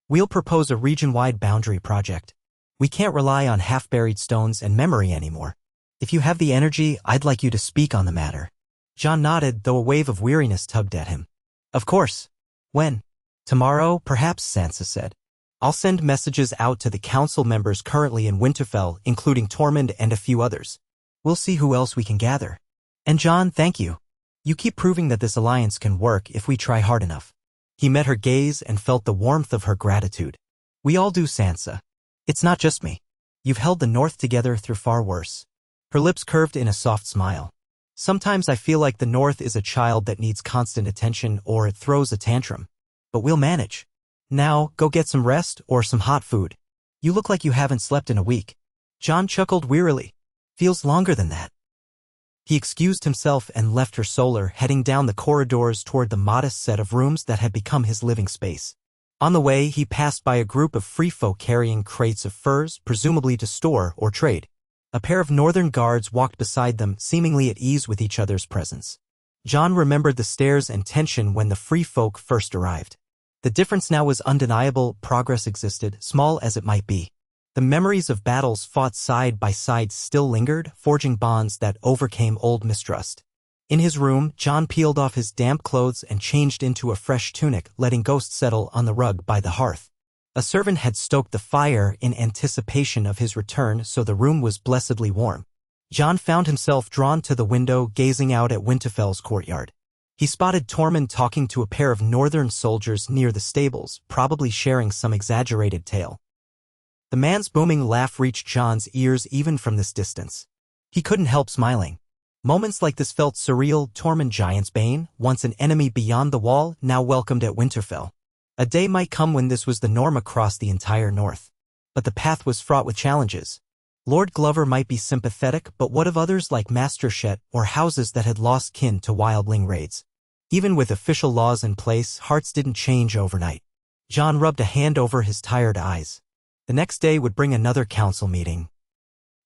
We'll propose a region-wide boundary project. We can't rely on half-buried stones and memory anymore. If you have the energy, I'd like you to speak on the matter. Jon nodded, though a wave of weariness tugged at him. Of course. When? Tomorrow, perhaps, Sansa said. I'll send messages out to the council members currently in Winterfell, including Tormund and a few others. We'll see who else we can gather. And Jon, thank you. You keep proving that this alliance can work if we try hard enough. He met her gaze and felt the warmth of her gratitude. We all do, Sansa. It's not just me. You've held the North together through far worse. Her lips curved in a soft smile. Sometimes I feel like the North is a child that needs constant attention or it throws a tantrum. But we'll manage. Now, go get some rest or some hot food. You look like you haven't slept in a week. Jon chuckled wearily. Feels longer than that. He excused himself and left her solar, heading down the corridors toward the modest set of rooms that had become his living space. On the way, he passed by a group of free folk carrying crates of furs, presumably to store or trade. A pair of northern guards walked beside them, seemingly at ease with each other's presence. Jon remembered the stares and tension when the free folk first arrived. The difference now was undeniable. Progress existed, small as it might be. The memories of battles fought side by side still lingered, forging bonds that overcame old mistrust. In his room, Jon peeled off his damp clothes and changed into a fresh tunic, letting Ghost settle on the rug by the hearth. A servant had stoked the fire in anticipation of his return, so the room was blessedly warm. Jon found himself drawn to the window, gazing out at Winterfell's courtyard. He spotted Tormund talking to a pair of northern soldiers near the stables, probably sharing some exaggerated tale. The man's booming laugh reached Jon's ears even from this distance. He couldn't help smiling. Moments like this felt surreal. Tormund Giantsbane, once an enemy beyond the wall, now welcomed at Winterfell. A day might come when this was the norm across the entire North. But the path was fraught with challenges. Lord Glover might be sympathetic, but what of others like Master Shet or houses that had lost kin to wildling raids? Even with official laws in place, hearts didn't change overnight. Jon rubbed a hand over his tired eyes. The next day would bring another council meeting.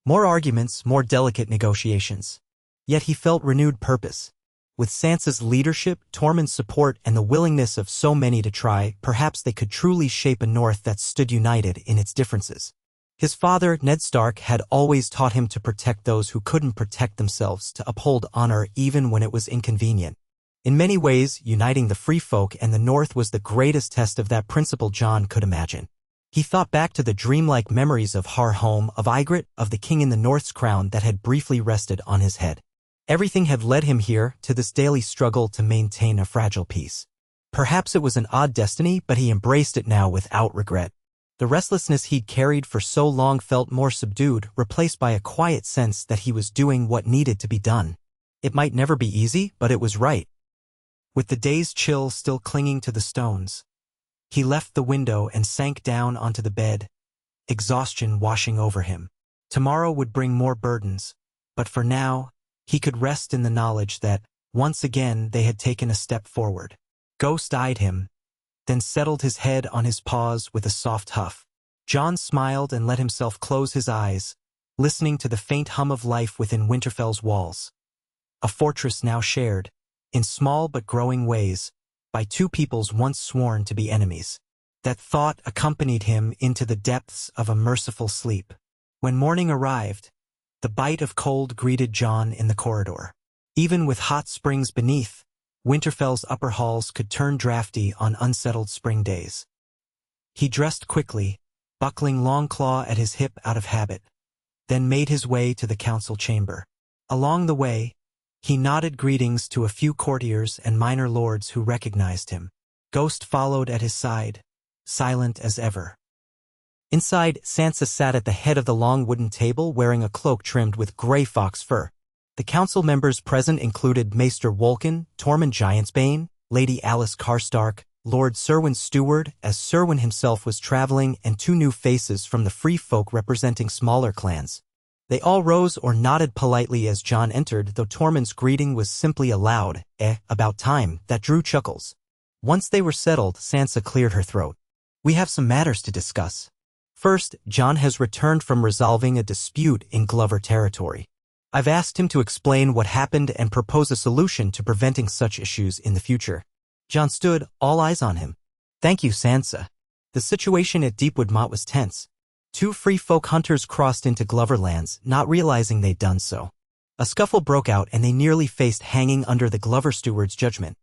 More arguments, more delicate negotiations. Yet he felt renewed purpose. With Sansa's leadership, Tormund's support, and the willingness of so many to try, perhaps they could truly shape a North that stood united in its differences. His father, Ned Stark, had always taught him to protect those who couldn't protect themselves, to uphold honor even when it was inconvenient. In many ways, uniting the free folk and the North was the greatest test of that principle Jon could imagine. He thought back to the dreamlike memories of Har Home, of Ygritte, of the king in the North's crown that had briefly rested on his head. Everything had led him here, to this daily struggle to maintain a fragile peace. Perhaps it was an odd destiny, but he embraced it now without regret. The restlessness he'd carried for so long felt more subdued, replaced by a quiet sense that he was doing what needed to be done. It might never be easy, but it was right. With the day's chill still clinging to the stones, he left the window and sank down onto the bed, exhaustion washing over him. Tomorrow would bring more burdens, but for now, he could rest in the knowledge that, once again, they had taken a step forward. Ghost eyed him, then settled his head on his paws with a soft huff. Jon smiled and let himself close his eyes, listening to the faint hum of life within Winterfell's walls. A fortress now shared, in small but growing ways, by two peoples once sworn to be enemies. That thought accompanied him into the depths of a merciful sleep. When morning arrived, the bite of cold greeted Jon in the corridor. Even with hot springs beneath, Winterfell's upper halls could turn drafty on unsettled spring days. He dressed quickly, buckling Longclaw at his hip out of habit, then made his way to the council chamber. Along the way, he nodded greetings to a few courtiers and minor lords who recognized him. Ghost followed at his side, silent as ever. Inside, Sansa sat at the head of the long wooden table wearing a cloak trimmed with gray fox fur. The council members present included Maester Wolkan, Tormund Giantsbane, Lady Alice Karstark, Lord Serwyn Steward, as Serwyn himself was traveling, and two new faces from the free folk representing smaller clans. They all rose or nodded politely as Jon entered, though Tormund's greeting was simply a loud, about time, that drew chuckles. Once they were settled, Sansa cleared her throat. We have some matters to discuss. First, Jon has returned from resolving a dispute in Glover territory. I've asked him to explain what happened and propose a solution to preventing such issues in the future. Jon stood, all eyes on him. Thank you, Sansa. The situation at Deepwood Motte was tense. Two free folk hunters crossed into Gloverlands, not realizing they'd done so. A scuffle broke out and they nearly faced hanging under the Glover steward's judgment.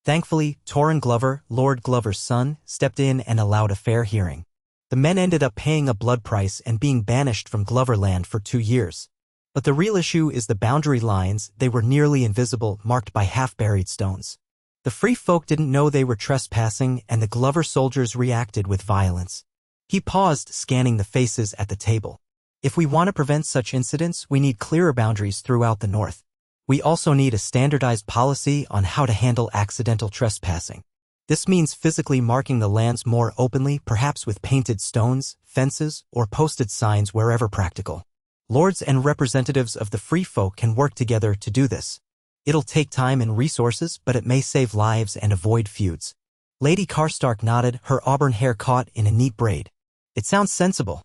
Thankfully, Torrhen Glover, Lord Glover's son, stepped in and allowed a fair hearing. The men ended up paying a blood price and being banished from Gloverland for 2 years. But the real issue is the boundary lines. They were nearly invisible, marked by half-buried stones. The free folk didn't know they were trespassing, and the Glover soldiers reacted with violence. He paused, scanning the faces at the table. If we want to prevent such incidents, we need clearer boundaries throughout the north. We also need a standardized policy on how to handle accidental trespassing. This means physically marking the lands more openly, perhaps with painted stones, fences, or posted signs wherever practical. Lords and representatives of the free folk can work together to do this. It'll take time and resources, but it may save lives and avoid feuds. Lady Karstark nodded, her auburn hair caught in a neat braid. It sounds sensible.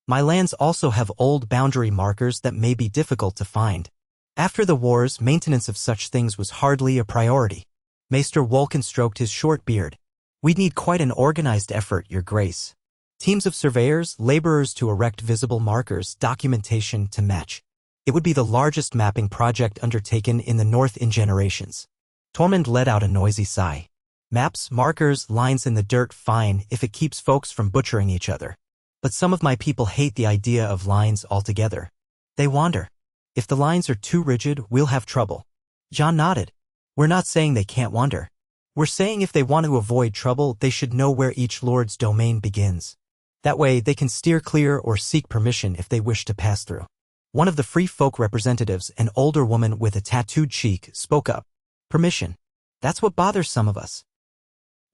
My lands also have old boundary markers that may be difficult to find. After the wars, maintenance of such things was hardly a priority. Maester Wolkan stroked his short beard. We'd need quite an organized effort, Your Grace. Teams of surveyors, laborers to erect visible markers, documentation to match. It would be the largest mapping project undertaken in the north in generations. Tormund let out a noisy sigh. Maps, markers, lines in the dirt, fine if it keeps folks from butchering each other. But some of my people hate the idea of lines altogether. They wander. If the lines are too rigid, we'll have trouble. Jon nodded. We're not saying they can't wander. We're saying if they want to avoid trouble, they should know where each lord's domain begins. That way, they can steer clear or seek permission if they wish to pass through. One of the free folk representatives, an older woman with a tattooed cheek, spoke up. Permission. That's what bothers some of us.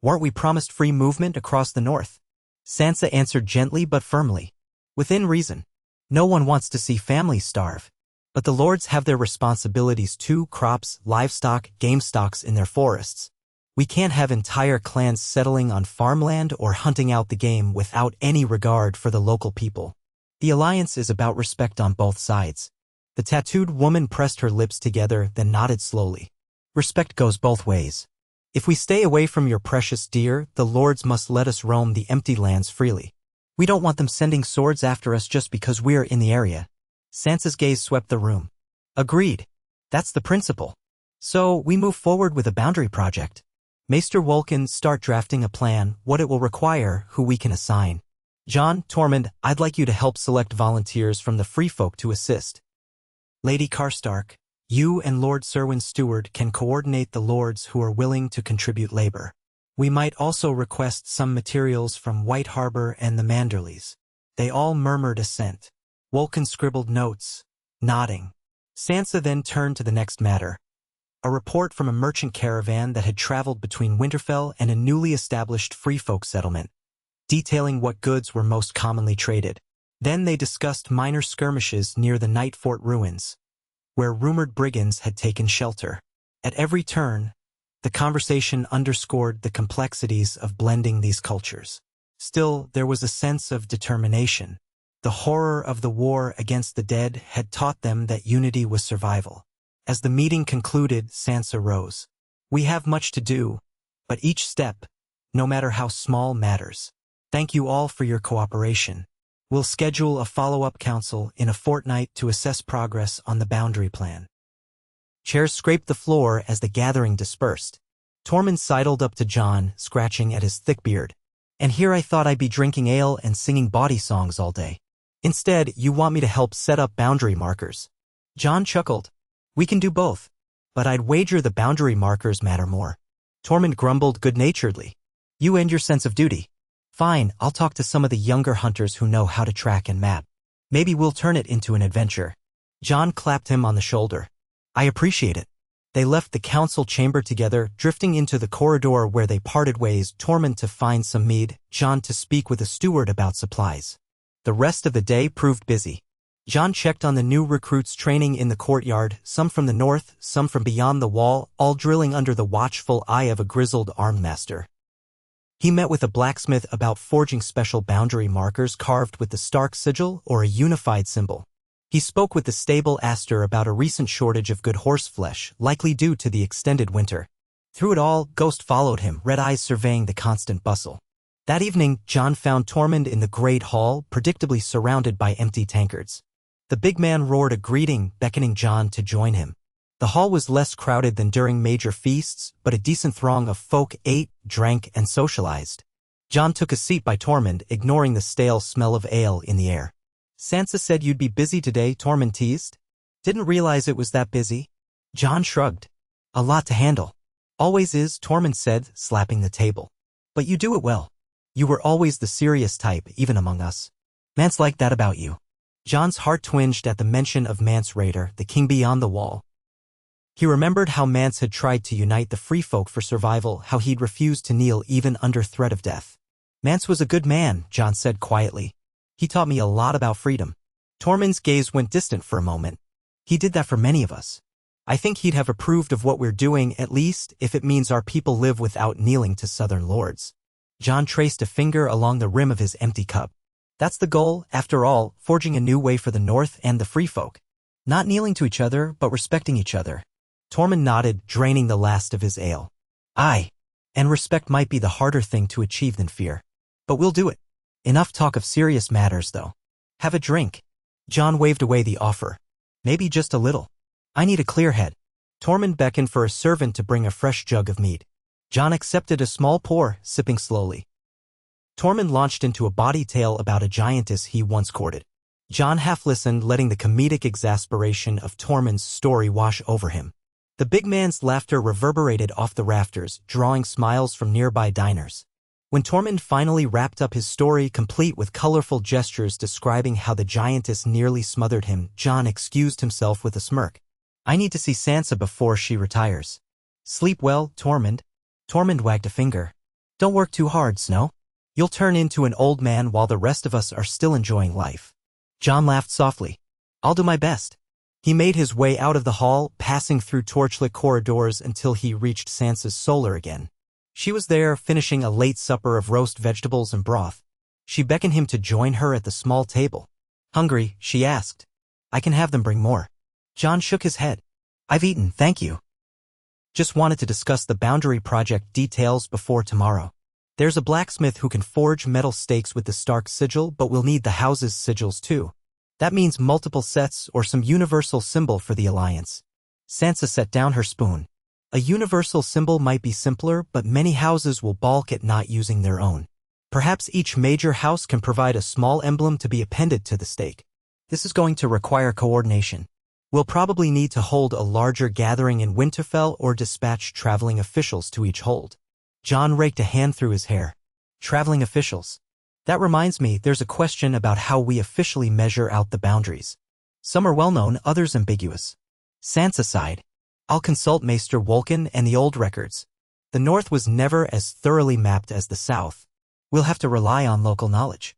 Weren't we promised free movement across the north? Sansa answered gently but firmly. Within reason. No one wants to see families starve. But the lords have their responsibilities too, crops, livestock, game stocks in their forests. We can't have entire clans settling on farmland or hunting out the game without any regard for the local people. The alliance is about respect on both sides. The tattooed woman pressed her lips together, then nodded slowly. Respect goes both ways. If we stay away from your precious deer, the lords must let us roam the empty lands freely. We don't want them sending swords after us just because we're in the area. Sansa's gaze swept the room. Agreed. That's the principle. So, we move forward with a boundary project. Maester Wolkan, start drafting a plan, what it will require, who we can assign. Jon, Tormund, I'd like you to help select volunteers from the free folk to assist. Lady Karstark, you and Lord Serwyn Steward can coordinate the lords who are willing to contribute labor. We might also request some materials from White Harbor and the Manderleys. They all murmured assent. Wolkan scribbled notes, nodding. Sansa then turned to the next matter. A report from a merchant caravan that had traveled between Winterfell and a newly established free folk settlement, detailing what goods were most commonly traded. Then they discussed minor skirmishes near the Night Fort ruins, where rumored brigands had taken shelter. At every turn, the conversation underscored the complexities of blending these cultures. Still, there was a sense of determination. The horror of the war against the dead had taught them that unity was survival. As the meeting concluded, Sansa rose. We have much to do, but each step, no matter how small, matters. Thank you all for your cooperation. We'll schedule a follow-up council in a fortnight to assess progress on the boundary plan. Chairs scraped the floor as the gathering dispersed. Tormund sidled up to Jon, scratching at his thick beard. And here I thought I'd be drinking ale and singing bawdy songs all day. Instead, you want me to help set up boundary markers. Jon chuckled. We can do both. But I'd wager the boundary markers matter more. Tormund grumbled good-naturedly. You and your sense of duty. Fine, I'll talk to some of the younger hunters who know how to track and map. Maybe we'll turn it into an adventure. Jon clapped him on the shoulder. I appreciate it. They left the council chamber together, drifting into the corridor where they parted ways, Tormund to find some mead, Jon to speak with a steward about supplies. The rest of the day proved busy. Jon checked on the new recruits training in the courtyard, some from the north, some from beyond the wall, all drilling under the watchful eye of a grizzled armmaster. He met with a blacksmith about forging special boundary markers carved with the Stark sigil or a unified symbol. He spoke with the stable Aster about a recent shortage of good horse flesh, likely due to the extended winter. Through it all, Ghost followed him, red eyes surveying the constant bustle. That evening, Jon found Tormund in the great hall, predictably surrounded by empty tankards. The big man roared a greeting, beckoning Jon to join him. The hall was less crowded than during major feasts, but a decent throng of folk ate, drank, and socialized. Jon took a seat by Tormund, ignoring the stale smell of ale in the air. Sansa said you'd be busy today, Tormund teased. Didn't realize it was that busy. Jon shrugged. A lot to handle. Always is, Tormund said, slapping the table. But you do it well. You were always the serious type, even among us. Mance liked that about you. Jon's heart twinged at the mention of Mance Rayder, the king beyond the wall. He remembered how Mance had tried to unite the free folk for survival, how he'd refused to kneel even under threat of death. Mance was a good man, Jon said quietly. He taught me a lot about freedom. Tormund's gaze went distant for a moment. He did that for many of us. I think he'd have approved of what we're doing, at least if it means our people live without kneeling to southern lords. Jon traced a finger along the rim of his empty cup. That's the goal, after all, forging a new way for the North and the free folk. Not kneeling to each other, but respecting each other. Tormund nodded, draining the last of his ale. Aye. And respect might be the harder thing to achieve than fear. But we'll do it. Enough talk of serious matters, though. Have a drink. Jon waved away the offer. Maybe just a little. I need a clear head. Tormund beckoned for a servant to bring a fresh jug of mead. Jon accepted a small pour, sipping slowly. Tormund launched into a bawdy tale about a giantess he once courted. Jon half listened, letting the comedic exasperation of Tormund's story wash over him. The big man's laughter reverberated off the rafters, drawing smiles from nearby diners. When Tormund finally wrapped up his story, complete with colorful gestures describing how the giantess nearly smothered him, Jon excused himself with a smirk. I need to see Sansa before she retires. Sleep well, Tormund. Tormund wagged a finger. Don't work too hard, Snow. You'll turn into an old man while the rest of us are still enjoying life. Jon laughed softly. I'll do my best. He made his way out of the hall, passing through torchlit corridors until he reached Sansa's solar again. She was there, finishing a late supper of roast vegetables and broth. She beckoned him to join her at the small table. Hungry, she asked. I can have them bring more. Jon shook his head. I've eaten, thank you. Just wanted to discuss the boundary project details before tomorrow. There's a blacksmith who can forge metal stakes with the Stark sigil, but we'll need the house's sigils too. That means multiple sets or some universal symbol for the alliance. Sansa set down her spoon. A universal symbol might be simpler, but many houses will balk at not using their own. Perhaps each major house can provide a small emblem to be appended to the stake. This is going to require coordination. We'll probably need to hold a larger gathering in Winterfell or dispatch traveling officials to each hold. Jon raked a hand through his hair. Traveling officials. That reminds me, there's a question about how we officially measure out the boundaries. Some are well-known, others ambiguous. Sansa sighed. I'll consult Maester Wolkan and the old records. The North was never as thoroughly mapped as the South. We'll have to rely on local knowledge.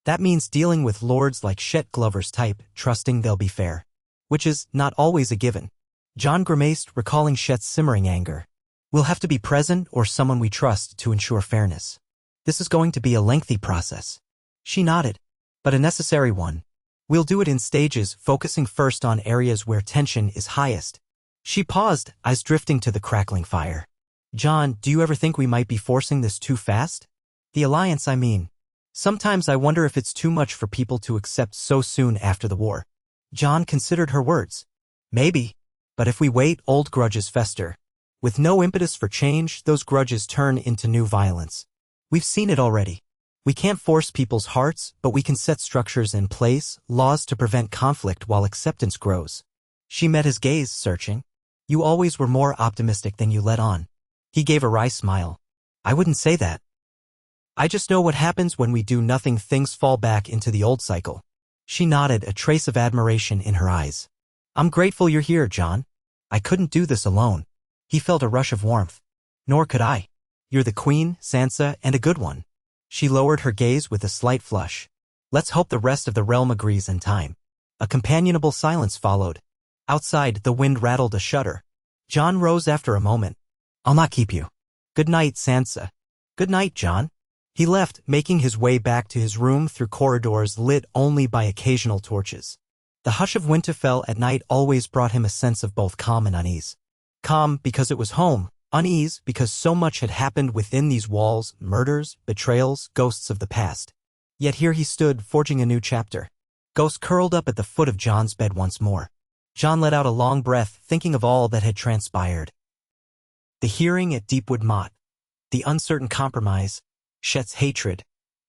That means dealing with lords like Shet Glover's type, trusting they'll be fair. Which is not always a given. Jon grimaced, recalling Shet's simmering anger. We'll have to be present or someone we trust to ensure fairness. This is going to be a lengthy process. She nodded. But a necessary one. We'll do it in stages, focusing first on areas where tension is highest. She paused, eyes drifting to the crackling fire. John, do you ever think we might be forcing this too fast? The alliance, I mean. Sometimes I wonder if it's too much for people to accept so soon after the war. John considered her words. Maybe. But if we wait, old grudges fester. With no impetus for change, those grudges turn into new violence. We've seen it already. We can't force people's hearts, but we can set structures in place, laws to prevent conflict while acceptance grows. She met his gaze, searching. You always were more optimistic than you let on. He gave a wry smile. I wouldn't say that. I just know what happens when we do nothing, things fall back into the old cycle. She nodded, a trace of admiration in her eyes. I'm grateful you're here, John. I couldn't do this alone. He felt a rush of warmth. Nor could I. You're the queen, Sansa, and a good one. She lowered her gaze with a slight flush. Let's hope the rest of the realm agrees in time. A companionable silence followed. Outside, the wind rattled a shutter. John rose after a moment. I'll not keep you. Good night, Sansa. Good night, John. He left, making his way back to his room through corridors lit only by occasional torches. The hush of Winterfell at night always brought him a sense of both calm and unease. Calm because it was home, unease because so much had happened within these walls, murders, betrayals, ghosts of the past. Yet here he stood, forging a new chapter. Ghost curled up at the foot of Jon's bed once more. Jon let out a long breath, thinking of all that had transpired. The hearing at Deepwood Motte, the uncertain compromise, Shet's hatred,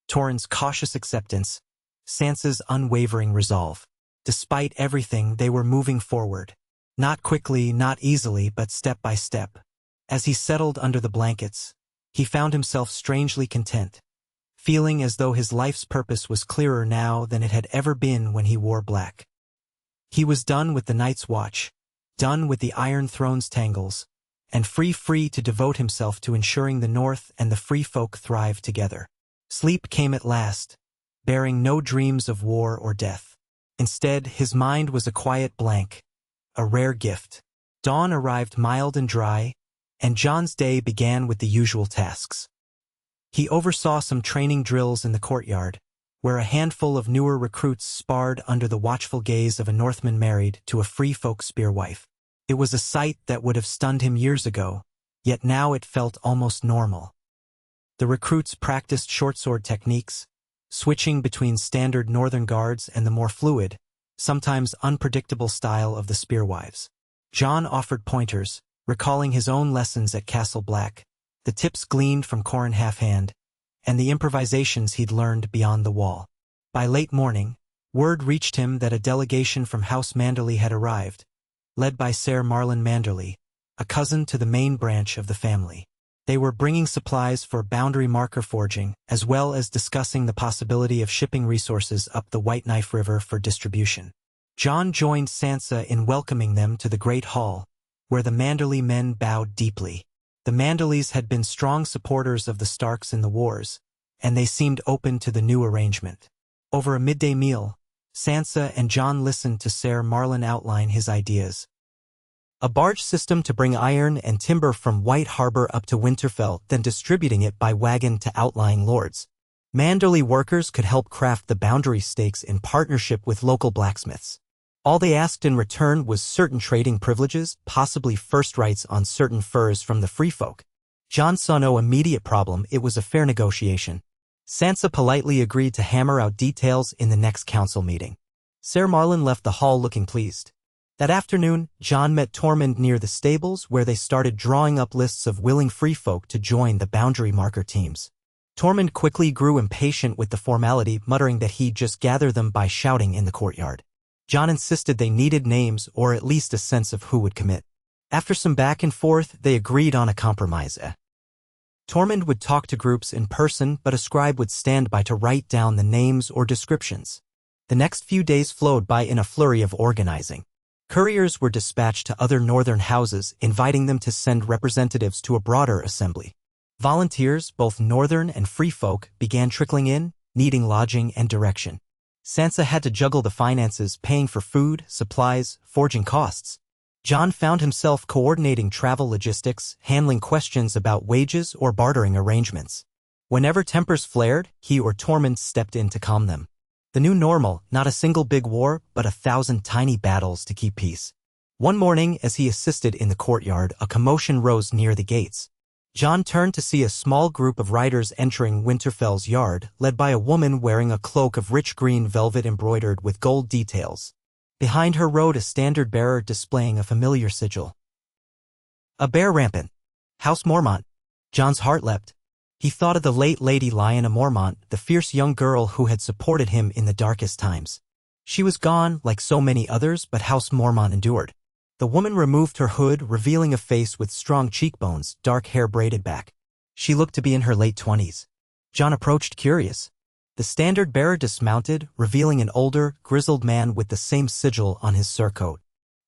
Torrhen's cautious acceptance, Sansa's unwavering resolve. Despite everything, they were moving forward. Not quickly, not easily, but step by step. As he settled under the blankets, he found himself strangely content, feeling as though his life's purpose was clearer now than it had ever been when he wore black. He was done with the Night's Watch, done with the Iron Throne's tangles, and free to devote himself to ensuring the North and the free folk thrive together. Sleep came at last, bearing no dreams of war or death. Instead, his mind was a quiet blank, a rare gift. Dawn arrived mild and dry, and Jon's day began with the usual tasks. He oversaw some training drills in the courtyard, where a handful of newer recruits sparred under the watchful gaze of a Northman married to a free folk spearwife. It was a sight that would have stunned him years ago, yet now it felt almost normal. The recruits practiced shortsword techniques, switching between standard northern guards and the more fluid, sometimes unpredictable style of the spearwives. Jon offered pointers, recalling his own lessons at Castle Black, the tips gleaned from Qhorin Halfhand, and the improvisations he'd learned beyond the wall. By late morning, word reached him that a delegation from House Manderly had arrived, led by Ser Marlon Manderly, a cousin to the main branch of the family. They were bringing supplies for boundary marker forging, as well as discussing the possibility of shipping resources up the White Knife River for distribution. Jon joined Sansa in welcoming them to the Great Hall, where the Manderly men bowed deeply. The Manderlys had been strong supporters of the Starks in the wars, and they seemed open to the new arrangement. Over a midday meal, Sansa and Jon listened to Ser Marlon outline his ideas. A barge system to bring iron and timber from White Harbor up to Winterfell, then distributing it by wagon to outlying lords. Manderly workers could help craft the boundary stakes in partnership with local blacksmiths. All they asked in return was certain trading privileges, possibly first rights on certain furs from the free folk. Jon saw no immediate problem, it was a fair negotiation. Sansa politely agreed to hammer out details in the next council meeting. Ser Marlon left the hall looking pleased. That afternoon, Jon met Tormund near the stables where they started drawing up lists of willing free folk to join the boundary marker teams. Tormund quickly grew impatient with the formality, muttering that he'd just gather them by shouting in the courtyard. Jon insisted they needed names or at least a sense of who would commit. After some back and forth, they agreed on a compromise. Tormund would talk to groups in person, but a scribe would stand by to write down the names or descriptions. The next few days flowed by in a flurry of organizing. Couriers were dispatched to other northern houses, inviting them to send representatives to a broader assembly. Volunteers, both northern and free folk, began trickling in, needing lodging and direction. Sansa had to juggle the finances, paying for food, supplies, forging costs. Jon found himself coordinating travel logistics, handling questions about wages or bartering arrangements. Whenever tempers flared, he or Tormund stepped in to calm them. The new normal, not a single big war, but 1,000 tiny battles to keep peace. One morning, as he assisted in the courtyard, a commotion rose near the gates. Jon turned to see a small group of riders entering Winterfell's yard, led by a woman wearing a cloak of rich green velvet embroidered with gold details. Behind her rode a standard-bearer displaying a familiar sigil. A bear rampant. House Mormont. Jon's heart leapt. He thought of the late Lady Lyanna Mormont, the fierce young girl who had supported him in the darkest times. She was gone, like so many others, but House Mormont endured. The woman removed her hood, revealing a face with strong cheekbones, dark hair braided back. She looked to be in her late 20s. Jon approached curious. The standard-bearer dismounted, revealing an older, grizzled man with the same sigil on his surcoat.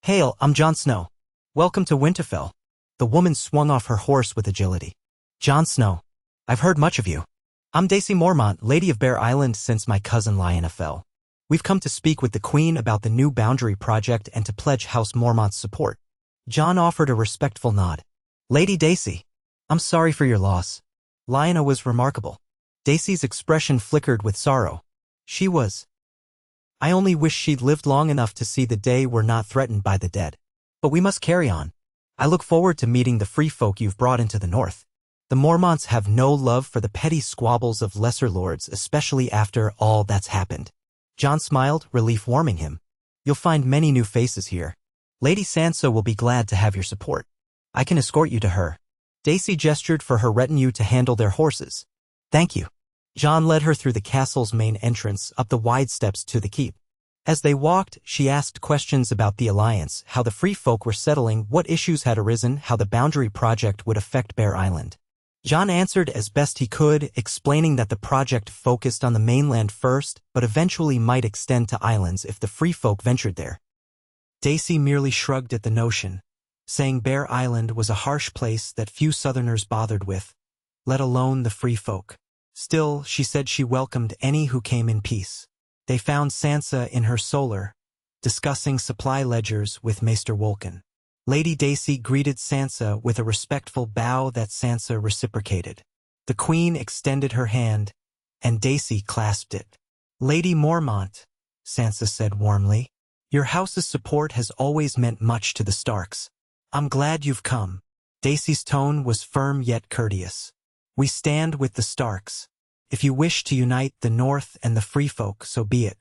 "Hail, I'm Jon Snow. Welcome to Winterfell." The woman swung off her horse with agility. "Jon Snow. I've heard much of you. I'm Daisy Mormont, Lady of Bear Island since my cousin Lyanna fell. We've come to speak with the Queen about the new boundary project and to pledge House Mormont's support." Jon offered a respectful nod. "Lady Daisy, I'm sorry for your loss." Lyanna was remarkable. Daisy's expression flickered with sorrow. She was. "I only wish she'd lived long enough to see the day we're not threatened by the dead. But we must carry on. I look forward to meeting the free folk you've brought into the north. The Mormonts have no love for the petty squabbles of lesser lords, especially after all that's happened." Jon smiled, relief warming him. "You'll find many new faces here. Lady Sansa will be glad to have your support. I can escort you to her." Daisy gestured for her retinue to handle their horses. "Thank you." Jon led her through the castle's main entrance, up the wide steps to the keep. As they walked, she asked questions about the alliance, how the free folk were settling, what issues had arisen, how the boundary project would affect Bear Island. Jon answered as best he could, explaining that the project focused on the mainland first, but eventually might extend to islands if the free folk ventured there. Daisy merely shrugged at the notion, saying Bear Island was a harsh place that few Southerners bothered with, let alone the free folk. Still, she said she welcomed any who came in peace. They found Sansa in her solar, discussing supply ledgers with Maester Wolkan. Lady Daisy greeted Sansa with a respectful bow that Sansa reciprocated. The Queen extended her hand, and Daisy clasped it. "Lady Mormont," Sansa said warmly, "your house's support has always meant much to the Starks. I'm glad you've come." Daisy's tone was firm yet courteous. "We stand with the Starks. If you wish to unite the North and the free folk, so be it.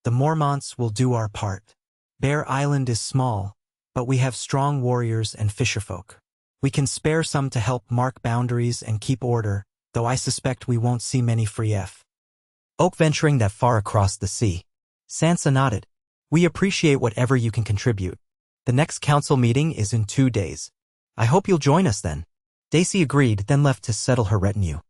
The Mormonts will do our part. Bear Island is small, but we have strong warriors and fisherfolk. We can spare some to help mark boundaries and keep order, though I suspect we won't see many free folk venturing that far across the sea." Sansa nodded. "We appreciate whatever you can contribute. The next council meeting is in 2 days. I hope you'll join us then." Daisy agreed, then left to settle her retinue.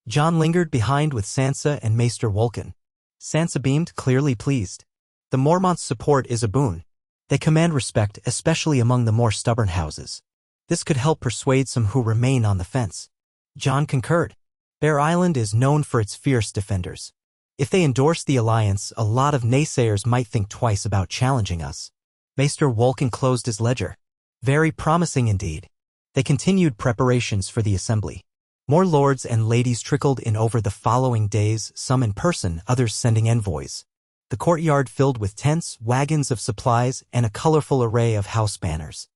Jon lingered behind with Sansa and Maester Wolkan. Sansa beamed, clearly pleased. The Mormont's support is a boon. They command respect, especially among the more stubborn houses. This could help persuade some who remain on the fence. Jon concurred. Bear Island is known for its fierce defenders. If they endorse the alliance, a lot of naysayers might think twice about challenging us. Maester Wolkan closed his ledger. Very promising indeed. They continued preparations for the assembly. More lords and ladies trickled in over the following days, some in person, others sending envoys. The courtyard filled with tents, wagons of supplies, and a colorful array of house banners.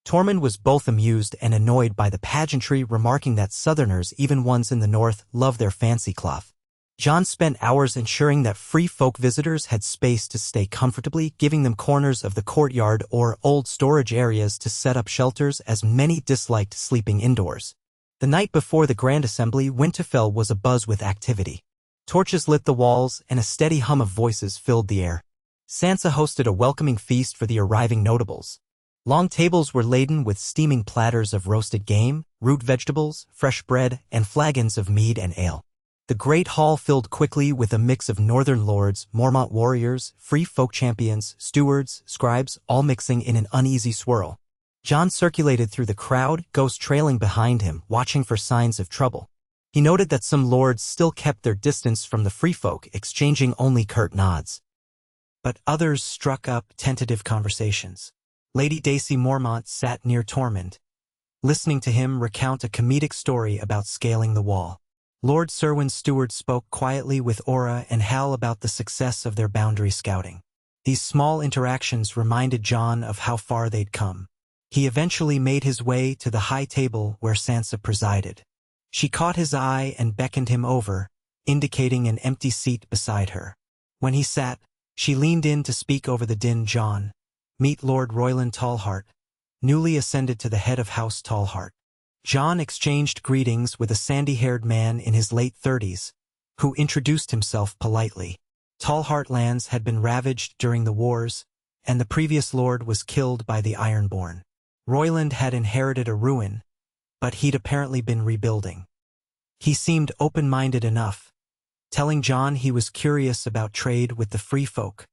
Tormund was both amused and annoyed by the pageantry, remarking that Southerners, even ones in the north, love their fancy cloth. Jon spent hours ensuring that free folk visitors had space to stay comfortably, giving them corners of the courtyard or old storage areas to set up shelters, as many disliked sleeping indoors. The night before the Grand Assembly, Winterfell was abuzz with activity. Torches lit the walls, and a steady hum of voices filled the air. Sansa hosted a welcoming feast for the arriving notables. Long tables were laden with steaming platters of roasted game, root vegetables, fresh bread, and flagons of mead and ale. The great hall filled quickly with a mix of northern lords, Mormont warriors, free folk champions, stewards, scribes, all mixing in an uneasy swirl. Jon circulated through the crowd, Ghost trailing behind him, watching for signs of trouble. He noted that some lords still kept their distance from the free folk, exchanging only curt nods. But others struck up tentative conversations. Lady Daisy Mormont sat near Tormund, listening to him recount a comedic story about scaling the wall. Lord Serwyn's steward spoke quietly with Aura and Hal about the success of their boundary scouting. These small interactions reminded Jon of how far they'd come. He eventually made his way to the high table where Sansa presided. She caught his eye and beckoned him over, indicating an empty seat beside her. When he sat, she leaned in to speak over the din. Jon, meet Lord Royland Tallheart, newly ascended to the head of House Tallheart. Jon exchanged greetings with a sandy-haired man in his late 30s, who introduced himself politely. Tallheart lands had been ravaged during the wars, and the previous lord was killed by the Ironborn. Royland had inherited a ruin, but he'd apparently been rebuilding. He seemed open-minded enough, telling Jon he was curious about trade with the free folk,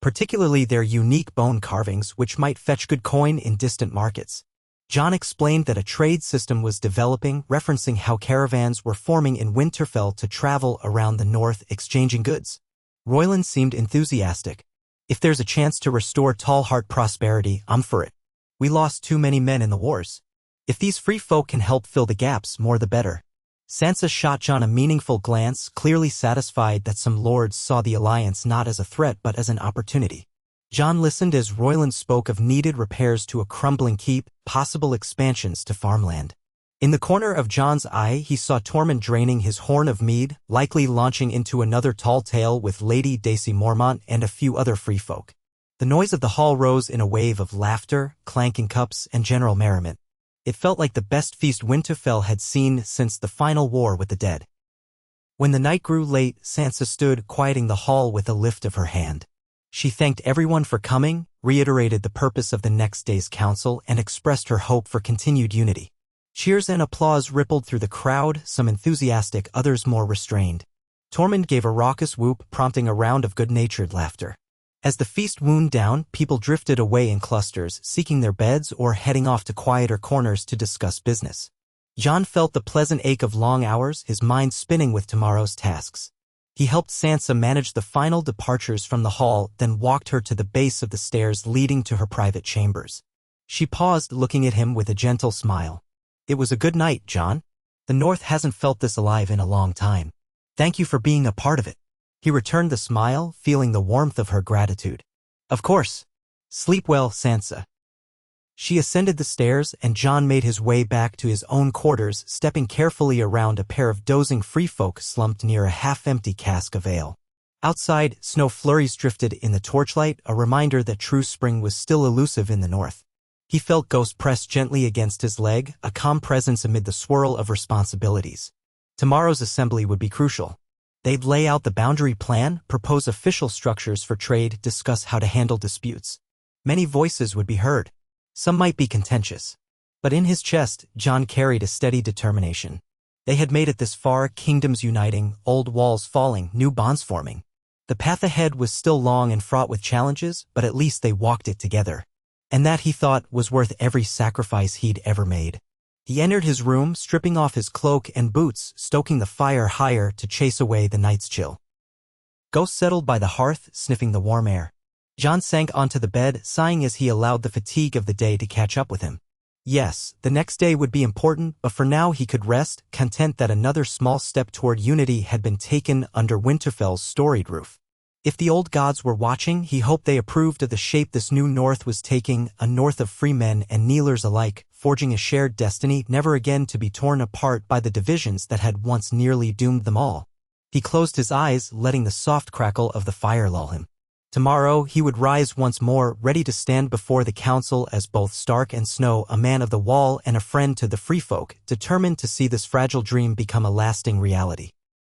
particularly their unique bone carvings which might fetch good coin in distant markets. Jon explained that a trade system was developing, referencing how caravans were forming in Winterfell to travel around the north exchanging goods. Royland seemed enthusiastic. If there's a chance to restore Tallheart prosperity, I'm for it. We lost too many men in the wars. If these free folk can help fill the gaps, more the better. Sansa shot Jon a meaningful glance, clearly satisfied that some lords saw the alliance not as a threat but as an opportunity. Jon listened as Royland spoke of needed repairs to a crumbling keep, possible expansions to farmland. In the corner of Jon's eye he saw Tormund draining his horn of mead, likely launching into another tall tale with Lady Daisy Mormont and a few other free folk. The noise of the hall rose in a wave of laughter, clanking cups, and general merriment. It felt like the best feast Winterfell had seen since the final war with the dead. When the night grew late, Sansa stood quieting the hall with a lift of her hand. She thanked everyone for coming, reiterated the purpose of the next day's council, and expressed her hope for continued unity. Cheers and applause rippled through the crowd, some enthusiastic, others more restrained. Tormund gave a raucous whoop, prompting a round of good-natured laughter. As the feast wound down, people drifted away in clusters, seeking their beds or heading off to quieter corners to discuss business. Jon felt the pleasant ache of long hours, his mind spinning with tomorrow's tasks. He helped Sansa manage the final departures from the hall, then walked her to the base of the stairs leading to her private chambers. She paused, looking at him with a gentle smile. It was a good night, Jon. The North hasn't felt this alive in a long time. Thank you for being a part of it. He returned the smile, feeling the warmth of her gratitude. Of course. Sleep well, Sansa. She ascended the stairs, and Jon made his way back to his own quarters, stepping carefully around a pair of dozing free folk slumped near a half-empty cask of ale. Outside, snow flurries drifted in the torchlight, a reminder that true spring was still elusive in the north. He felt Ghost press gently against his leg, a calm presence amid the swirl of responsibilities. Tomorrow's assembly would be crucial. They'd lay out the boundary plan, propose official structures for trade, discuss how to handle disputes. Many voices would be heard. Some might be contentious. But in his chest, Jon carried a steady determination. They had made it this far, kingdoms uniting, old walls falling, new bonds forming. The path ahead was still long and fraught with challenges, but at least they walked it together. And that, he thought, was worth every sacrifice he'd ever made. He entered his room, stripping off his cloak and boots, stoking the fire higher to chase away the night's chill. Ghost settled by the hearth, sniffing the warm air. Jon sank onto the bed, sighing as he allowed the fatigue of the day to catch up with him. Yes, the next day would be important, but for now he could rest, content that another small step toward unity had been taken under Winterfell's storied roof. If the old gods were watching, he hoped they approved of the shape this new north was taking, a north of free men and kneelers alike, forging a shared destiny never again to be torn apart by the divisions that had once nearly doomed them all. He closed his eyes, letting the soft crackle of the fire lull him. Tomorrow he would rise once more, ready to stand before the council as both Stark and Snow, a man of the wall and a friend to the free folk, determined to see this fragile dream become a lasting reality.